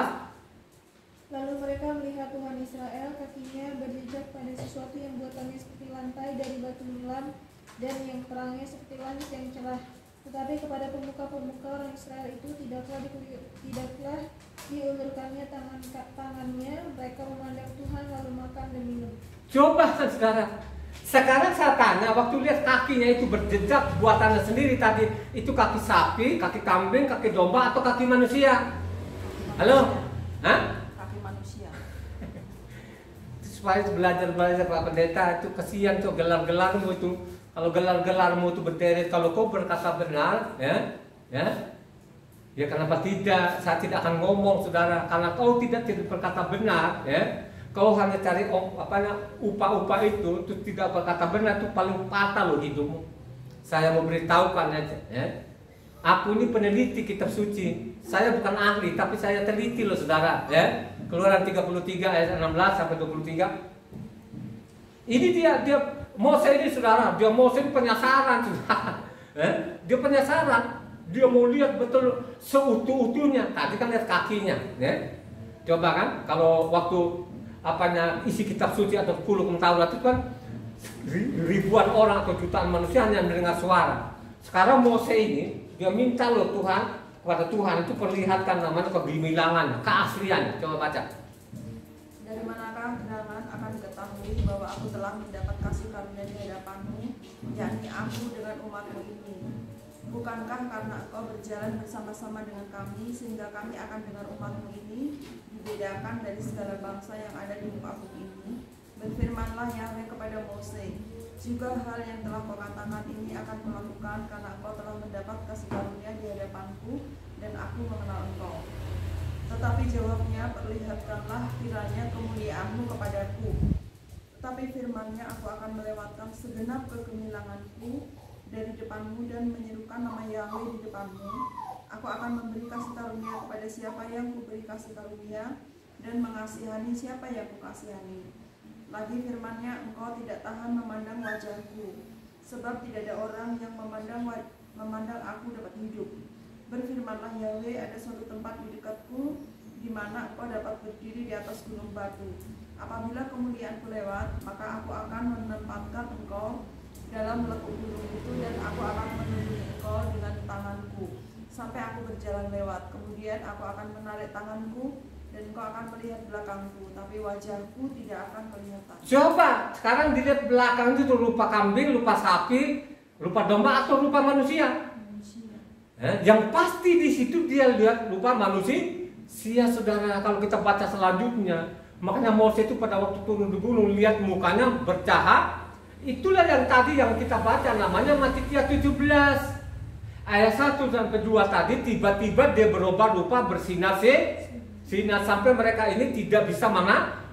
Lalu mereka melihat Tuhan Israel, kakinya berjejak pada sesuatu yang buatannya seperti lantai dari batu nilam dan yang terangnya seperti langit yang cerah. Tetapi kepada pemuka-pemuka orang Israel itu tidaklah diulurkannya tangannya. Mereka memandang Tuhan lalu makan dan minum. Coba saudara, sekarang saya tanya, waktu lihat kakinya itu berjejak buatannya sendiri tadi, itu kaki sapi, kaki kambing, kaki domba atau kaki manusia? Halo? Kaki manusia. Supaya belajar Pak Pendeta itu kesian tuh gelar-gelarmu itu. Kalau gelar-gelarmu itu berderet, kalau kau berkata benar, ya kenapa tidak? Saya tidak akan ngomong saudara, karena kau tidak berkata benar, kau hanya cari upah-upah itu tidak berkata benar, itu paling patah loh hidupmu. Saya mau beritahukan aja, aku ini peneliti kitab suci. Saya bukan ahli, tapi saya teliti loh saudara, Keluaran 33 ayat 16 sampai 23. Ini dia Mose ini saudara, Mose ini penyasaran saudara. Dia penyasaran, dia mau lihat betul seutuh-utuhnya. Tadi kan lihat kakinya, Coba kan, kalau waktu isi kitab suci atau Puluh Taurat itu kan ribuan orang atau jutaan manusia hanya mendengar suara. Sekarang Mose ini dia minta loh kepada Tuhan itu perlihatkan namanya kegemilangan, keaslian. Coba baca. Dari manakah genangan akan diketahui bahwa aku telah mendapat kasih karunia di hadapanmu, yakni aku dengan umatmu ini. Bukankah karena engkau berjalan bersama-sama dengan kami, sehingga kami akan dengar umatmu ini dibedakan dari segala bangsa yang ada di muka bumi ini? Berfirmanlah Yahweh kepada Mose, juga hal yang telah kau katakan ini akan kulakukan, karena engkau telah mendapat kasih karunia di hadapanku, dan aku mengenal engkau. Tetapi jawabnya, perlihatkanlah kiranya kemuliaanmu kepadaku. Tetapi firman-Nya, aku akan melewatkan segenap kegemilanganku dari depanmu dan menyerukan nama Yahweh di depanmu. Aku akan memberi kasih karunia kepada siapa yang kuberi kasih karunia, dan mengasihani siapa yang kukasihani. Lagi firman-Nya, engkau tidak tahan memandang wajahku, sebab tidak ada orang yang memandang aku dapat hidup. Berfirmanlah Yahweh, ada suatu tempat di dekatku, di mana engkau dapat berdiri di atas gunung batu. Apabila kemuliaanku lewat, maka aku akan menempatkan engkau dalam lekuk gunung itu, dan aku akan menunduk engkau dengan tanganku sampai aku berjalan lewat. Kemudian aku akan menarik tanganku, dan engkau akan melihat belakangku, tapi wajahku tidak akan kelihatan. Coba sekarang dilihat belakang itu rupa kambing, rupa sapi, rupa domba atau rupa manusia? Yang pasti di situ dia lihat rupa manusia. sia saudara, kalau kita baca selanjutnya, makanya Mose itu pada waktu turun di gunung lihat mukanya bercahaya. Itulah yang tadi yang kita baca, namanya Matitia 17 ayat 1 sampai 2 tadi. Tiba-tiba dia berubah rupa, bersinar sinar sampai mereka ini tidak bisa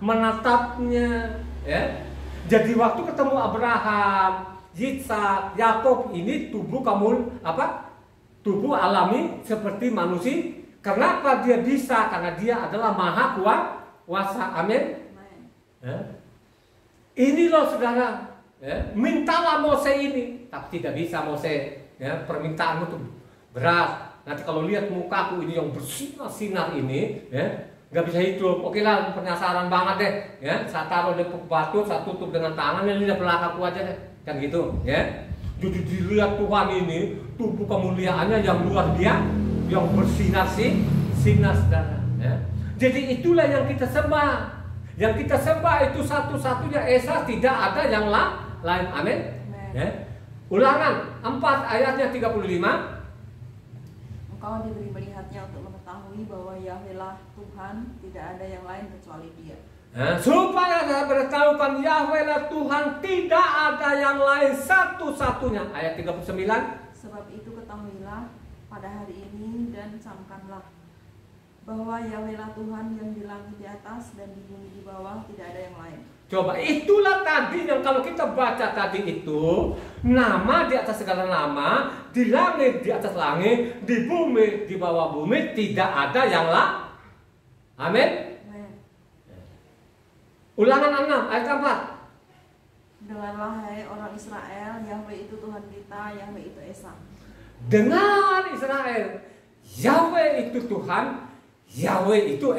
menatapnya, ya. Jadi waktu ketemu Abraham, Yitzhak, Yakub, ini tubuh tubuh alami seperti manusia. Kenapa dia bisa? Karena dia adalah maha kuasa. Amin. Ya. Ini loh saudara, ya. Mintalah Mose ini, tapi tidak bisa Mose. Ya, permintaanmu tuh berat. Nanti kalau lihat mukaku ini yang bersinar-sinar ini, ya, nggak bisa hidup. Oke lah, penasaran banget deh. Ya, saya taruh di batu, saya tutup dengan tangan, ini lihat belakangku aja deh, kan gitu. Ya, jadi dilihat Tuhan ini tubuh kemuliaannya yang luar biasa, yang bersinar saudara. Ya. Jadi itulah yang kita sembah. Yang kita sembah itu satu-satunya Esa, tidak ada yang lain. Amin. Ya. Ulangan 4 ayatnya 35. Engkau diberi melihatnya untuk mengetahui bahwa Yahweh lah Tuhan, tidak ada yang lain kecuali Dia. Supaya saya beritahukan Yahweh lah Tuhan, tidak ada yang lain, satu-satunya. Ayat 39. Sebab itu ketahuilah pada hari ini dan camkanlah bahwa Yahweh lah Tuhan, yang di langit di atas dan di bumi di bawah, tidak ada yang lain. Coba, itulah tadi yang kalau kita baca tadi itu, nama di atas segala nama, di langit di atas langit, di bumi di bawah bumi, tidak ada yang lain. Amin. Ulangan 6 ayat 4. Dengarlah hai orang Israel, Yahweh itu Tuhan kita, Yahweh itu Esa. Dengar Israel, Yahweh itu Tuhan, Yahweh itu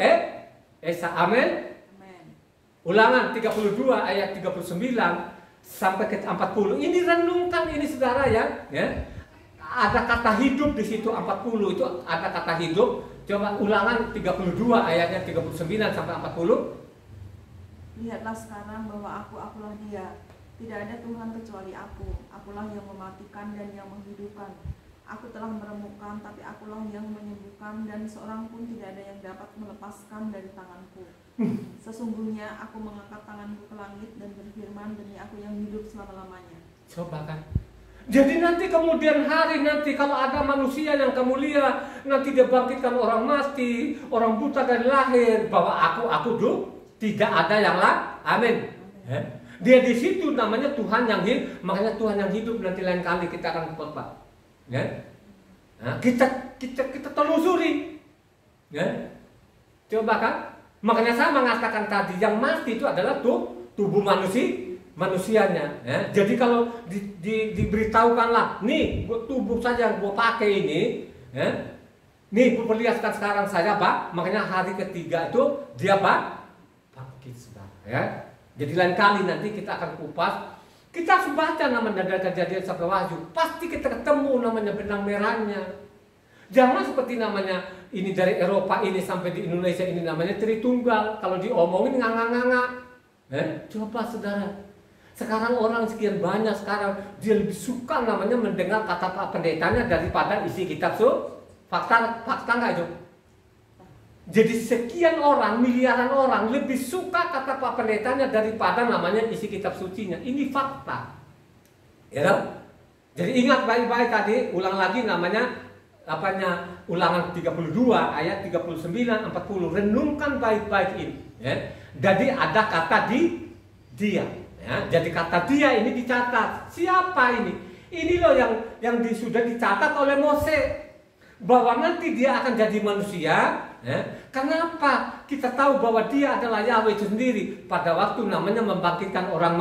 Esa. Amin. Ulangan 32 ayat 39 sampai ke 40. Ini renungkan ini saudara ya. Ada kata hidup di situ, 40 itu ada kata hidup. Coba Ulangan 32 ayatnya 39 sampai 40. Lihatlah sekarang bahwa akulah Dia. Tidak ada Tuhan kecuali aku. Akulah yang mematikan dan yang menghidupkan. Aku telah meremukkan, tapi akulah yang menyembuhkan, dan seorang pun tidak ada yang dapat melepaskan dari tanganku. Sesungguhnya aku mengangkat tanganku ke langit dan berfirman, demi aku yang hidup selama-lamanya. Coba kan. Jadi nanti kemudian hari nanti kalau ada manusia yang kamu lihat, nanti dia bangkitkan orang mati, orang buta dari lahir, bahwa aku tidak ada yang lain. Amin. Dia di situ namanya Tuhan yang hidup. Makanya Tuhan yang hidup nanti lain kali kita akan khotbah. Ya, nah, kita telusuri, ya, coba kan, makanya saya mengatakan tadi yang mati itu adalah tubuh manusianya. Ya. Jadi kalau diberitahukanlah, nih tubuh saja yang gue pakai ini, ya, nih perlihatkan sekarang saya Pak, makanya hari ketiga itu dia bangkit saudara. Ya. Jadi lain kali nanti kita akan kupas. Kita harus baca namanya dari Kejadian sampai Wahyu, pasti kita ketemu namanya benang merahnya. Jangan seperti namanya ini dari Eropa ini sampai di Indonesia ini namanya Tritunggal. Kalau diomongin nganga-nganga. Coba saudara, sekarang orang sekian banyak sekarang dia lebih suka namanya mendengar kata Pak Pendetanya daripada isi kitab fakta nggak itu? Jadi sekian orang, miliaran orang lebih suka kata Pak Pendetanya daripada namanya isi kitab sucinya. Ini fakta. Ya. Jadi ingat baik-baik tadi, ulang lagi namanya Ulangan 32 ayat 39 40. Renungkan baik-baik ini, ya. Jadi ada kata dia, ya. Jadi kata dia ini dicatat. Siapa ini? Ini loh yang sudah dicatat oleh Mose. Bahwa nanti dia akan jadi manusia. Ya. Kenapa? Kita tahu bahwa dia adalah Yahweh itu sendiri. Pada waktu namanya membangkitkan orang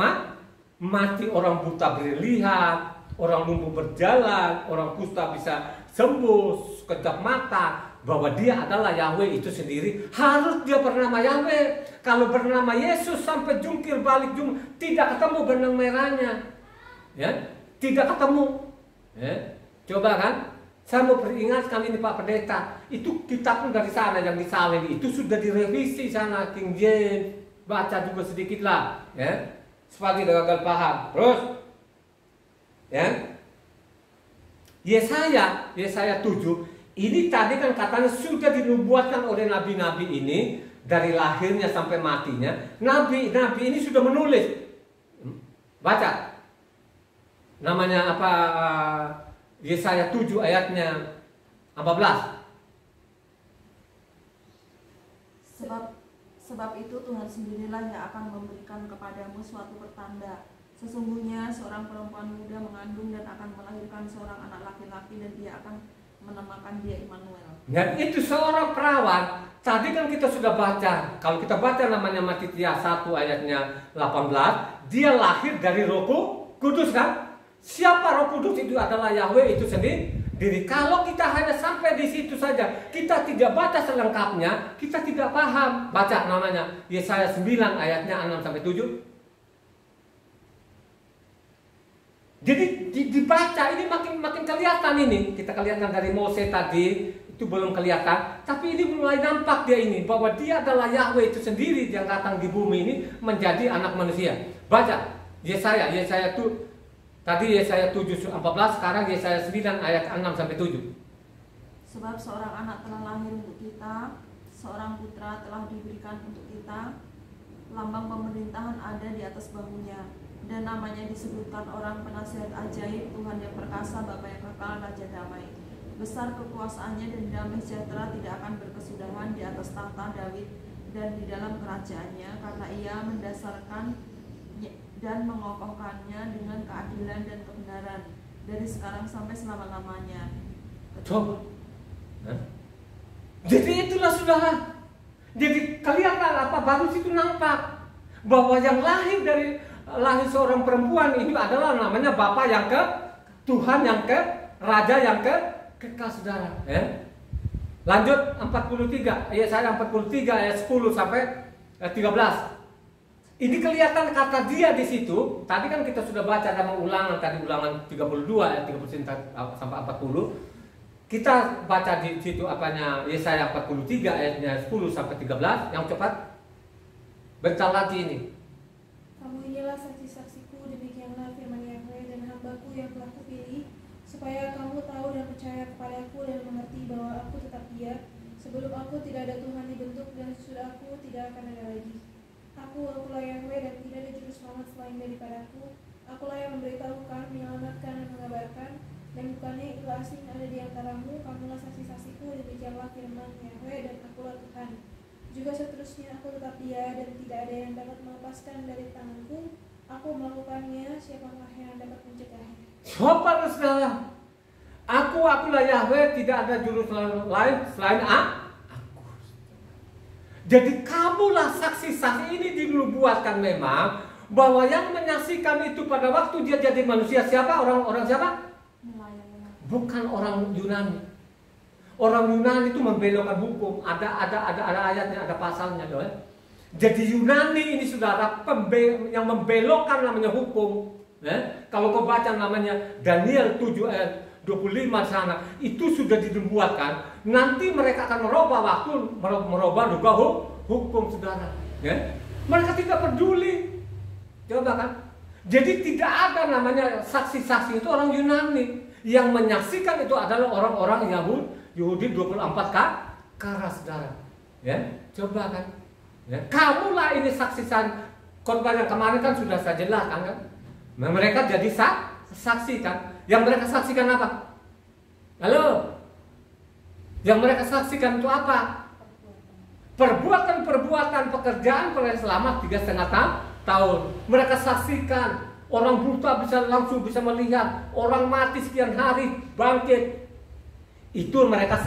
mati, orang buta berlihat, orang lumpuh berjalan, orang kusta bisa sembuh, sekejap mata. Bahwa dia adalah Yahweh itu sendiri. Harus dia bernama Yahweh. Kalau bernama Yesus sampai jungkir balik tidak ketemu benang merahnya. Ya, tidak ketemu. Ya. Coba kan? Saya mau peringatkan ini Pak Pendeta, itu kitab pun dari sana yang disalin itu sudah direvisi sana King James, baca juga sedikit lah, ya, supaya tidak gagal paham. Terus, ya, Yesaya 7 Ini tadi kan katanya sudah dinubuatkan oleh nabi-nabi ini dari lahirnya sampai matinya. Nabi-nabi ini sudah menulis. Baca. Namanya apa? Yesaya 7 ayatnya 14. Sebab itu Tuhan sendirilah yang akan memberikan kepadamu suatu pertanda. Sesungguhnya seorang perempuan muda mengandung dan akan melahirkan seorang anak laki-laki, dan dia akan menamakan dia Immanuel. Dan itu seorang perawan. Tadi kan kita sudah baca. Kalau kita baca namanya Matitia 1 ayatnya 18, dia lahir dari Roh Kudus kan? Siapa Roh Kudus? Itu adalah Yahweh itu sendiri. Kalau kita hanya sampai di situ saja, kita tidak baca selengkapnya, kita tidak paham. Baca namanya Yesaya 9 ayatnya 6 sampai 7. Jadi dibaca ini makin kelihatan ini. Kita kelihatan dari Mose tadi itu belum kelihatan, tapi ini mulai nampak dia ini bahwa dia adalah Yahweh itu sendiri yang datang di bumi ini menjadi anak manusia. Baca Yesaya itu tadi Yesaya 7:14, sekarang Yesaya 9 ayat 6 sampai 7. Sebab seorang anak telah lahir untuk kita, seorang putra telah diberikan untuk kita, lambang pemerintahan ada di atas bahunya, dan namanya disebutkan orang penasihat ajaib, Tuhan yang perkasa, Bapa yang kekal, Raja damai. Besar kekuasaannya dan damai sejahtera tidak akan berkesudahan di atas tahta Daud dan di dalam kerajaannya, karena ia mendasarkan dan mengokohkannya dengan keadilan dan kebenaran dari sekarang sampai selama-lamanya. Coba. Jadi itulah saudara. Jadi kelihatan apa baru situ nampak bahwa yang lahir seorang perempuan itu adalah namanya Bapa yang ke Tuhan yang ke Raja yang ke kekal saudara. Lanjut 43 Yesaya 43 ayat 10 sampai 13. Ini kelihatan kata dia di situ. Tadi kan kita sudah baca dalam ulangan tadi, ulangan 32 ayat 39 sampai 40. Kita baca di situ apanya Yesaya 43 ayatnya 10 sampai 13. Yang cepat. Bentar lagi ini. Kamu inilah saksi-saksiku, demikianlah firman Yahweh dan hambaku yang telah kupilih, supaya kamu tahu dan percaya kepadaku dan mengerti bahwa aku tetap Dia. Sebelum aku tidak ada Tuhan dibentuk, dan sesudah aku tidak akan ada lagi. Akulah Yahweh dan tidak ada juru selamat selain daripadaku. Akulah yang memberitahukan, menyelamatkan dan mengabarkan, dan bukannya ilah asing ada di antaramu. Kamulah saksi-saksiku, demikianlah firman Yahweh, dan akulah Tuhan. Juga seterusnya aku tetap Dia, dan tidak ada yang dapat melepaskan dari tanganku. Aku melakukannya, siapakah yang dapat mencegahnya? Sopan saudara. Akulah Yahweh, tidak ada juru lain selain aku. Jadi kamulah saksi-saksi. Ini dinubuatkan memang bahwa yang menyaksikan itu pada waktu dia jadi manusia siapa? Orang siapa? Bukan orang Yunani. Orang Yunani itu membelokkan hukum. Ada ayatnya, ada pasalnya, doa. Jadi Yunani ini saudara yang membelokkan namanya hukum. Kalau kau baca namanya Daniel 7 ayat 25 sana, itu sudah dinubuatkan. Nanti mereka akan merubah waktu, merubah juga hukum saudara. Mereka tidak peduli. Coba kan? Jadi tidak ada namanya saksi-saksi itu orang Yunani. Yang menyaksikan itu adalah orang-orang Yahudi 24 kara saudara. Coba kan? Kamulah ini saksisan. Korban yang kemarin kan sudah saya jelaskan kan? Mereka jadi saksi kan? Yang mereka saksikan apa? Halo? Yang mereka saksikan itu apa? Perbuatan-perbuatan pekerjaan peroleh selamat 3,5 tahun. Mereka saksikan orang buta langsung bisa melihat, orang mati sekian hari bangkit. Itu mereka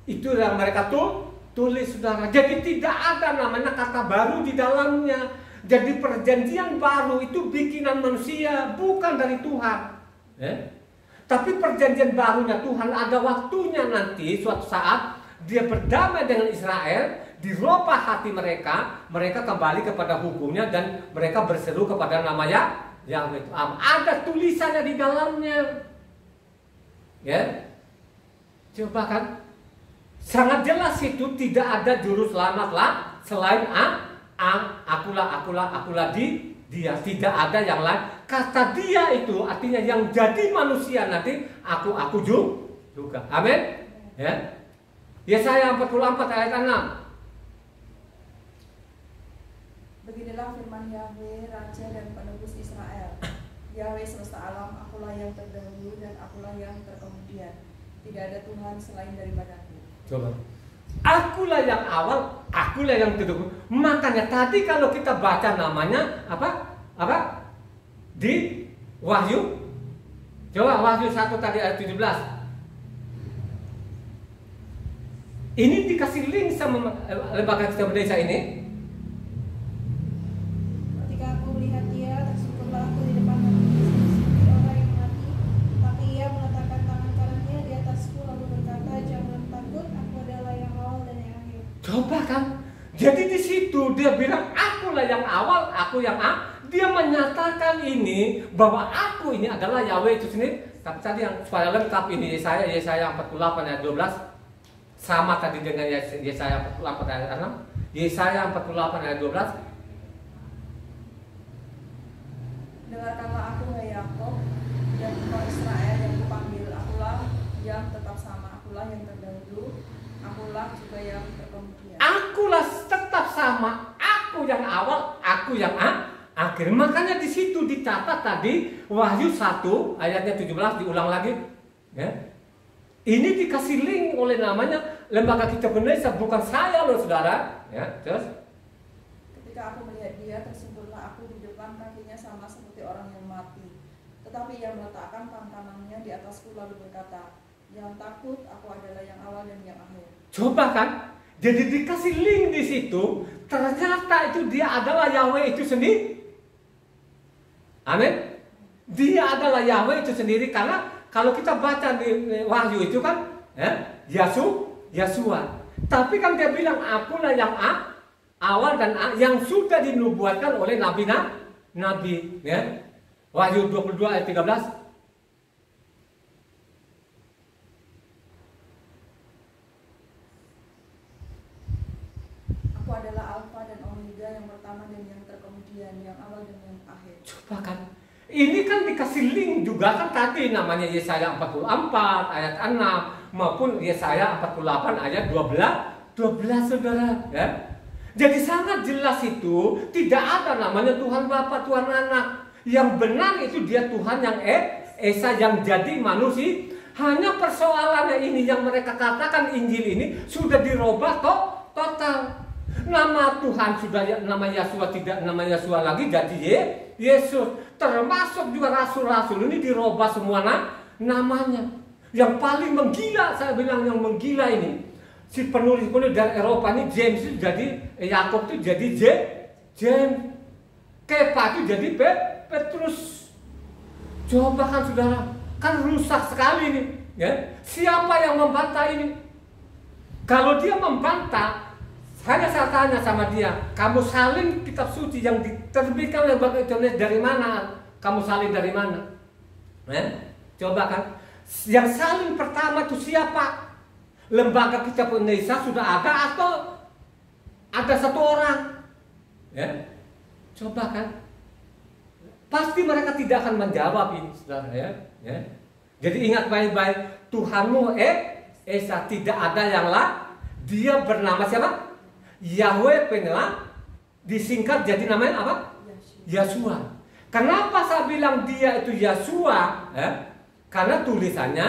itu yang mereka tulis saudara. Jadi tidak ada namanya kata baru di dalamnya. Jadi perjanjian baru itu bikinan manusia, bukan dari Tuhan. Tapi perjanjian barunya Tuhan ada waktunya nanti suatu saat dia berdamai dengan Israel, dirubah hati mereka, mereka kembali kepada hukumnya dan mereka berseru kepada namanya Yahweh. Ada tulisannya di dalamnya. Coba kan, sangat jelas itu tidak ada juru selamat lah selain akulah dia, tidak ada yang lain. Kata dia itu artinya yang jadi manusia nanti aku juga. Amin. Ya. Yesaya 44 ayat 6. Beginilah firman Yahweh, Raja dan Penebus Israel. Yahweh semesta alam, akulah yang terdahulu dan akulah yang terkemudian. Tidak ada Tuhan selain daripadaku. Coba. Akulah yang awal, akulah yang terdahulu. Makanya tadi kalau kita baca namanya apa? Di Wahyu. Coba Wahyu 1 tadi ayat 17. Ini dikasih link sama lembaga Kitab Desa ini. Ketika aku melihat dia, tersungkurlah aku di depan hatinya seperti orang yang mati. Tapi ia meletakkan tangan kanannya di atasku lalu berkata, jangan takut, aku adalah yang awal dan yang akhir. Coba kan. Jadi di situ dia bilang akulah yang awal, aku yang dia menyatakan ini bahwa aku ini adalah Yahweh itu sendiri. Tapi tadi yang supaya lengkap ini Yesaya 48 ayat 12 sama tadi dengan Yesaya 48 ayat 6. Yesaya 48 ayat 12. Dengarkanlah aku, hai Yakob, dan engkau Israel yang kupanggil. Akulah yang tetap sama, akulah yang terdahulu, akulah juga yang terkemudian. Akulah tetap sama, aku yang awal, aku yang akhir. Makanya di situ dicatat tadi Wahyu 1 ayatnya 17 diulang lagi. Ya. Ini dikasih link oleh namanya Lembaga Kitab Indonesia, bukan saya loh saudara. Ya, terus. Ketika aku melihat dia, tersungkurlah aku di depan kakinya sama seperti orang yang mati. Tetapi ia meletakkan tangan kanannya di atasku lalu berkata, jangan takut, aku adalah yang awal dan yang akhir. Coba kan? Jadi dikasih link di situ, ternyata itu dia adalah Yahweh itu sendiri. Amin. Dia adalah Yahweh itu sendiri karena kalau kita baca di Wahyu itu kan, Yesua. Tapi kan dia bilang akulah yang awal dan yang sudah dinubuatkan oleh nabi. Ya. Wahyu 22 ayat 13. Aku adalah Alfa dan Omega, yang pertama dan yang terkemudian, yang awal dan yang akhir. Coba kan. Ini kan dikasih link juga kan tadi namanya Yesaya 44 ayat 6 maupun Yesaya 48 ayat 12 saudara ya. Jadi sangat jelas itu tidak ada namanya Tuhan Bapa, Tuhan Anak. Yang benar itu dia Tuhan yang Esa yang jadi manusia. Hanya persoalannya ini yang mereka katakan Injil ini sudah dirubah total. Nama Tuhan sudah nama Yesua tidak nama Yesua lagi jadi Yesus. Termasuk juga rasul-rasul ini dirubah semua namanya. Yang paling menggila saya bilang yang menggila ini si penulis dari Eropa ini James itu jadi Yakob itu jadi James. Kepa itu jadi Petrus. Coba kan saudara, kan rusak sekali ini. Ya. Siapa yang membantah ini? Kalau dia membantah, saya tanya sama dia, kamu salin kitab suci yang diterbitkan oleh Lembaga Indonesia dari mana? Kamu salin dari mana? Coba kan. Yang salin pertama itu siapa? Lembaga Kitab Indonesia sudah ada atau ada satu orang? Ya. Coba kan. Pasti mereka tidak akan menjawab ini, saudara ya. Jadi ingat baik-baik, Tuhanmu Esa tidak ada yang lain. Dia bernama siapa? Yahweh Penela disingkat jadi namanya apa? Yesua. Kenapa saya bilang dia itu Yesua? Karena tulisannya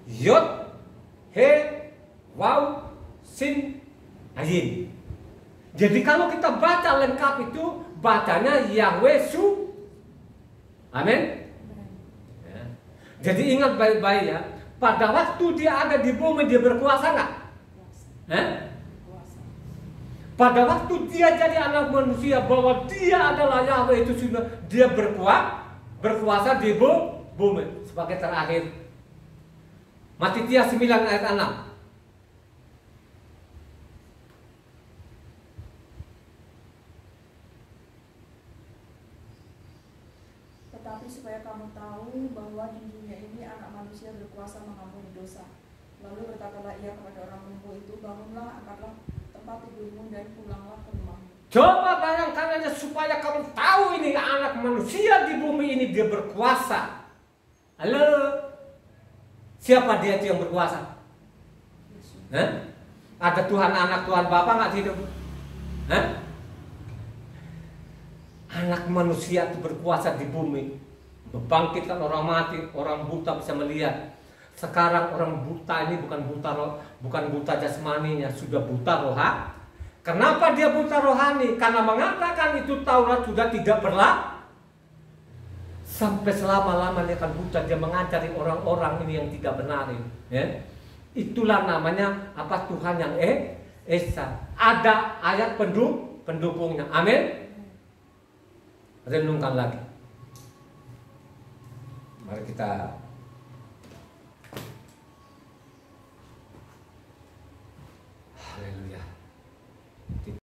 Yod, He, Waw, Sin, Ayin. Jadi kalau kita baca lengkap itu bacanya Yahweh Su. Amin. Ya. Jadi ingat baik-baik ya. Pada waktu dia ada di bumi dia berkuasa nggak? Pada waktu dia jadi anak manusia bahwa dia adalah Yahweh itu sudah dia berkuasa di bumi sebagai terakhir. Matitia 9 ayat 6. Tetapi supaya kamu tahu bahwa di dunia ini anak manusia berkuasa mengampuni dosa. Lalu berkatalah ia kepada orang lumpuh itu, bangunlah, angkatlah tempat tidurmu dan pulanglah ke rumahmu. Coba bayangkan aja supaya kamu tahu ini anak manusia di bumi ini dia berkuasa. Halo? Siapa dia itu yang berkuasa? Ada Tuhan anak, Tuhan Bapa nggak di hidup? Anak manusia itu berkuasa di bumi, membangkitkan orang mati, orang buta bisa melihat. Sekarang orang buta ini bukan buta jasmaninya, sudah buta rohani. Kenapa dia buta rohani? Karena mengatakan itu Taurat sudah tidak berlaku. Sampai selama-lamanya kan buta, dia mengajari orang-orang ini yang tidak benar ini. Ya. Itulah namanya apa, Tuhan yang Esa. Ada ayat pendukungnya. Amin. Renungkan lagi. Mari kita